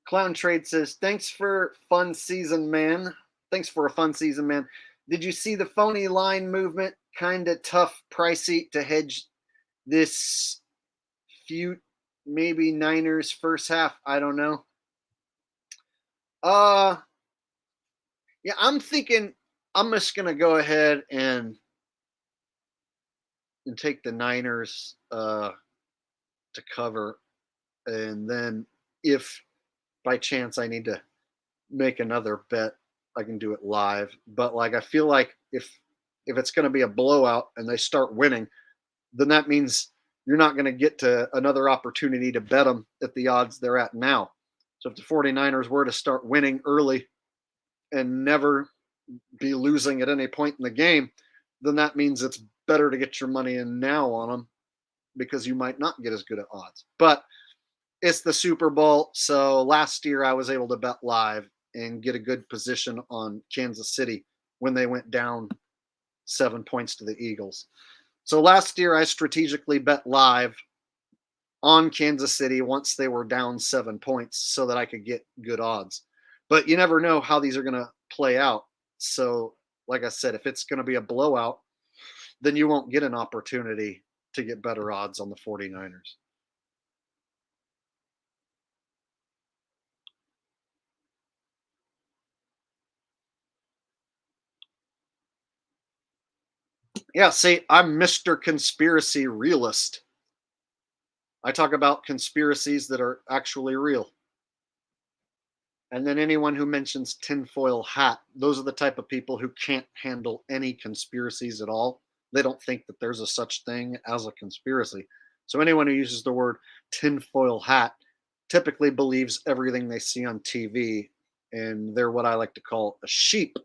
Clown Trade says, "Thanks for fun season, man. Thanks for a fun season, man. Did you see the phony line movement? Kind of tough, pricey to hedge this few, maybe Niners first half. I don't know. Uh, yeah, I'm thinking I'm just gonna go ahead and take the Niners to cover, and then if by chance I need to make another bet, I can do it live. But like I feel like if it's going to be a blowout and they start winning, then that means you're not going to get to another opportunity to bet them at the odds they're at now. So if the 49ers were to start winning early and never be losing at any point in the game, then that means it's better to get your money in now on them because you might not get as good at odds. But it's the Super Bowl. So last year I was able to bet live and get a good position on Kansas City when they went down 7 points to the Eagles. So last year I strategically bet live on Kansas City once they were down 7 points so that I could get good odds. But you never know how these are going to play out. So, like I said, if it's going to be a blowout, then you won't get an opportunity to get better odds on the 49ers. Yeah, see, I'm Mr. Conspiracy Realist. I talk about conspiracies that are actually real. And then anyone who mentions tinfoil hat, those are the type of people who can't handle any conspiracies at all. They don't think that there's a such thing as a conspiracy. So anyone who uses the word tinfoil hat typically believes everything they see on TV, and they're what I like to call a sheep.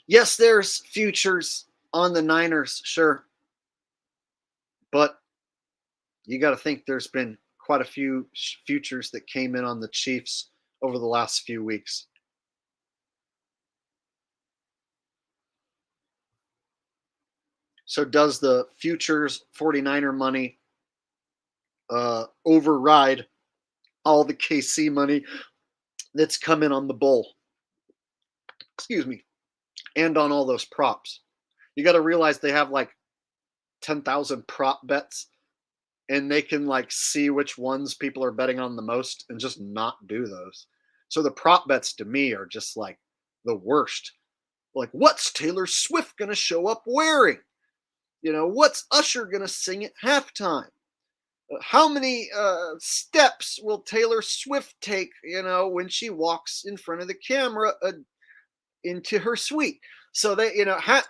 Yes, there's futures on the Niners, sure, but you got to think there's been quite a few futures that came in on the Chiefs over the last few weeks. So does the futures 49er money override all the KC money that's come in on the bowl? Excuse me. And on all those props. You got to realize they have like 10,000 prop bets and they can like see which ones people are betting on the most and just not do those. So the prop bets to me are just like the worst. Like, what's Taylor Swift going to show up wearing? What's Usher going to sing at halftime? How many steps will Taylor Swift take, when she walks in front of the camera into her suite? So that,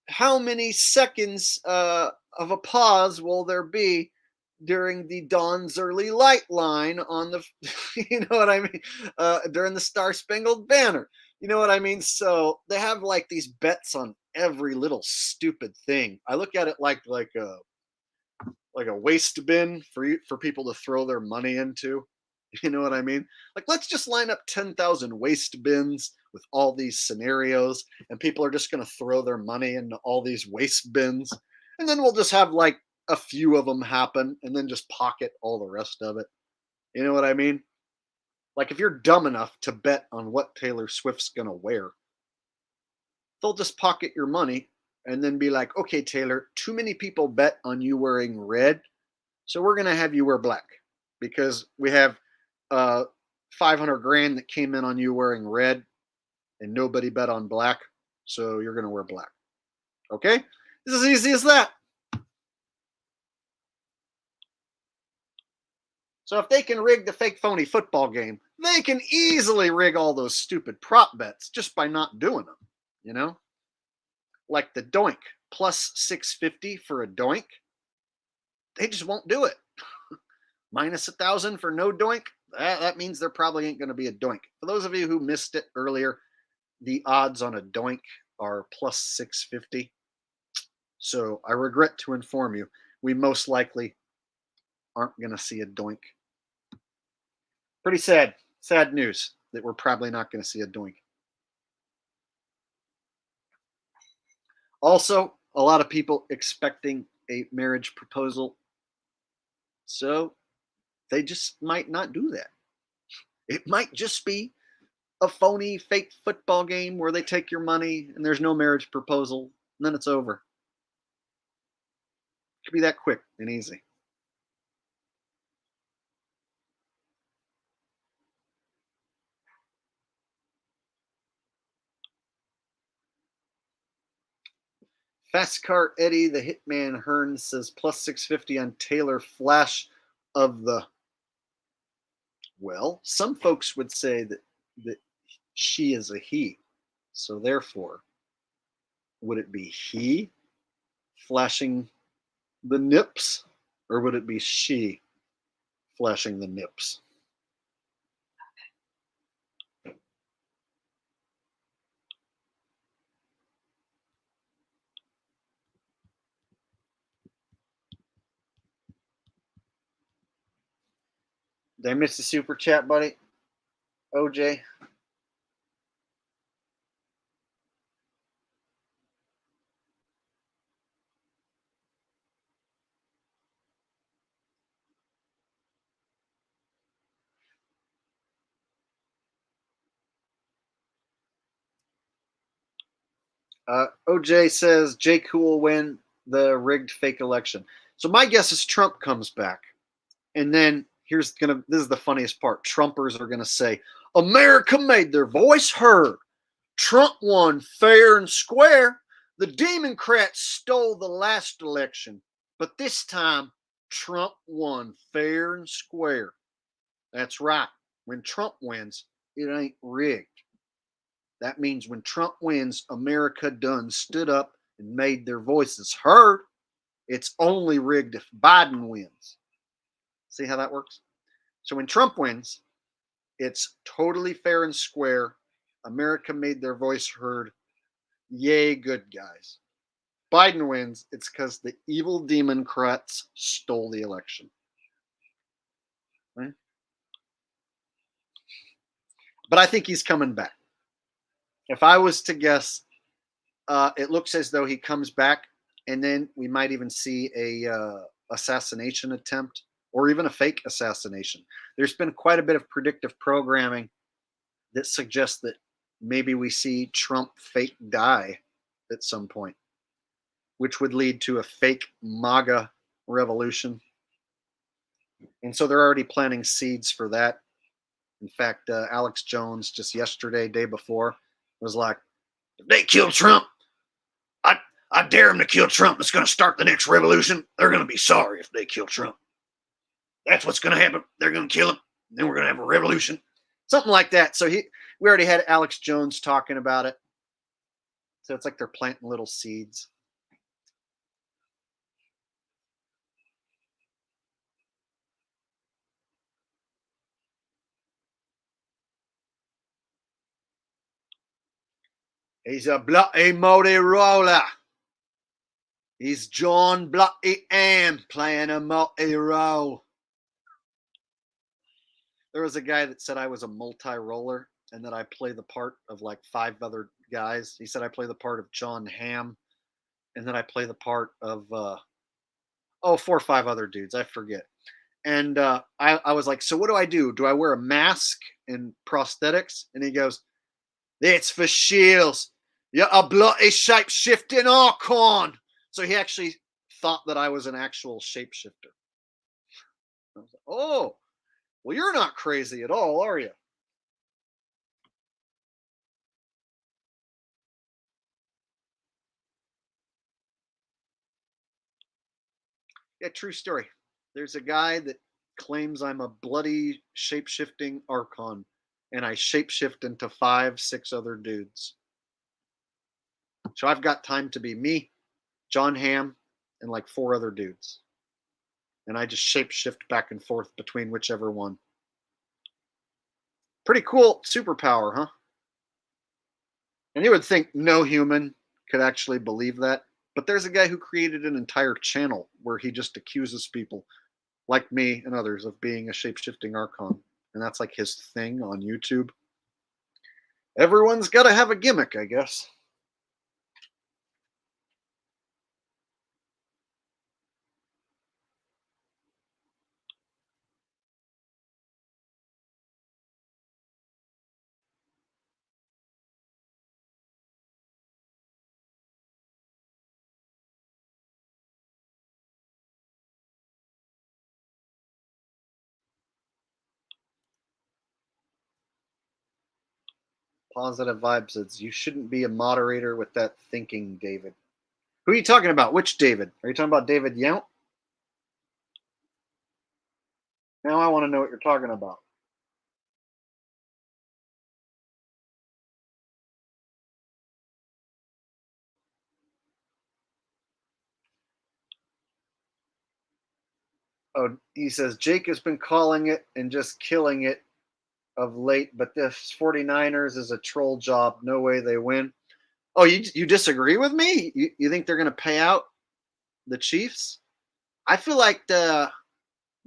how many seconds of a pause will there be during the Dawn's Early Light line on the, you know what I mean, during the Star Spangled Banner? You know what I mean? So they have like these bets on every little stupid thing. I look at it like a waste bin for people to throw their money into. You know what I mean? Like, let's just line up 10,000 waste bins with all these scenarios, and people are just going to throw their money into all these waste bins. And then we'll just have like a few of them happen and then just pocket all the rest of it. You know what I mean? Like, if you're dumb enough to bet on what Taylor Swift's going to wear, they'll just pocket your money and then be like, okay, Taylor, too many people bet on you wearing red. So we're going to have you wear black because we have 500 grand that came in on you wearing red and nobody bet on black. So you're going to wear black. Okay? This is as easy as that. So if they can rig the fake phony football game, they can easily rig all those stupid prop bets just by not doing them, you know? Like the doink, plus 650 for a doink. They just won't do it. Minus 1,000 for no doink. That means there probably ain't going to be a doink. For those of you who missed it earlier, the odds on a doink are plus 650. So I regret to inform you, we most likely aren't going to see a doink. Pretty sad news that we're probably not going to see a doink. Also, a lot of people expecting a marriage proposal. So they just might not do that. It might just be a phony fake football game where they take your money and there's no marriage proposal and then it's over. It could be that quick and easy. Fast Car Eddie, the Hitman Hearn says plus 650 on Taylor Flash of the. Well, some folks would say that she is a he. So therefore, would it be he flashing the nips or would it be she flashing the nips? Did I miss the super chat, buddy? OJ? OJ says Jake will win the rigged fake election. So my guess is Trump comes back. And then this is the funniest part. Trumpers are gonna say, America made their voice heard. Trump won fair and square. The Democrats stole the last election, but this time Trump won fair and square. That's right. When Trump wins, it ain't rigged. That means when Trump wins, America done stood up and made their voices heard. It's only rigged if Biden wins. See how that works? So when Trump wins, it's totally fair and square. America made their voice heard. Yay, good guys. Biden wins. It's because the evil Democrats stole the election. Right? But I think he's coming back. If I was to guess, it looks as though he comes back, and then we might even see a assassination attempt or even a fake assassination. There's been quite a bit of predictive programming that suggests that maybe we see Trump fake die at some point, which would lead to a fake MAGA revolution. And so they're already planting seeds for that. In fact, Alex Jones just yesterday, day before, was like, if they kill Trump, I, I dare them to kill Trump. It's going to start the next revolution. They're going to be sorry if they kill Trump. That's what's going to happen. They're going to kill him. Then we're going to have a revolution. Something like that. So we already had Alex Jones talking about it. So it's like they're planting little seeds. He's a bloody Motorola. He's John Bloody Am playing a multi role. There was a guy that said I was a multi-roller and that I play the part of like 5 other guys. He said I play the part of John Hamm and then I play the part of 4 or 5 other dudes. I forget. And I was like, so what do I do? Do I wear a mask and prosthetics? And he goes, it's for shields. You're a bloody shape shifting archon. So he actually thought that I was an actual shapeshifter. I was like, oh, well, you're not crazy at all, are you? Yeah, true story. There's a guy that claims I'm a bloody shape shifting archon, and I shapeshift into 5, 6 other dudes. So I've got time to be me, John Hamm, and like 4 other dudes. And I just shapeshift back and forth between whichever one. Pretty cool superpower, huh? And you would think no human could actually believe that. But there's a guy who created an entire channel where he just accuses people like me and others of being a shapeshifting archon. And that's like his thing on YouTube. Everyone's got to have a gimmick, I guess. Positive vibes says you shouldn't be a moderator with that thinking, David. Who are you talking about? Which David? Are you talking about David Yount? Now I want to know what you're talking about. Oh, he says Jake has been calling it and just killing it of late, but this 49ers is a troll job. No way they win. Oh, you disagree with me? You think they're going to pay out the Chiefs? I feel like the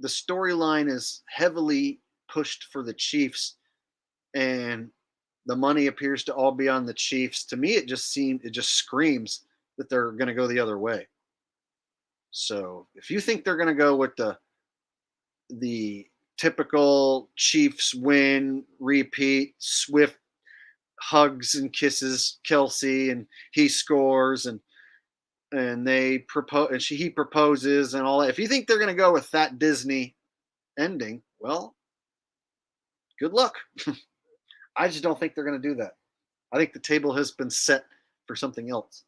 storyline is heavily pushed for the Chiefs, and the money appears to all be on the Chiefs. To me, it just screams that they're going to go the other way. So if you think they're going to go with the typical Chiefs win, repeat, swift hugs and kisses Kelsey, and he scores, and they propose, and he proposes, and all that. If you think they're going to go with that Disney ending, well, good luck. I just don't think they're going to do that. I think the table has been set for something else.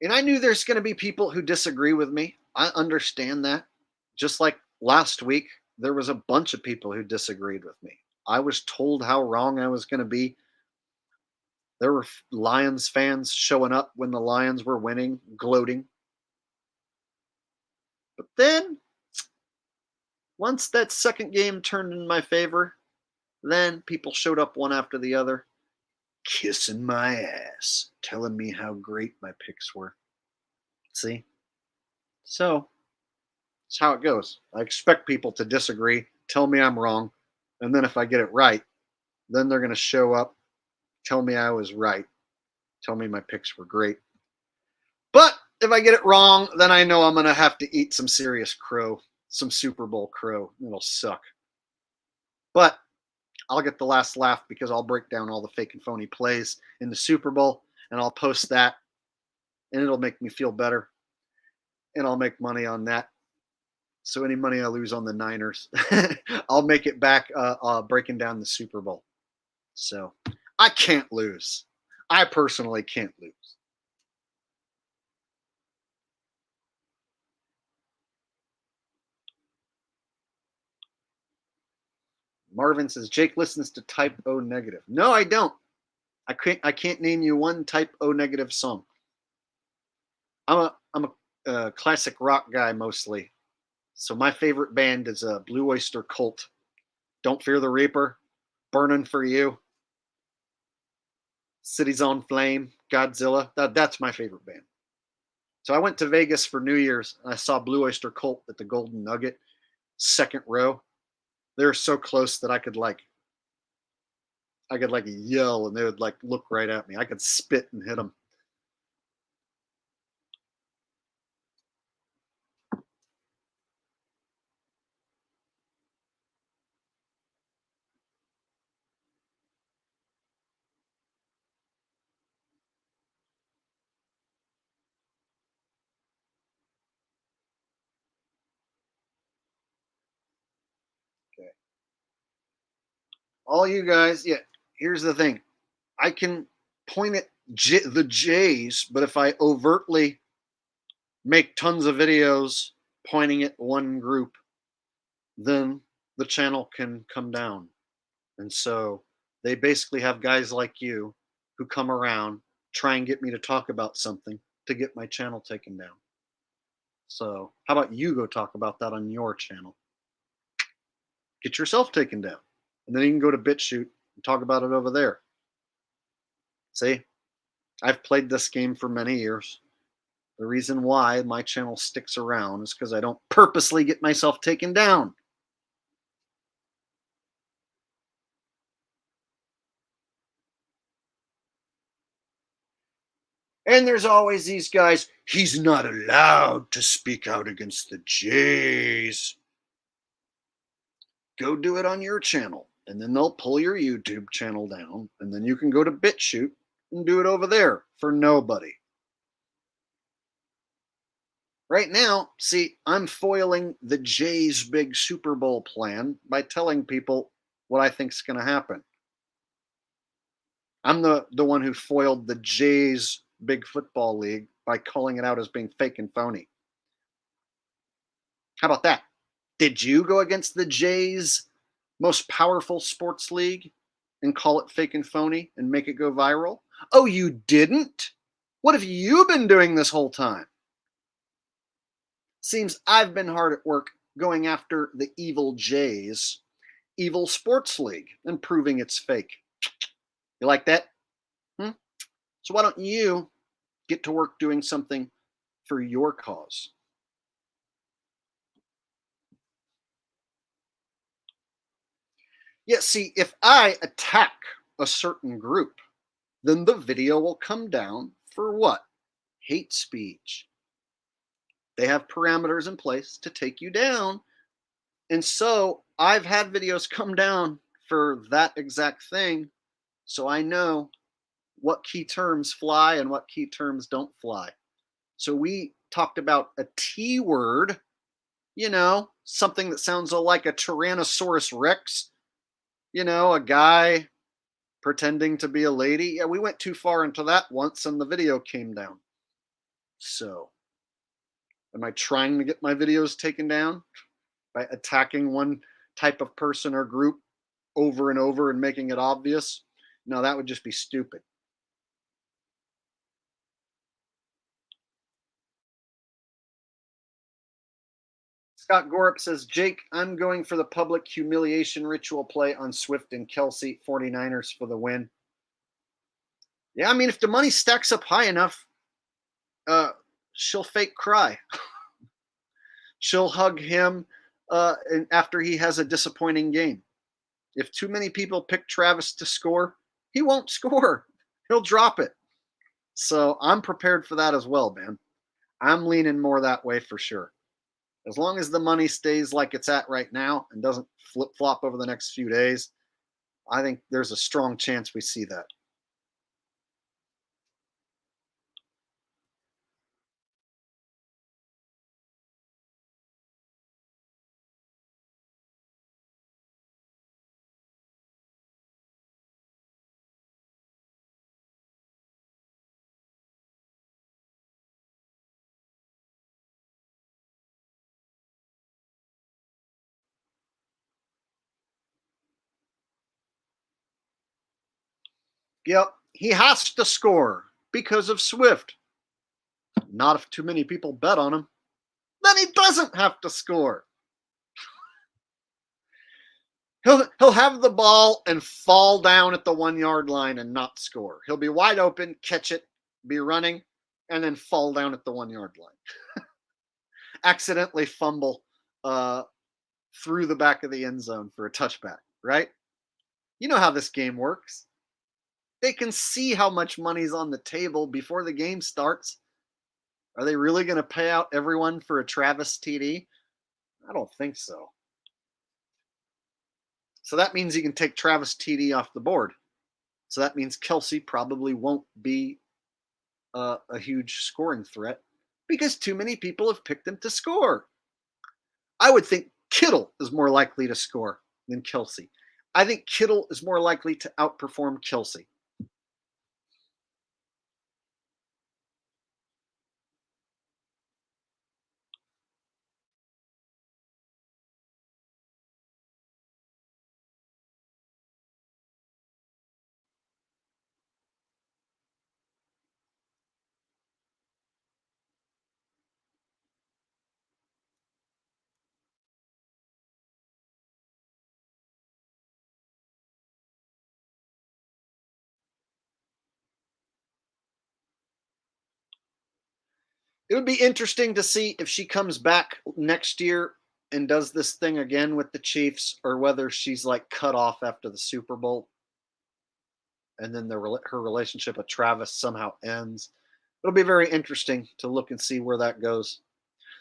And I knew there's going to be people who disagree with me. I understand that. Just like last week, there was a bunch of people who disagreed with me. I was told how wrong I was going to be. There were Lions fans showing up when the Lions were winning, gloating. But then, once that second game turned in my favor, then people showed up one after the other, kissing my ass, telling me how great my picks were. See? So, it's how it goes. I expect people to disagree, tell me I'm wrong, and then if I get it right, then they're going to show up, tell me I was right, tell me my picks were great. But if I get it wrong, then I know I'm going to have to eat some serious crow, some Super Bowl crow. It'll suck. But I'll get the last laugh because I'll break down all the fake and phony plays in the Super Bowl and I'll post that and it'll make me feel better and I'll make money on that. So any money I lose on the Niners, I'll make it back breaking down the Super Bowl. So I can't lose. I personally can't lose. Marvin says Jake listens to Type O Negative. No, I don't. I can't name you one Type O Negative song. I'm a classic rock guy mostly. So my favorite band is Blue Oyster Cult. Don't Fear the Reaper, Burning for You, Cities on Flame, Godzilla. That's my favorite band. So I went to Vegas for New Year's and I saw Blue Oyster Cult at the Golden Nugget, second row. They were so close that I could yell and they would like look right at me. I could spit and hit them. Okay. All you guys, yeah, here's the thing. I can point at the J's, but if I overtly make tons of videos pointing at one group, then the channel can come down. And so they basically have guys like you who come around, try and get me to talk about something to get my channel taken down. So, how about you go talk about that on your channel? Get yourself taken down. And then you can go to BitChute and talk about it over there. See, I've played this game for many years. The reason why my channel sticks around is because I don't purposely get myself taken down. And there's always these guys, he's not allowed to speak out against the Jays. Go do it on your channel. And then they'll pull your YouTube channel down. And then you can go to BitChute and do it over there for nobody. Right now, see, I'm foiling the Jays' big Super Bowl plan by telling people what I think's going to happen. I'm the one who foiled the Jays' big football league by calling it out as being fake and phony. How about that? Did you go against the Jays' most powerful sports league and call it fake and phony and make it go viral? Oh, you didn't? What have you been doing this whole time? Seems I've been hard at work going after the evil Jays' evil sports league and proving it's fake. You like that? So why don't you get to work doing something for your cause? Yeah, see, if I attack a certain group, then the video will come down for what? Hate speech. They have parameters in place to take you down. And so I've had videos come down for that exact thing. So I know what key terms fly and what key terms don't fly. So we talked about a T word, something that sounds like a Tyrannosaurus Rex, a guy pretending to be a lady. Yeah, we went too far into that once and the video came down. So, am I trying to get my videos taken down by attacking one type of person or group over and over and making it obvious? No, that would just be stupid. Scott Gorup says, Jake, I'm going for the public humiliation ritual play on Swift and Kelsey, 49ers for the win. Yeah, I mean, if the money stacks up high enough, uh, she'll fake cry. She'll hug him after he has a disappointing game. If too many people pick Travis to score, he won't score. He'll drop it. So I'm prepared for that as well, man. I'm leaning more that way for sure. As long as the money stays like it's at right now and doesn't flip flop over the next few days, I think there's a strong chance we see that. Yep, he has to score because of Swift. Not if too many people bet on him. Then he doesn't have to score. He'll have the ball and fall down at the 1 yard line and not score. He'll be wide open, catch it, be running, and then fall down at the 1 yard line. Accidentally fumble uh, through the back of the end zone for a touchback, right? You know how this game works. They can see how much money's on the table before the game starts. Are they really going to pay out everyone for a Travis TD? I don't think so. So that means you can take Travis TD off the board. So that means Kelsey probably won't be a huge scoring threat because too many people have picked him to score. I would think Kittle is more likely to score than Kelsey. I think Kittle is more likely to outperform Kelsey. It would be interesting to see if she comes back next year and does this thing again with the Chiefs, or whether she's like cut off after the Super Bowl, and then her relationship with Travis somehow ends. It'll be very interesting to look and see where that goes.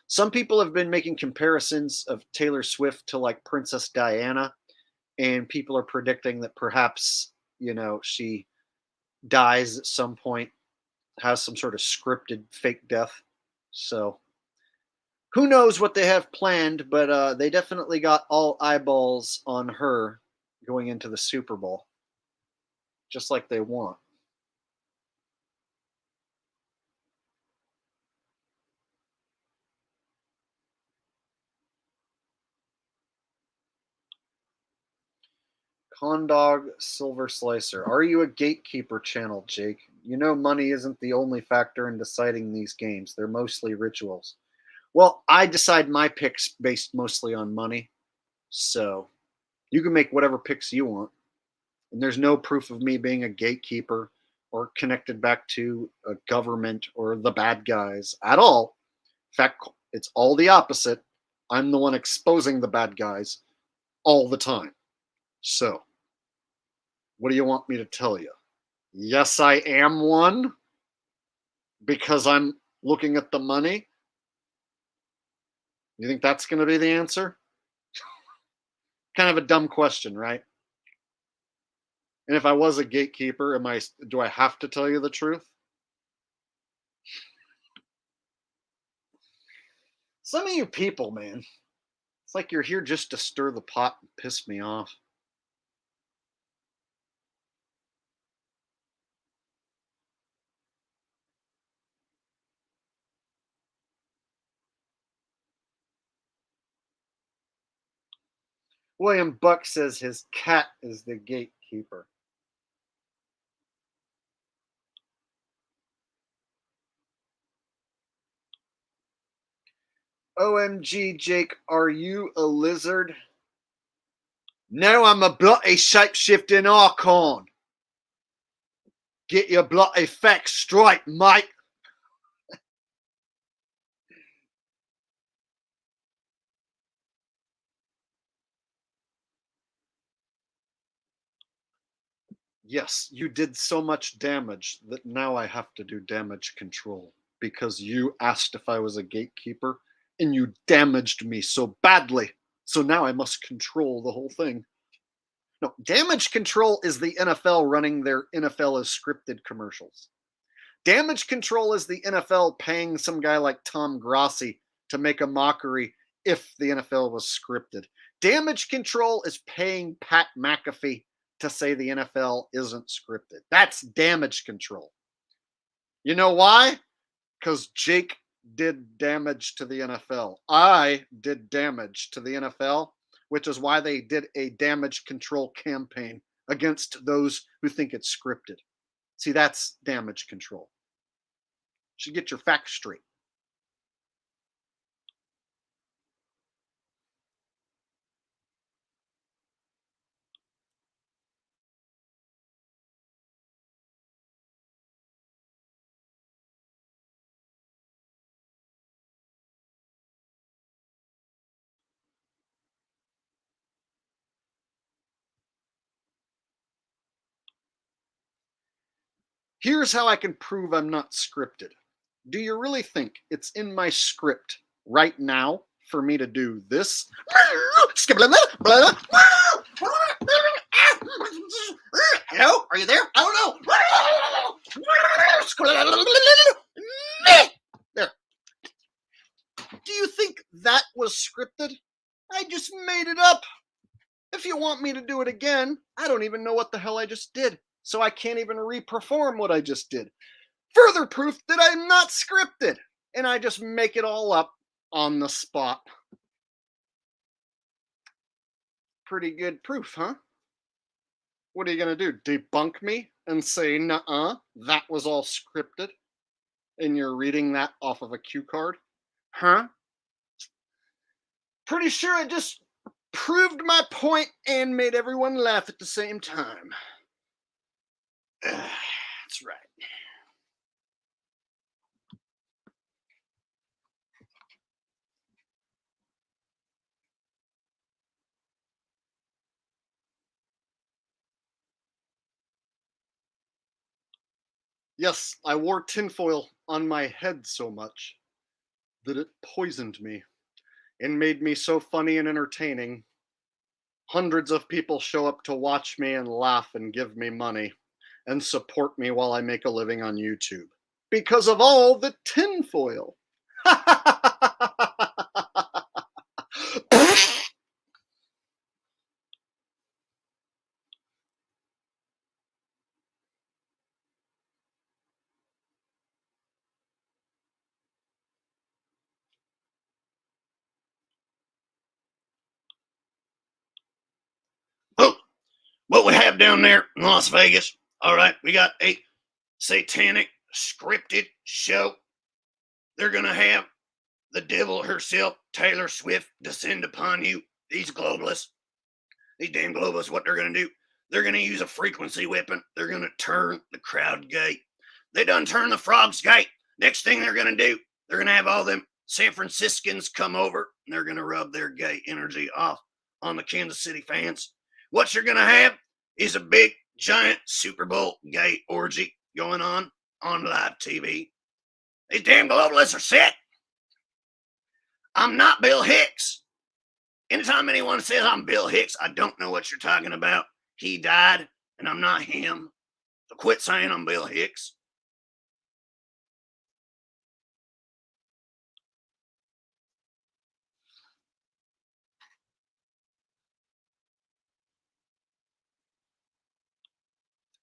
Some people have been making comparisons of Taylor Swift to like Princess Diana, and people are predicting that perhaps, she dies at some point, has some sort of scripted fake death. So who knows what they have planned, but they definitely got all eyeballs on her going into the Super Bowl, just like they want. Condog Silver Slicer. Are you a gatekeeper channel, Jake? You know money isn't the only factor in deciding these games. They're mostly rituals. Well, I decide my picks based mostly on money. So you can make whatever picks you want. And there's no proof of me being a gatekeeper or connected back to a government or the bad guys at all. In fact, it's all the opposite. I'm the one exposing the bad guys all the time. So, what do you want me to tell you? Yes, I am one because I'm looking at the money. You think that's going to be the answer? Kind of a dumb question, right? And if I was a gatekeeper, do I have to tell you the truth? Some of you people, man, it's like you're here just to stir the pot and piss me off. William Buck says his cat is the gatekeeper. OMG, Jake, are you a lizard? No, I'm a bloody shape-shifting archon. Get your bloody facts straight, mate. Yes, you did so much damage that now I have to do damage control because you asked if I was a gatekeeper and you damaged me so badly. So now I must control the whole thing. No, damage control is the NFL running their NFL as scripted commercials. Damage control is the NFL paying some guy like Tom Grossi to make a mockery if the NFL was scripted. Damage control is paying Pat McAfee to say the NFL isn't scripted. That's damage control. You know why? Because Jake did damage to the NFL. I did damage to the NFL, which is why they did a damage control campaign against those who think it's scripted. See, that's damage control. You should get your facts straight. Here's how I can prove I'm not scripted. Do you really think it's in my script right now for me to do this? Hello? Are you there? I don't know. There. Do you think that was scripted? I just made it up. If you want me to do it again, I don't even know what the hell I just did, so I can't even re-perform what I just did. Further proof that I'm not scripted, and I just make it all up on the spot. Pretty good proof, huh? What are you gonna do? Debunk me and say, nuh-uh, that was all scripted, and you're reading that off of a cue card? Huh? Pretty sure I just proved my point and made everyone laugh at the same time. That's right. Yes, I wore tinfoil on my head so much that it poisoned me and made me so funny and entertaining. Hundreds of people show up to watch me and laugh and give me money and support me while I make a living on YouTube because of all the tinfoil. Oh, what we have down there in Las Vegas. All right, we got a satanic scripted show. They're going to have the devil herself, Taylor Swift, descend upon you. These globalists, these damn globalists, what they're going to do, they're going to use a frequency weapon. They're going to turn the crowd gay. They done turn the frogs gay. Next thing they're going to do, they're going to have all them San Franciscans come over and they're going to rub their gay energy off on the Kansas City fans. What you're going to have is a big, giant Super Bowl gay orgy going on live TV. These damn globalists are sick. I'm not Bill Hicks. Anytime anyone says I'm Bill Hicks, I don't know what you're talking about. He died, and I'm not him. So quit saying I'm Bill Hicks.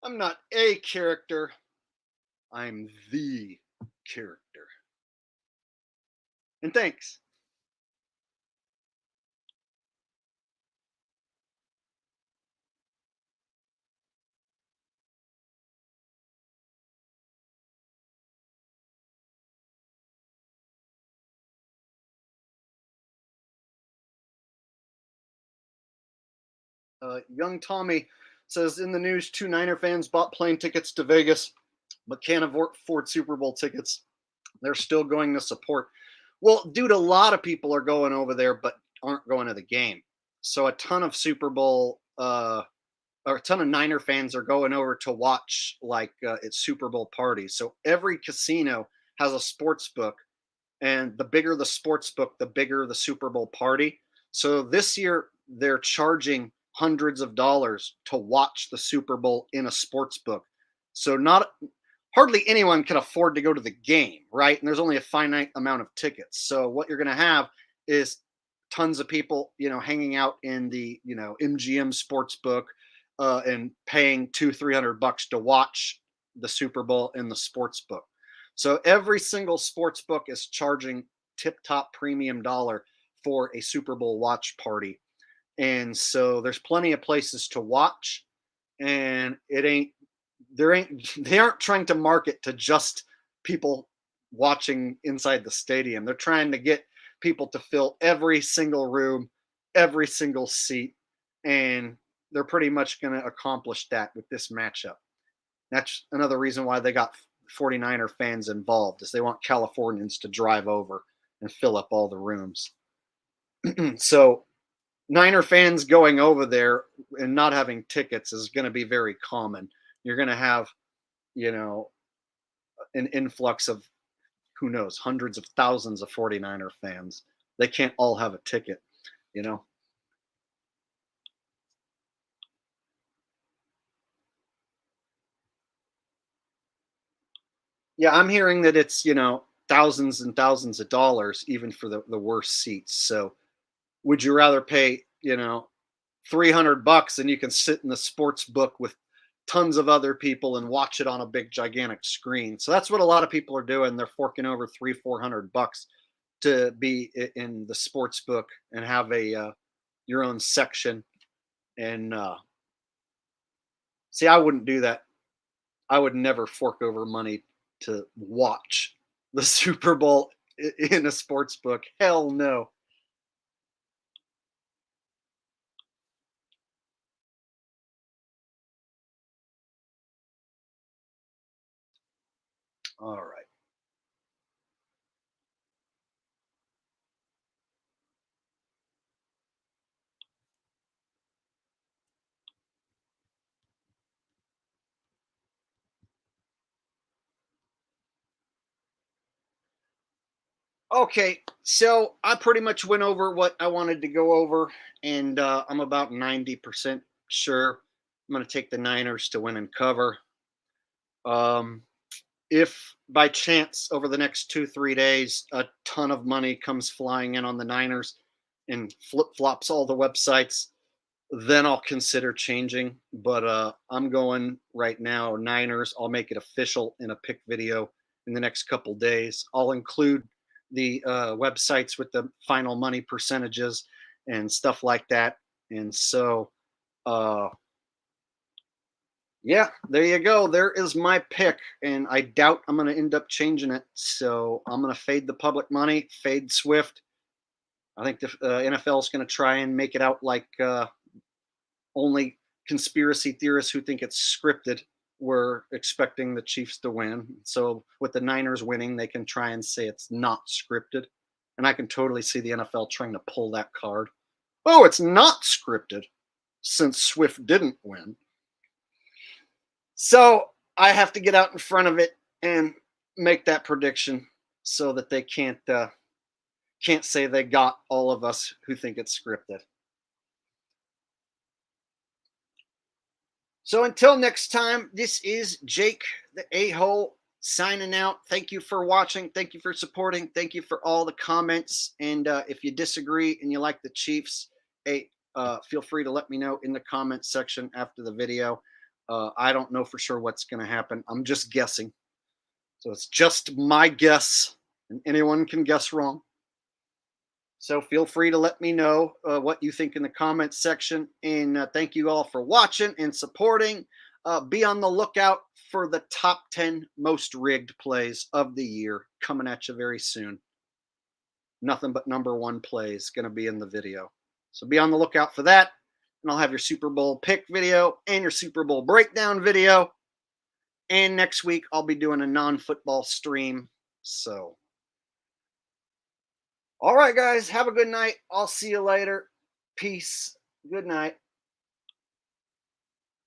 I'm not a character. I'm the character. And thanks. Young Tommy says in the news, two Niner fans bought plane tickets to Vegas, but can't afford Super Bowl tickets. They're still going to support. Well, dude, a lot of people are going over there, but aren't going to the game. So a ton of Super Bowl or a ton of Niner fans are going over to watch like its Super Bowl parties. So every casino has a sports book, and the bigger the sports book, the bigger the Super Bowl party. So this year they're charging hundreds of dollars to watch the Super Bowl in a sports book. So not hardly anyone can afford to go to the game, right? And there's only a finite amount of tickets. So what you're going to have is tons of people, hanging out in the, MGM sports book and paying 200-300 bucks to watch the Super Bowl in the sports book. So every single sports book is charging tip top premium dollar for a Super Bowl watch party. And so there's plenty of places to watch, and they aren't trying to market to just people watching inside the stadium. They're trying to get people to fill every single room, every single seat, and they're pretty much going to accomplish that with this matchup. That's another reason why they got 49er fans involved, is they want Californians to drive over and fill up all the rooms. So Niner fans going over there and not having tickets is going to be very common. You're going to have, you know, an influx of, who knows, hundreds of thousands of 49er fans. They can't all have a ticket, you know. Yeah, I'm hearing that it's, thousands and thousands of dollars even for the worst seats. So would you rather pay, 300 bucks and you can sit in the sports book with tons of other people and watch it on a big gigantic screen? So that's what a lot of people are doing. They're forking over 300-400 bucks to be in the sports book and have a your own section. And see, I wouldn't do that. I would never fork over money to watch the Super Bowl in a sports book. Hell no. All right. Okay, so I pretty much went over what I wanted to go over, and I'm about 90% sure I'm going to take the Niners to win and cover. Um, if by chance over the next 2-3 days a ton of money comes flying in on the Niners and flip flops all the websites, then I'll consider changing. But I'm going right now Niners. I'll make it official in a pick video in the next couple days. I'll include the websites with the final money percentages and stuff like that. And so, uh, yeah, there you go. There is my pick, and I doubt I'm going to end up changing it. So I'm going to fade the public money, fade Swift. I think the NFL is going to try and make it out like only conspiracy theorists who think it's scripted were expecting the Chiefs to win. So with the Niners winning, they can try and say it's not scripted. And I can totally see the NFL trying to pull that card. Oh, it's not scripted since Swift didn't win. So I have to get out in front of it and make that prediction so that they can't say they got all of us who think it's scripted. So until next time, this is Jake the A-hole signing out. Thank you for watching. Thank you for supporting. Thank you for all the comments. And if you disagree and you like the Chiefs, hey, feel free to let me know in the comment section after the video. I don't know for sure what's going to happen. I'm just guessing. So it's just my guess, and anyone can guess wrong. So feel free to let me know what you think in the comments section. And thank you all for watching and supporting. Be on the lookout for the top 10 most rigged plays of the year coming at you very soon. Nothing but number one plays going to be in the video. So be on the lookout for that. and I'll have your Super Bowl pick video and your Super Bowl breakdown video. And next week, I'll be doing a non-football stream. So, all right, guys, have a good night. I'll see you later. Peace. Good night.